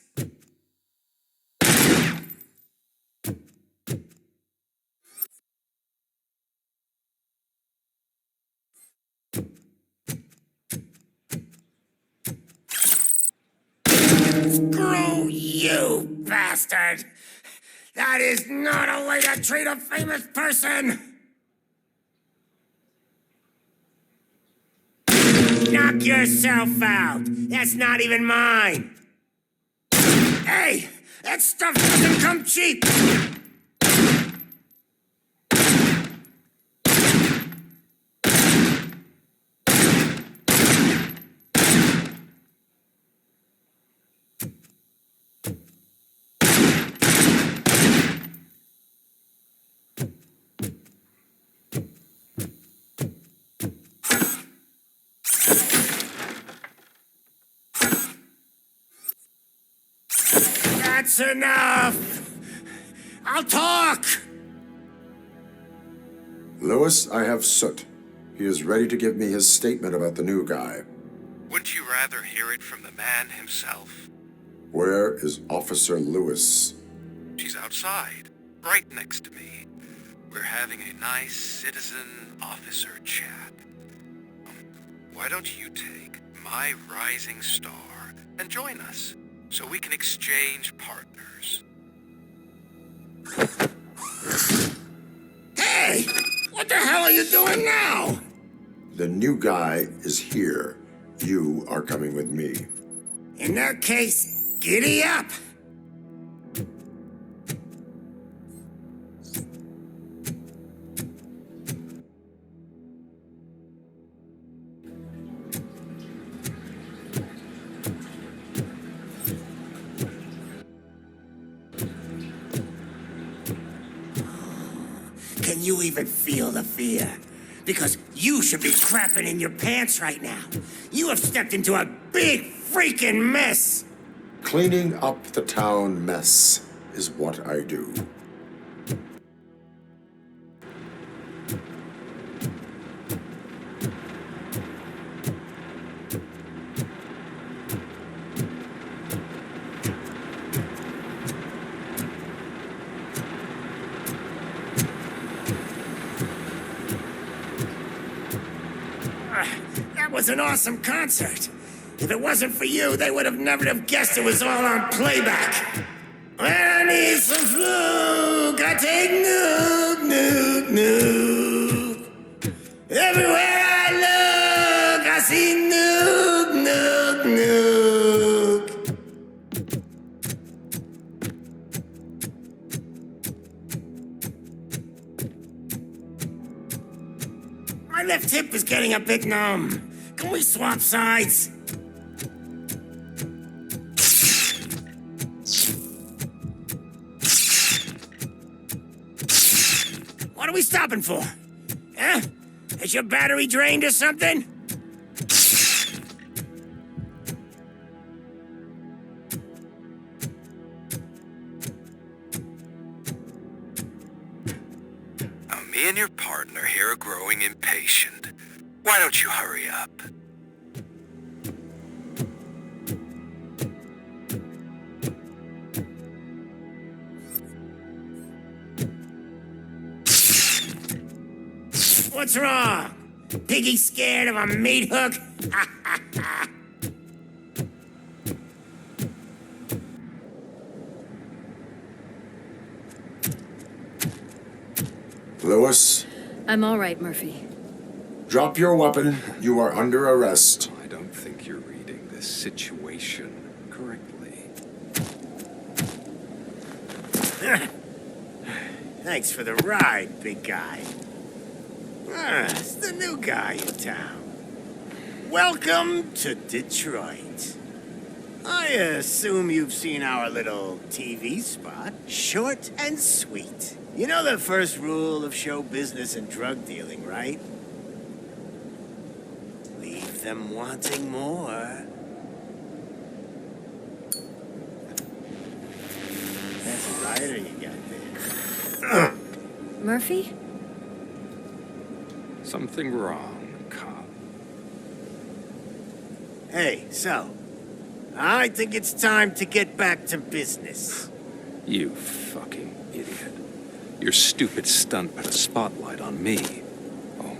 Speaker 1: Screw you, bastard! That is not a way to treat a famous person! Knock yourself out! That's not even mine! Hey! That stuff doesn't come cheap! That's enough! I'll talk!
Speaker 6: Lewis, I have Soot. He is ready to give me his statement about the new guy.
Speaker 19: Wouldn't you rather hear it from the man himself?
Speaker 6: Where is Officer Lewis?
Speaker 19: She's outside, right next to me. We're having a nice citizen-officer chat. Why don't you take my rising star and join us, so we can exchange partners?
Speaker 1: Hey! What the hell are you doing now?
Speaker 6: The new guy is here. You are coming with me.
Speaker 1: In that case, giddy up! Can you even feel the fear? Because you should be crapping in your pants right now. You have stepped into a big freaking mess.
Speaker 6: Cleaning up the town mess is what I do.
Speaker 1: That was an awesome concert. If it wasn't for you, they would have never have guessed it was all on playback. When I need some fluke, I take nuke, nuke, nuke. Everywhere I look, I see nuke, nuke, nuke. My left hip is getting a bit numb. Can we swap sides? What are we stopping for? Huh? Is your battery drained or something?
Speaker 19: Me and your partner here are growing impatient. Why don't you hurry up?
Speaker 1: What's wrong? Piggy scared of a meat hook?
Speaker 6: Lewis,
Speaker 14: I'm all right, Murphy.
Speaker 6: drop your weapon. You are under arrest.
Speaker 9: I don't think you're reading this situation correctly.
Speaker 1: Thanks for the ride, big guy. It's the new guy in town. Welcome to Detroit. I assume you've seen our little TV spot. Short and sweet. You know the first rule of show business and drug dealing, right? Leave them wanting more. That's a rider you got there.
Speaker 14: Murphy?
Speaker 9: Something wrong, cop.
Speaker 1: Hey, so, I think it's time to get back to business.
Speaker 9: You fucking idiot. Your stupid stunt put a spotlight on me. Oh,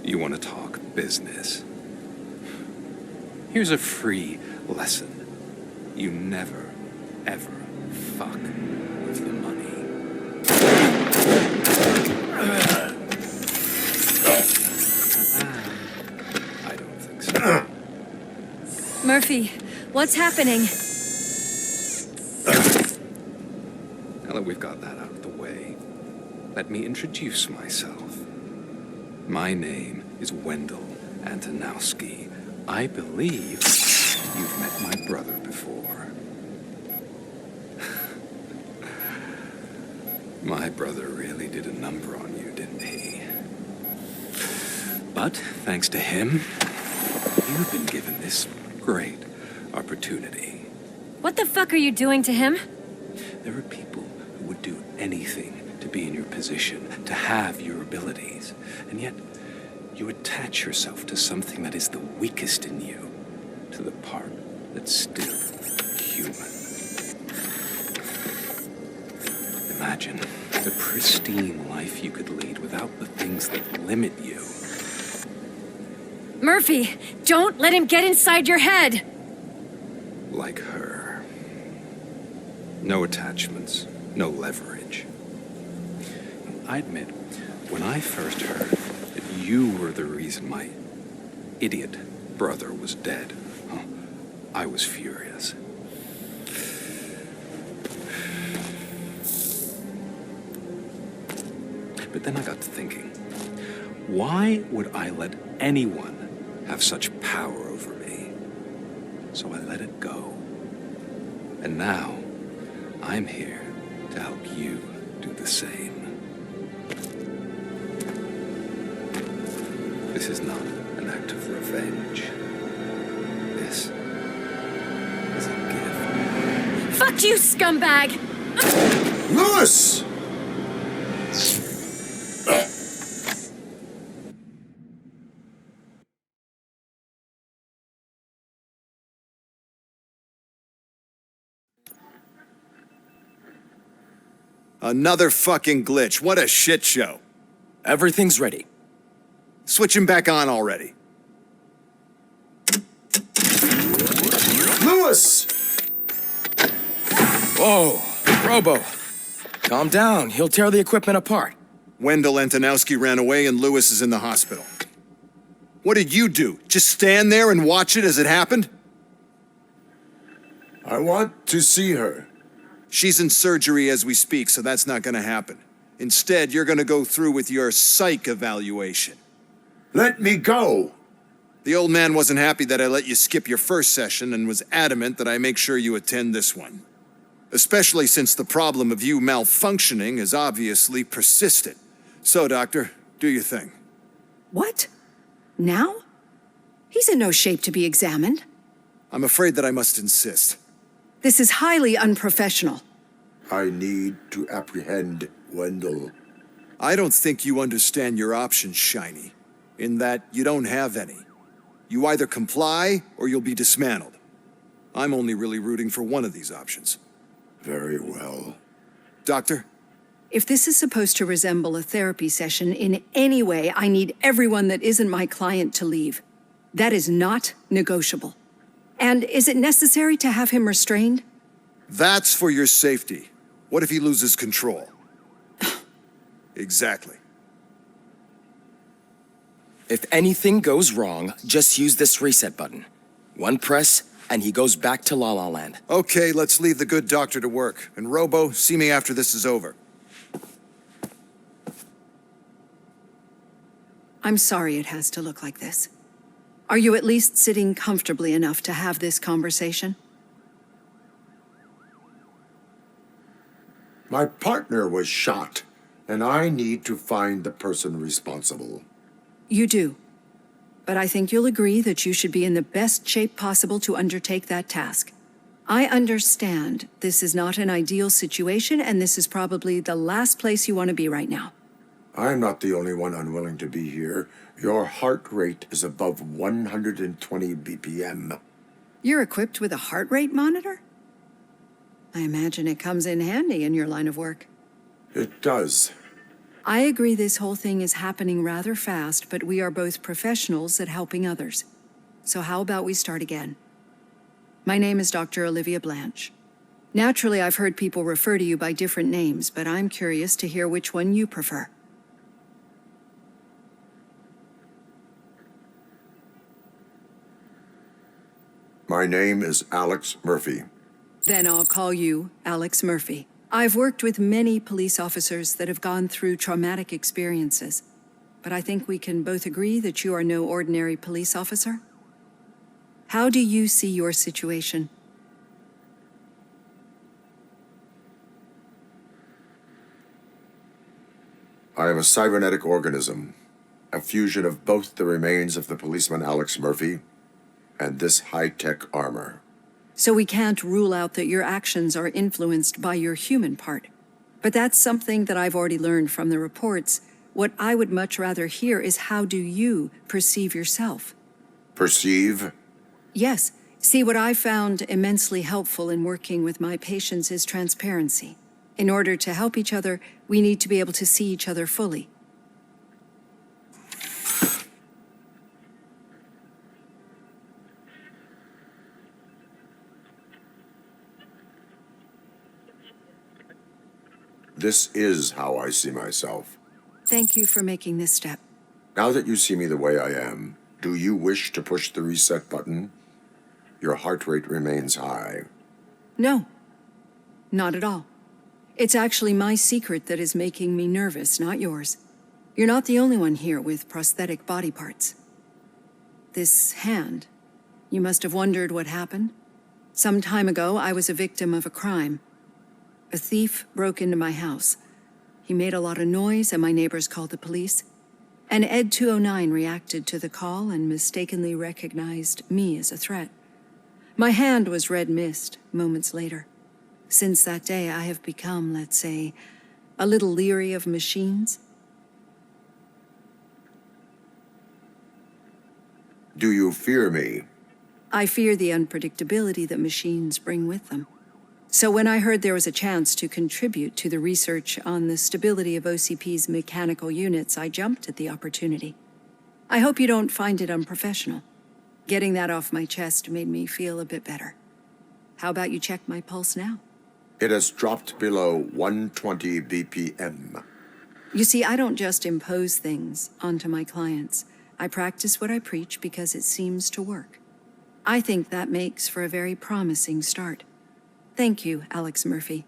Speaker 9: you want to talk business? Here's a free lesson. You never, ever fuck with the money. I don't think so.
Speaker 14: Murphy, what's happening?
Speaker 9: Now that we've got that out of the way, let me introduce myself. My name is Wendell Antonowski. I believe you've met my brother before. My brother really did a number on you, didn't he? But thanks to him, you've been given this great opportunity.
Speaker 14: What the fuck are you doing to him?
Speaker 9: There are people who would do anything to be in your position, to have your abilities, and yet you attach yourself to something that is the weakest in you, to the part that's still human. Imagine the pristine life you could lead without the things that limit you.
Speaker 14: Murphy, don't let him get inside your head!
Speaker 9: Like her. No attachments, no leverage. I admit, when I first heard that you were the reason my idiot brother was dead, I was furious. But then I got to thinking, why would I let anyone have such power over me? So I let it go. And now, I'm here to help you do the same. This is not an act of revenge. This is a gift.
Speaker 14: Fuck you, scumbag!
Speaker 6: Lewis!
Speaker 22: Another fucking glitch. What a shit show.
Speaker 7: Everything's ready.
Speaker 22: Switch him back on already.
Speaker 6: Lewis!
Speaker 7: Whoa, Robo. Calm down. He'll tear the equipment apart.
Speaker 22: Wendell Antonowski ran away and Lewis is in the hospital. What did you do? Just stand there and watch it as it happened?
Speaker 6: I want to see her.
Speaker 22: She's in surgery as we speak, so that's not gonna happen. Instead, you're gonna go through with your psych evaluation.
Speaker 6: Let me go!
Speaker 22: The old man wasn't happy that I let you skip your first session and was adamant that I make sure you attend this one. Especially since the problem of you malfunctioning is obviously persistent. So, Doctor, do your thing.
Speaker 23: What? Now? He's in no shape to be examined.
Speaker 22: I'm afraid that I must insist.
Speaker 23: This is highly unprofessional.
Speaker 6: I need to apprehend Wendell.
Speaker 22: I don't think you understand your options, Shiny, in that you don't have any. You either comply or you'll be dismantled. I'm only really rooting for one of these options.
Speaker 6: Very well.
Speaker 22: Doctor?
Speaker 23: If this is supposed to resemble a therapy session in any way, I need everyone that isn't my client to leave. That is not negotiable. And is it necessary to have him restrained?
Speaker 22: That's for your safety. What if he loses control? Exactly.
Speaker 7: If anything goes wrong, just use this reset button. One press, and he goes back to La La Land.
Speaker 22: Okay, let's leave the good doctor to work. And Robo, see me after this is over.
Speaker 23: I'm sorry it has to look like this. Are you at least sitting comfortably enough to have this conversation?
Speaker 6: My partner was shot, and I need to find the person responsible.
Speaker 23: You do. But I think you'll agree that you should be in the best shape possible to undertake that task. I understand this is not an ideal situation, and this is probably the last place you want to be right now.
Speaker 6: I'm not the only one unwilling to be here. Your heart rate is above 120 BPM.
Speaker 23: You're equipped with a heart rate monitor? I imagine it comes in handy in your line of work.
Speaker 6: It does.
Speaker 23: I agree this whole thing is happening rather fast, but we are both professionals at helping others. So how about we start again? My name is Dr. Olivia Blanche. Naturally, I've heard people refer to you by different names, but I'm curious to hear which one you prefer.
Speaker 6: My name is Alex Murphy.
Speaker 23: Then I'll call you Alex Murphy. I've worked with many police officers that have gone through traumatic experiences, but I think we can both agree that you are no ordinary police officer. How do you see your situation?
Speaker 6: I am a cybernetic organism, a fusion of both the remains of the policeman Alex Murphy and this high-tech armor.
Speaker 23: So we can't rule out that your actions are influenced by your human part. But that's something that I've already learned from the reports. What I would much rather hear is how do you perceive yourself?
Speaker 6: Perceive?
Speaker 23: Yes. See, what I found immensely helpful in working with my patients is transparency. In order to help each other, we need to be able to see each other fully.
Speaker 6: This is how I see myself.
Speaker 23: Thank you for making this step.
Speaker 6: Now that you see me the way I am, do you wish to push the reset button? Your heart rate remains high.
Speaker 23: No, not at all. It's actually my secret that is making me nervous, not yours. You're not the only one here with prosthetic body parts. This hand, you must have wondered what happened. Some time ago, I was a victim of a crime. A thief broke into my house. He made a lot of noise and my neighbors called the police. And Ed 209 reacted to the call and mistakenly recognized me as a threat. My hand was red mist moments later. Since that day, I have become, let's say, a little leery of machines.
Speaker 6: Do you fear me?
Speaker 23: I fear the unpredictability that machines bring with them. So when I heard there was a chance to contribute to the research on the stability of OCP's mechanical units, I jumped at the opportunity. I hope you don't find it unprofessional. Getting that off my chest made me feel a bit better. How about you check my pulse now?
Speaker 6: It has dropped below 120 BPM.
Speaker 23: You see, I don't just impose things onto my clients. I practice what I preach because it seems to work. I think that makes for a very promising start. Thank you, Alex Murphy.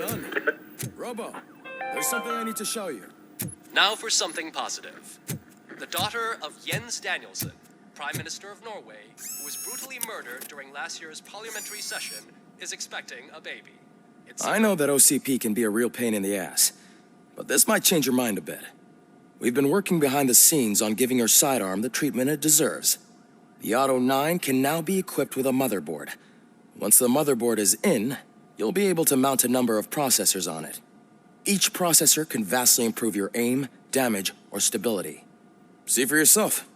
Speaker 7: done. Robo, there's something I need to show you.
Speaker 3: Now for something positive. The daughter of Jens Danielson, Prime Minister of Norway, who was brutally murdered during last year's parliamentary session, is expecting a baby.
Speaker 7: I know that OCP can be a real pain in the ass, but this might change your mind a bit. We've been working behind the scenes on giving her sidearm the treatment it deserves. The Auto 9 can now be equipped with a motherboard. Once the motherboard is in, you'll be able to mount a number of processors on it. Each processor can vastly improve your aim, damage, or stability. See for yourself.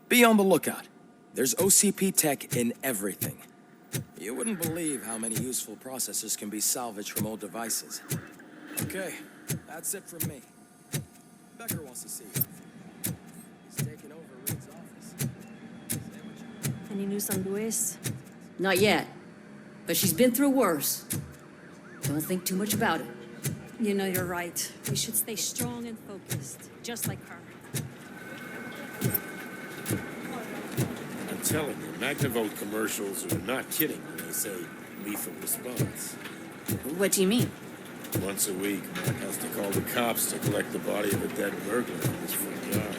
Speaker 7: Be on the lookout. There's OCP tech in everything. You wouldn't believe how many useful processors can be salvaged from old devices. Okay, that's it from me. Becker wants to see you. He's taking over Reed's office.
Speaker 14: Any news on Luis?
Speaker 4: Not yet, but she's been through worse. Don't think too much about it.
Speaker 14: You know you're right. We should stay strong and focused, just like her.
Speaker 13: I'm telling you, Magnavolt commercials are not kidding when they say lethal response.
Speaker 8: What do you mean?
Speaker 13: Once a week, Mac has to call the cops to collect the body of a dead burglar from his front yard.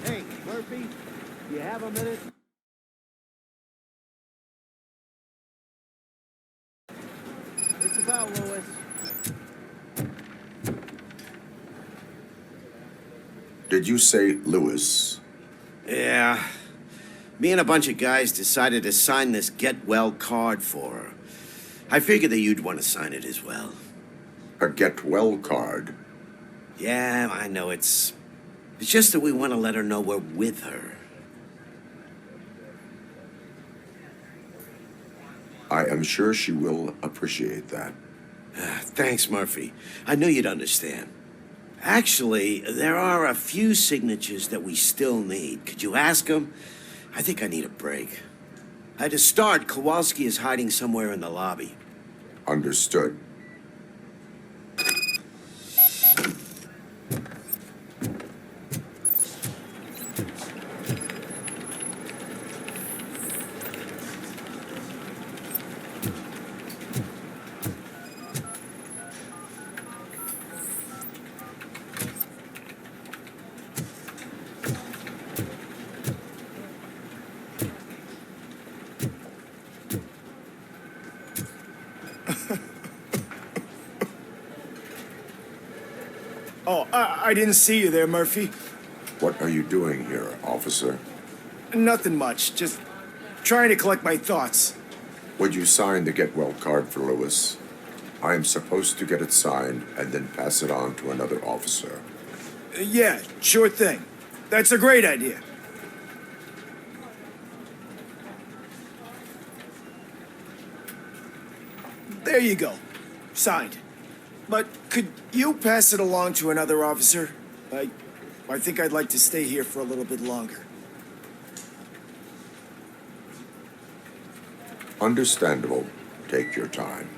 Speaker 20: Hey, Murphy, you have a minute? It's about Lois.
Speaker 6: Did you say Lewis?
Speaker 2: Yeah. Me and a bunch of guys decided to sign this get well card for her. I figured that you'd want to sign it as well.
Speaker 6: A get well card?
Speaker 2: Yeah, I know it's just that we want to let her know we're with her.
Speaker 6: I am sure she will appreciate that.
Speaker 2: Thanks, Murphy. I knew you'd understand. Actually, there are a few signatures that we still need. Could you ask them? I think I need a break. To start, Kowalski is hiding somewhere in the lobby.
Speaker 6: Understood.
Speaker 10: Oh, I didn't see you there, Murphy.
Speaker 6: What are you doing here, officer?
Speaker 10: Nothing much. Just trying to collect my thoughts.
Speaker 6: Would you sign the get well card for Lewis? I am supposed to get it signed and then pass it on to another officer.
Speaker 10: Yeah, sure thing. That's a great idea. There you go. Signed. But could you pass it along to another officer? I think I'd like to stay here for a little bit longer.
Speaker 6: Understandable. Take your time.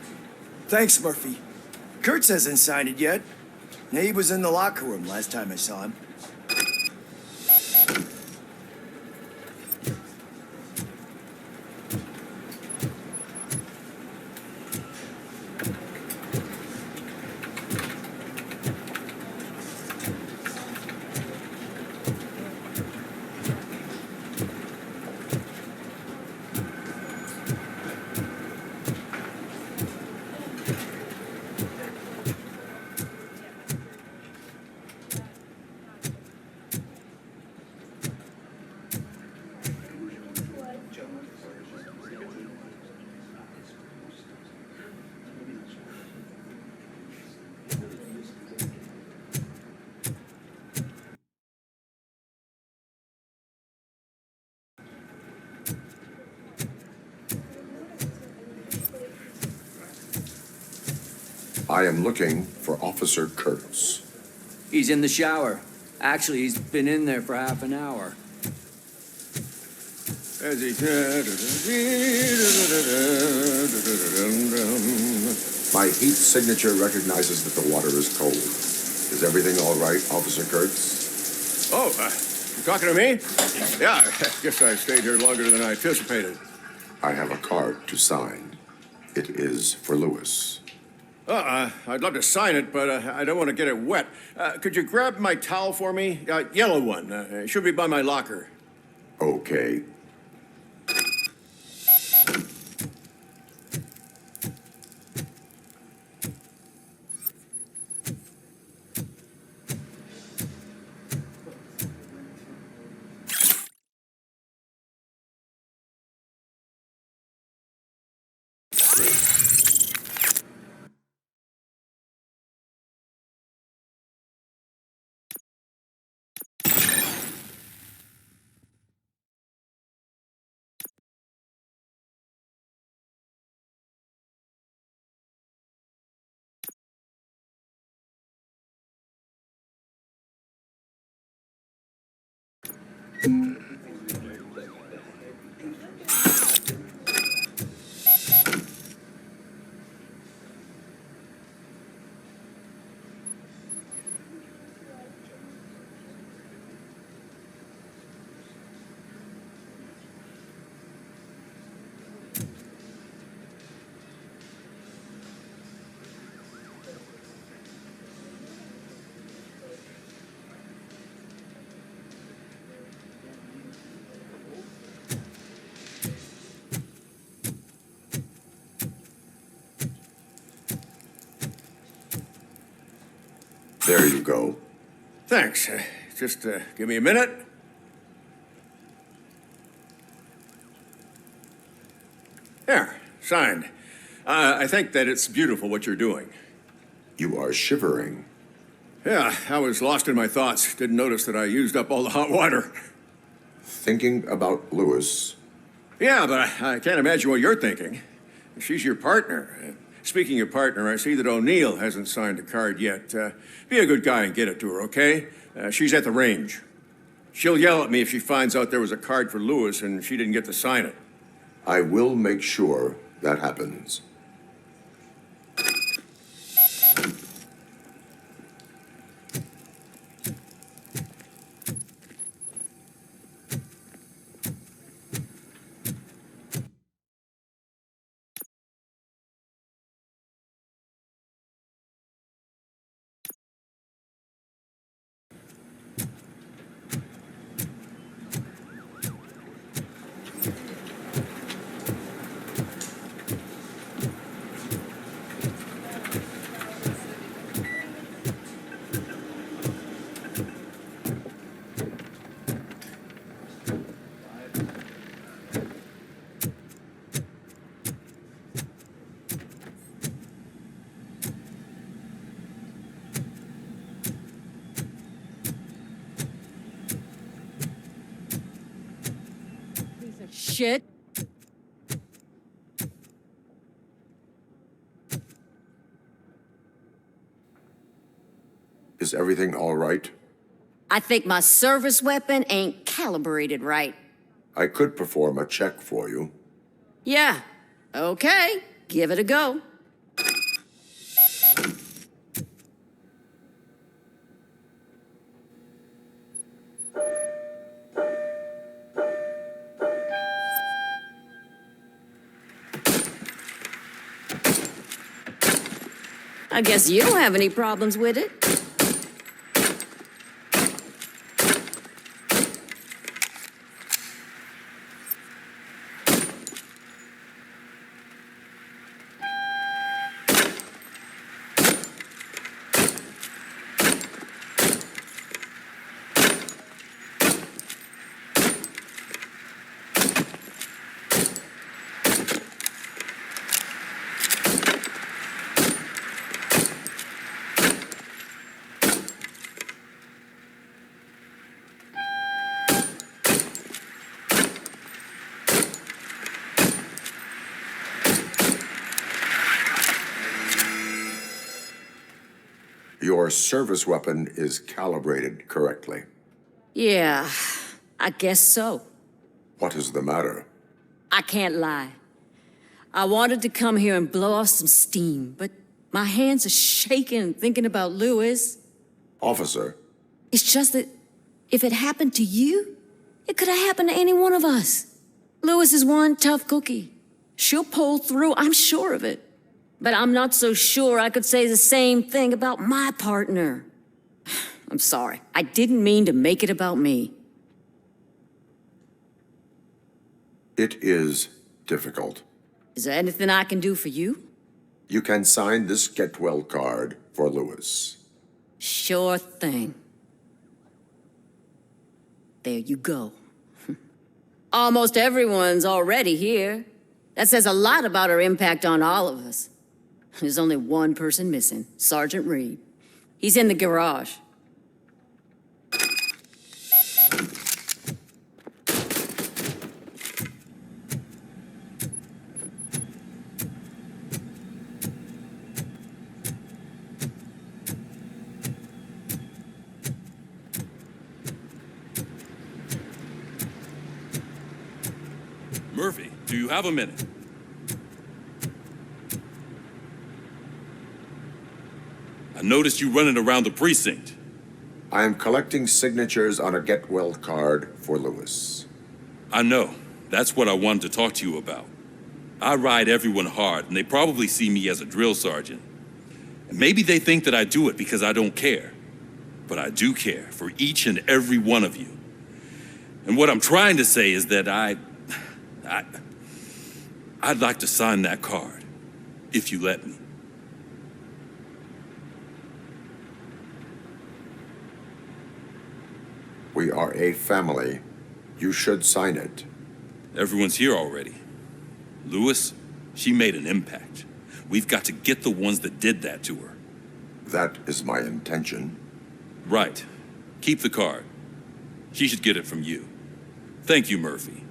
Speaker 10: Thanks, Murphy. Kurtz hasn't signed it yet. He was in the locker room last time I saw him.
Speaker 6: I am looking for Officer Kurtz.
Speaker 18: He's in the shower. Actually, he's been in there for half an hour.
Speaker 6: My heat signature recognizes that the water is cold. Is everything all right, Officer Kurtz?
Speaker 21: Oh, you talking to me? Yeah, I guess I stayed here longer than I anticipated.
Speaker 6: I have a card to sign. It is for Lewis.
Speaker 21: I'd love to sign it, but I don't want to get it wet. Could you grab my towel for me? Yellow one. It should be by my locker.
Speaker 6: Okay. There you go.
Speaker 21: Thanks. Just give me a minute. There, signed. I think that it's beautiful what you're doing.
Speaker 6: You are shivering.
Speaker 21: Yeah, I was lost in my thoughts. Didn't notice that I used up all the hot water.
Speaker 6: Thinking about Lewis.
Speaker 21: Yeah, but I can't imagine what you're thinking. She's your partner. Speaking of partner, I see that O'Neill hasn't signed a card yet. Be a good guy and get it to her, okay? She's at the range. She'll yell at me if she finds out there was a card for Lewis and she didn't get to sign it.
Speaker 6: I will make sure that happens.
Speaker 4: Shit.
Speaker 6: Is everything all right?
Speaker 4: I think my service weapon ain't calibrated right.
Speaker 6: I could perform a check for you.
Speaker 4: Yeah. Okay. Give it a go. I guess you don't have any problems with it.
Speaker 6: Your service weapon is calibrated correctly.
Speaker 4: Yeah, I guess so.
Speaker 6: What is the matter?
Speaker 4: I can't lie. I wanted to come here and blow off some steam, but my hands are shaking thinking about Lewis.
Speaker 6: Officer.
Speaker 4: It's just that if it happened to you, it could have happened to any one of us. Lewis is one tough cookie. She'll pull through, I'm sure of it. But I'm not so sure I could say the same thing about my partner. I'm sorry. I didn't mean to make it about me.
Speaker 6: It is difficult.
Speaker 4: Is there anything I can do for you?
Speaker 6: You can sign this get well card for Lewis.
Speaker 4: Sure thing. There you go. Almost everyone's already here. That says a lot about her impact on all of us. There's only one person missing, Sergeant Reed. He's in the garage.
Speaker 12: Murphy, do you have a minute? I noticed you running around the precinct.
Speaker 6: I am collecting signatures on a get well card for Lewis.
Speaker 12: I know. That's what I wanted to talk to you about. I ride everyone hard, and they probably see me as a drill sergeant. And maybe they think that I do it because I don't care. But I do care for each and every one of you. And what I'm trying to say is that I'd like to sign that card, if you let me.
Speaker 6: We are a family. You should sign it.
Speaker 12: Everyone's here already. Lewis, she made an impact. We've got to get the ones that did that to her.
Speaker 6: That is my intention.
Speaker 12: Right. Keep the card. She should get it from you. Thank you, Murphy.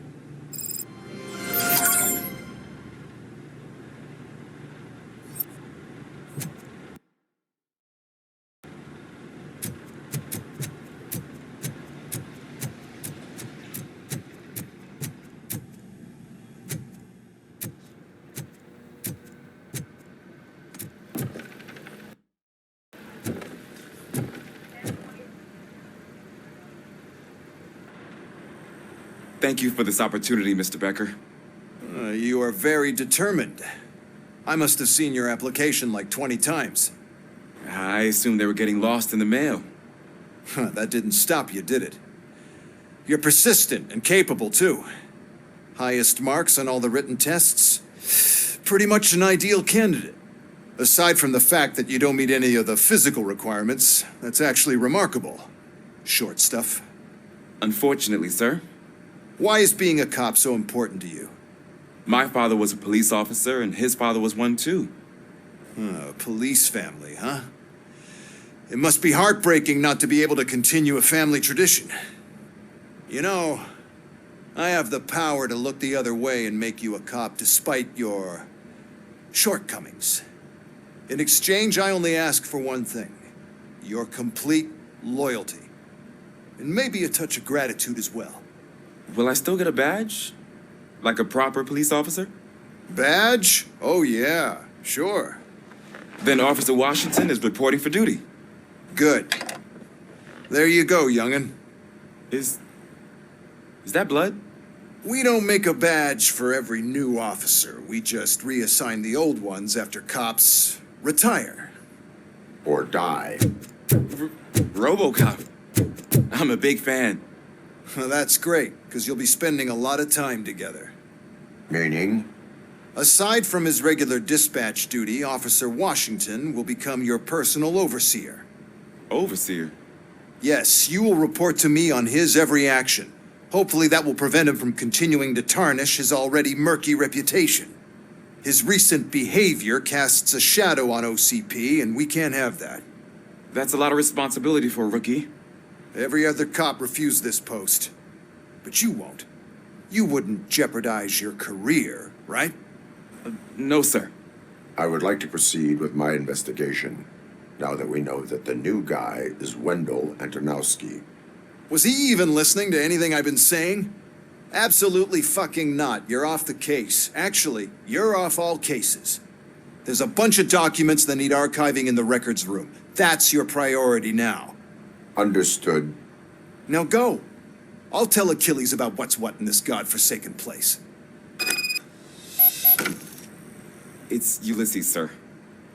Speaker 5: Thank you for this opportunity, Mr. Becker.
Speaker 22: You are very determined. I must have seen your application like 20 times.
Speaker 5: I assumed they were getting lost in the mail.
Speaker 22: That didn't stop you, did it? You're persistent and capable, too. Highest marks on all the written tests. Pretty much an ideal candidate. Aside from the fact that you don't meet any of the physical requirements, that's actually remarkable. Short stuff.
Speaker 5: Unfortunately, sir.
Speaker 22: Why is being a cop so important to you?
Speaker 5: My father was a police officer, and his father was one, too.
Speaker 22: A police family, huh? It must be heartbreaking not to be able to continue a family tradition. You know, I have the power to look the other way and make you a cop despite your shortcomings. In exchange, I only ask for one thing: your complete loyalty. And maybe a touch of gratitude as well.
Speaker 5: Will I still get a badge? Like a proper police officer?
Speaker 22: Badge? Oh, yeah, sure.
Speaker 5: Then Officer Washington is reporting for duty.
Speaker 22: Good. There you go, young'un.
Speaker 5: Is that blood?
Speaker 22: We don't make a badge for every new officer. We just reassign the old ones after cops retire.
Speaker 6: Or die.
Speaker 5: RoboCop. I'm a big fan.
Speaker 22: That's great, because you'll be spending a lot of time together.
Speaker 6: Meaning?
Speaker 22: Aside from his regular dispatch duty, Officer Washington will become your personal overseer.
Speaker 5: Overseer?
Speaker 22: Yes, you will report to me on his every action. Hopefully that will prevent him from continuing to tarnish his already murky reputation. His recent behavior casts a shadow on OCP, and we can't have that.
Speaker 5: That's a lot of responsibility for a rookie.
Speaker 22: Every other cop refused this post. But you won't. You wouldn't jeopardize your career, right?
Speaker 5: No, sir.
Speaker 6: I would like to proceed with my investigation, now that we know that the new guy is Wendell Antonowski.
Speaker 22: Was he even listening to anything I've been saying? Absolutely fucking not. You're off the case. Actually, you're off all cases. There's a bunch of documents that need archiving in the records room. That's your priority now.
Speaker 6: Understood.
Speaker 22: Now go. I'll tell Achilles about what's what in this godforsaken place.
Speaker 5: It's Ulysses, sir.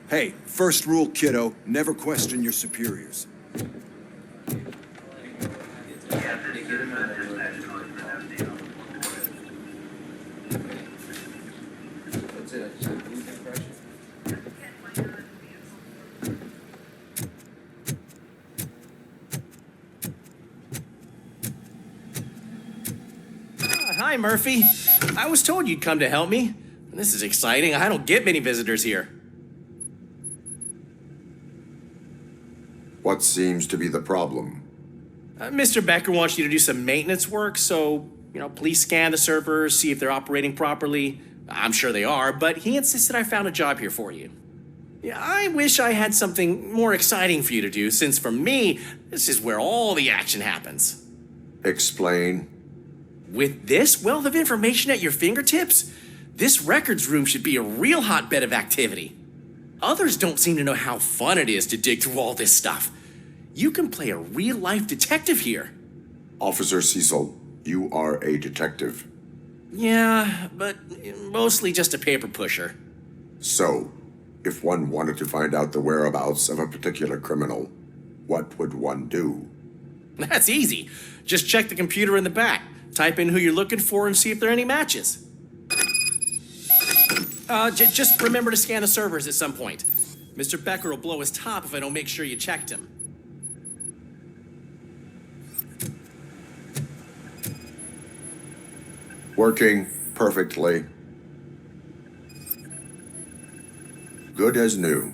Speaker 22: Hey, first rule, kiddo, never question your superiors.
Speaker 16: Hi, Murphy. I was told you'd come to help me. This is exciting. I don't get many visitors here.
Speaker 6: What seems to be the problem?
Speaker 16: Mr. Becker wants you to do some maintenance work, so, please scan the servers, see if they're operating properly. I'm sure they are, but he insisted I found a job here for you. Yeah, I wish I had something more exciting for you to do, since for me, this is where all the action happens.
Speaker 6: Explain.
Speaker 16: With this wealth of information at your fingertips, this records room should be a real hotbed of activity. Others don't seem to know how fun it is to dig through all this stuff. You can play a real-life detective here.
Speaker 6: Officer Cecil, you are a detective.
Speaker 16: Yeah, but mostly just a paper pusher.
Speaker 6: So, if one wanted to find out the whereabouts of a particular criminal, what would one do?
Speaker 16: That's easy. Just check the computer in the back. Type in who you're looking for and see if there are any matches. Just remember to scan the servers at some point. Mr. Becker will blow his top if I don't make sure you checked him.
Speaker 6: Working perfectly. Good as new.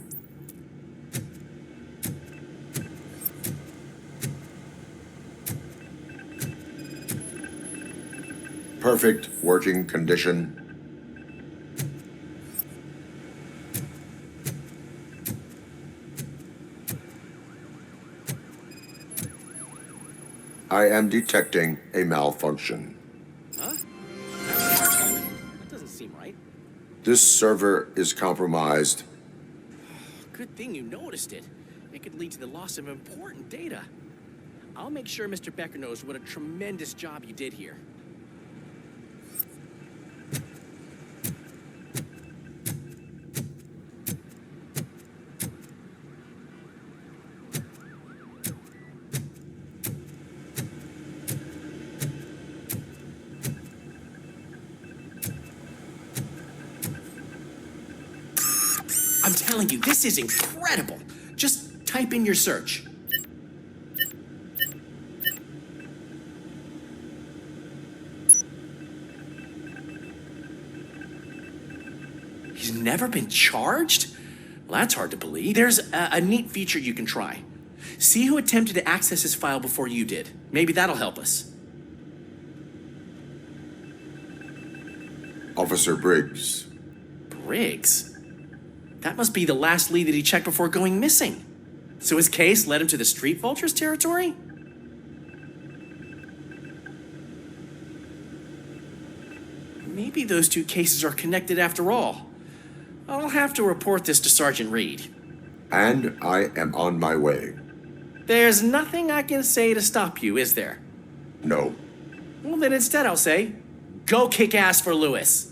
Speaker 6: Perfect working condition. I am detecting a malfunction.
Speaker 16: Huh? That doesn't seem right.
Speaker 6: This server is compromised.
Speaker 16: Good thing you noticed it. It could lead to the loss of important data. I'll make sure Mr. Becker knows what a tremendous job you did here. I'm telling you, this is incredible. Just type in your search. He's never been charged? Well, that's hard to believe. There's a neat feature you can try. See who attempted to access his file before you did. Maybe that'll help us.
Speaker 6: Officer Briggs.
Speaker 16: Briggs? That must be the last lead that he checked before going missing. So his case led him to the Street Vultures territory? Maybe those two cases are connected after all. I'll have to report this to Sergeant Reed.
Speaker 6: And I am on my way.
Speaker 16: There's nothing I can say to stop you, is there?
Speaker 6: No.
Speaker 16: Well, then instead I'll say, go kick ass for Lewis.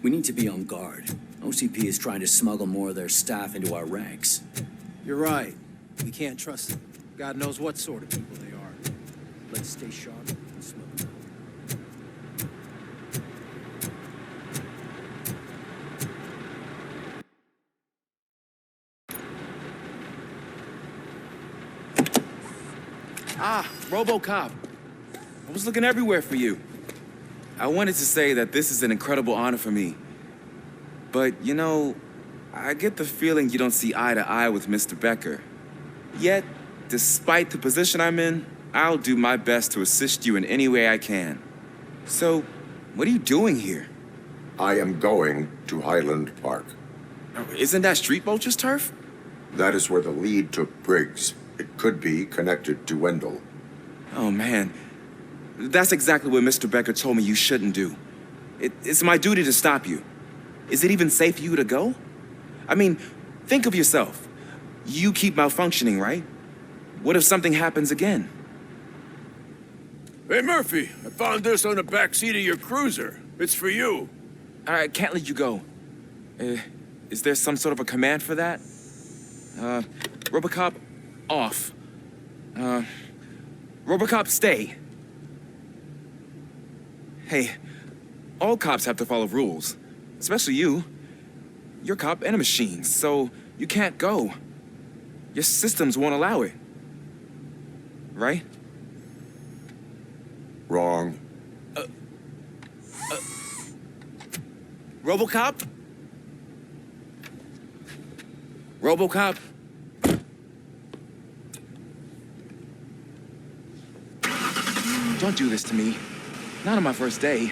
Speaker 11: We need to be on guard. OCP is trying to smuggle more of their staff into our ranks.
Speaker 20: You're right. We can't trust them. God knows what sort of people they are. Let's stay sharp and smooth.
Speaker 5: Ah, RoboCop. I was looking everywhere for you. I wanted to say that this is an incredible honor for me. But, you know, I get the feeling you don't see eye to eye with Mr. Becker. Yet, despite the position I'm in, I'll do my best to assist you in any way I can. So, what are you doing here?
Speaker 6: I am going to Highland Park.
Speaker 5: Isn't that Street Vulture's turf?
Speaker 6: That is where the lead took Briggs. It could be connected to Wendell.
Speaker 5: Oh, man. That's exactly what Mr. Becker told me you shouldn't do. It's my duty to stop you. Is it even safe for you to go? I mean, think of yourself. You keep malfunctioning, right? What if something happens again?
Speaker 21: Hey, Murphy, I found this on the back seat of your cruiser. It's for you.
Speaker 5: I can't let you go. Is there some sort of a command for that? RoboCop, off. RoboCop, stay. Hey, all cops have to follow rules. Especially you. You're a cop and a machine, so you can't go. Your systems won't allow it. Right?
Speaker 6: Wrong.
Speaker 5: RoboCop? RoboCop? Don't do this to me. Not on my first day.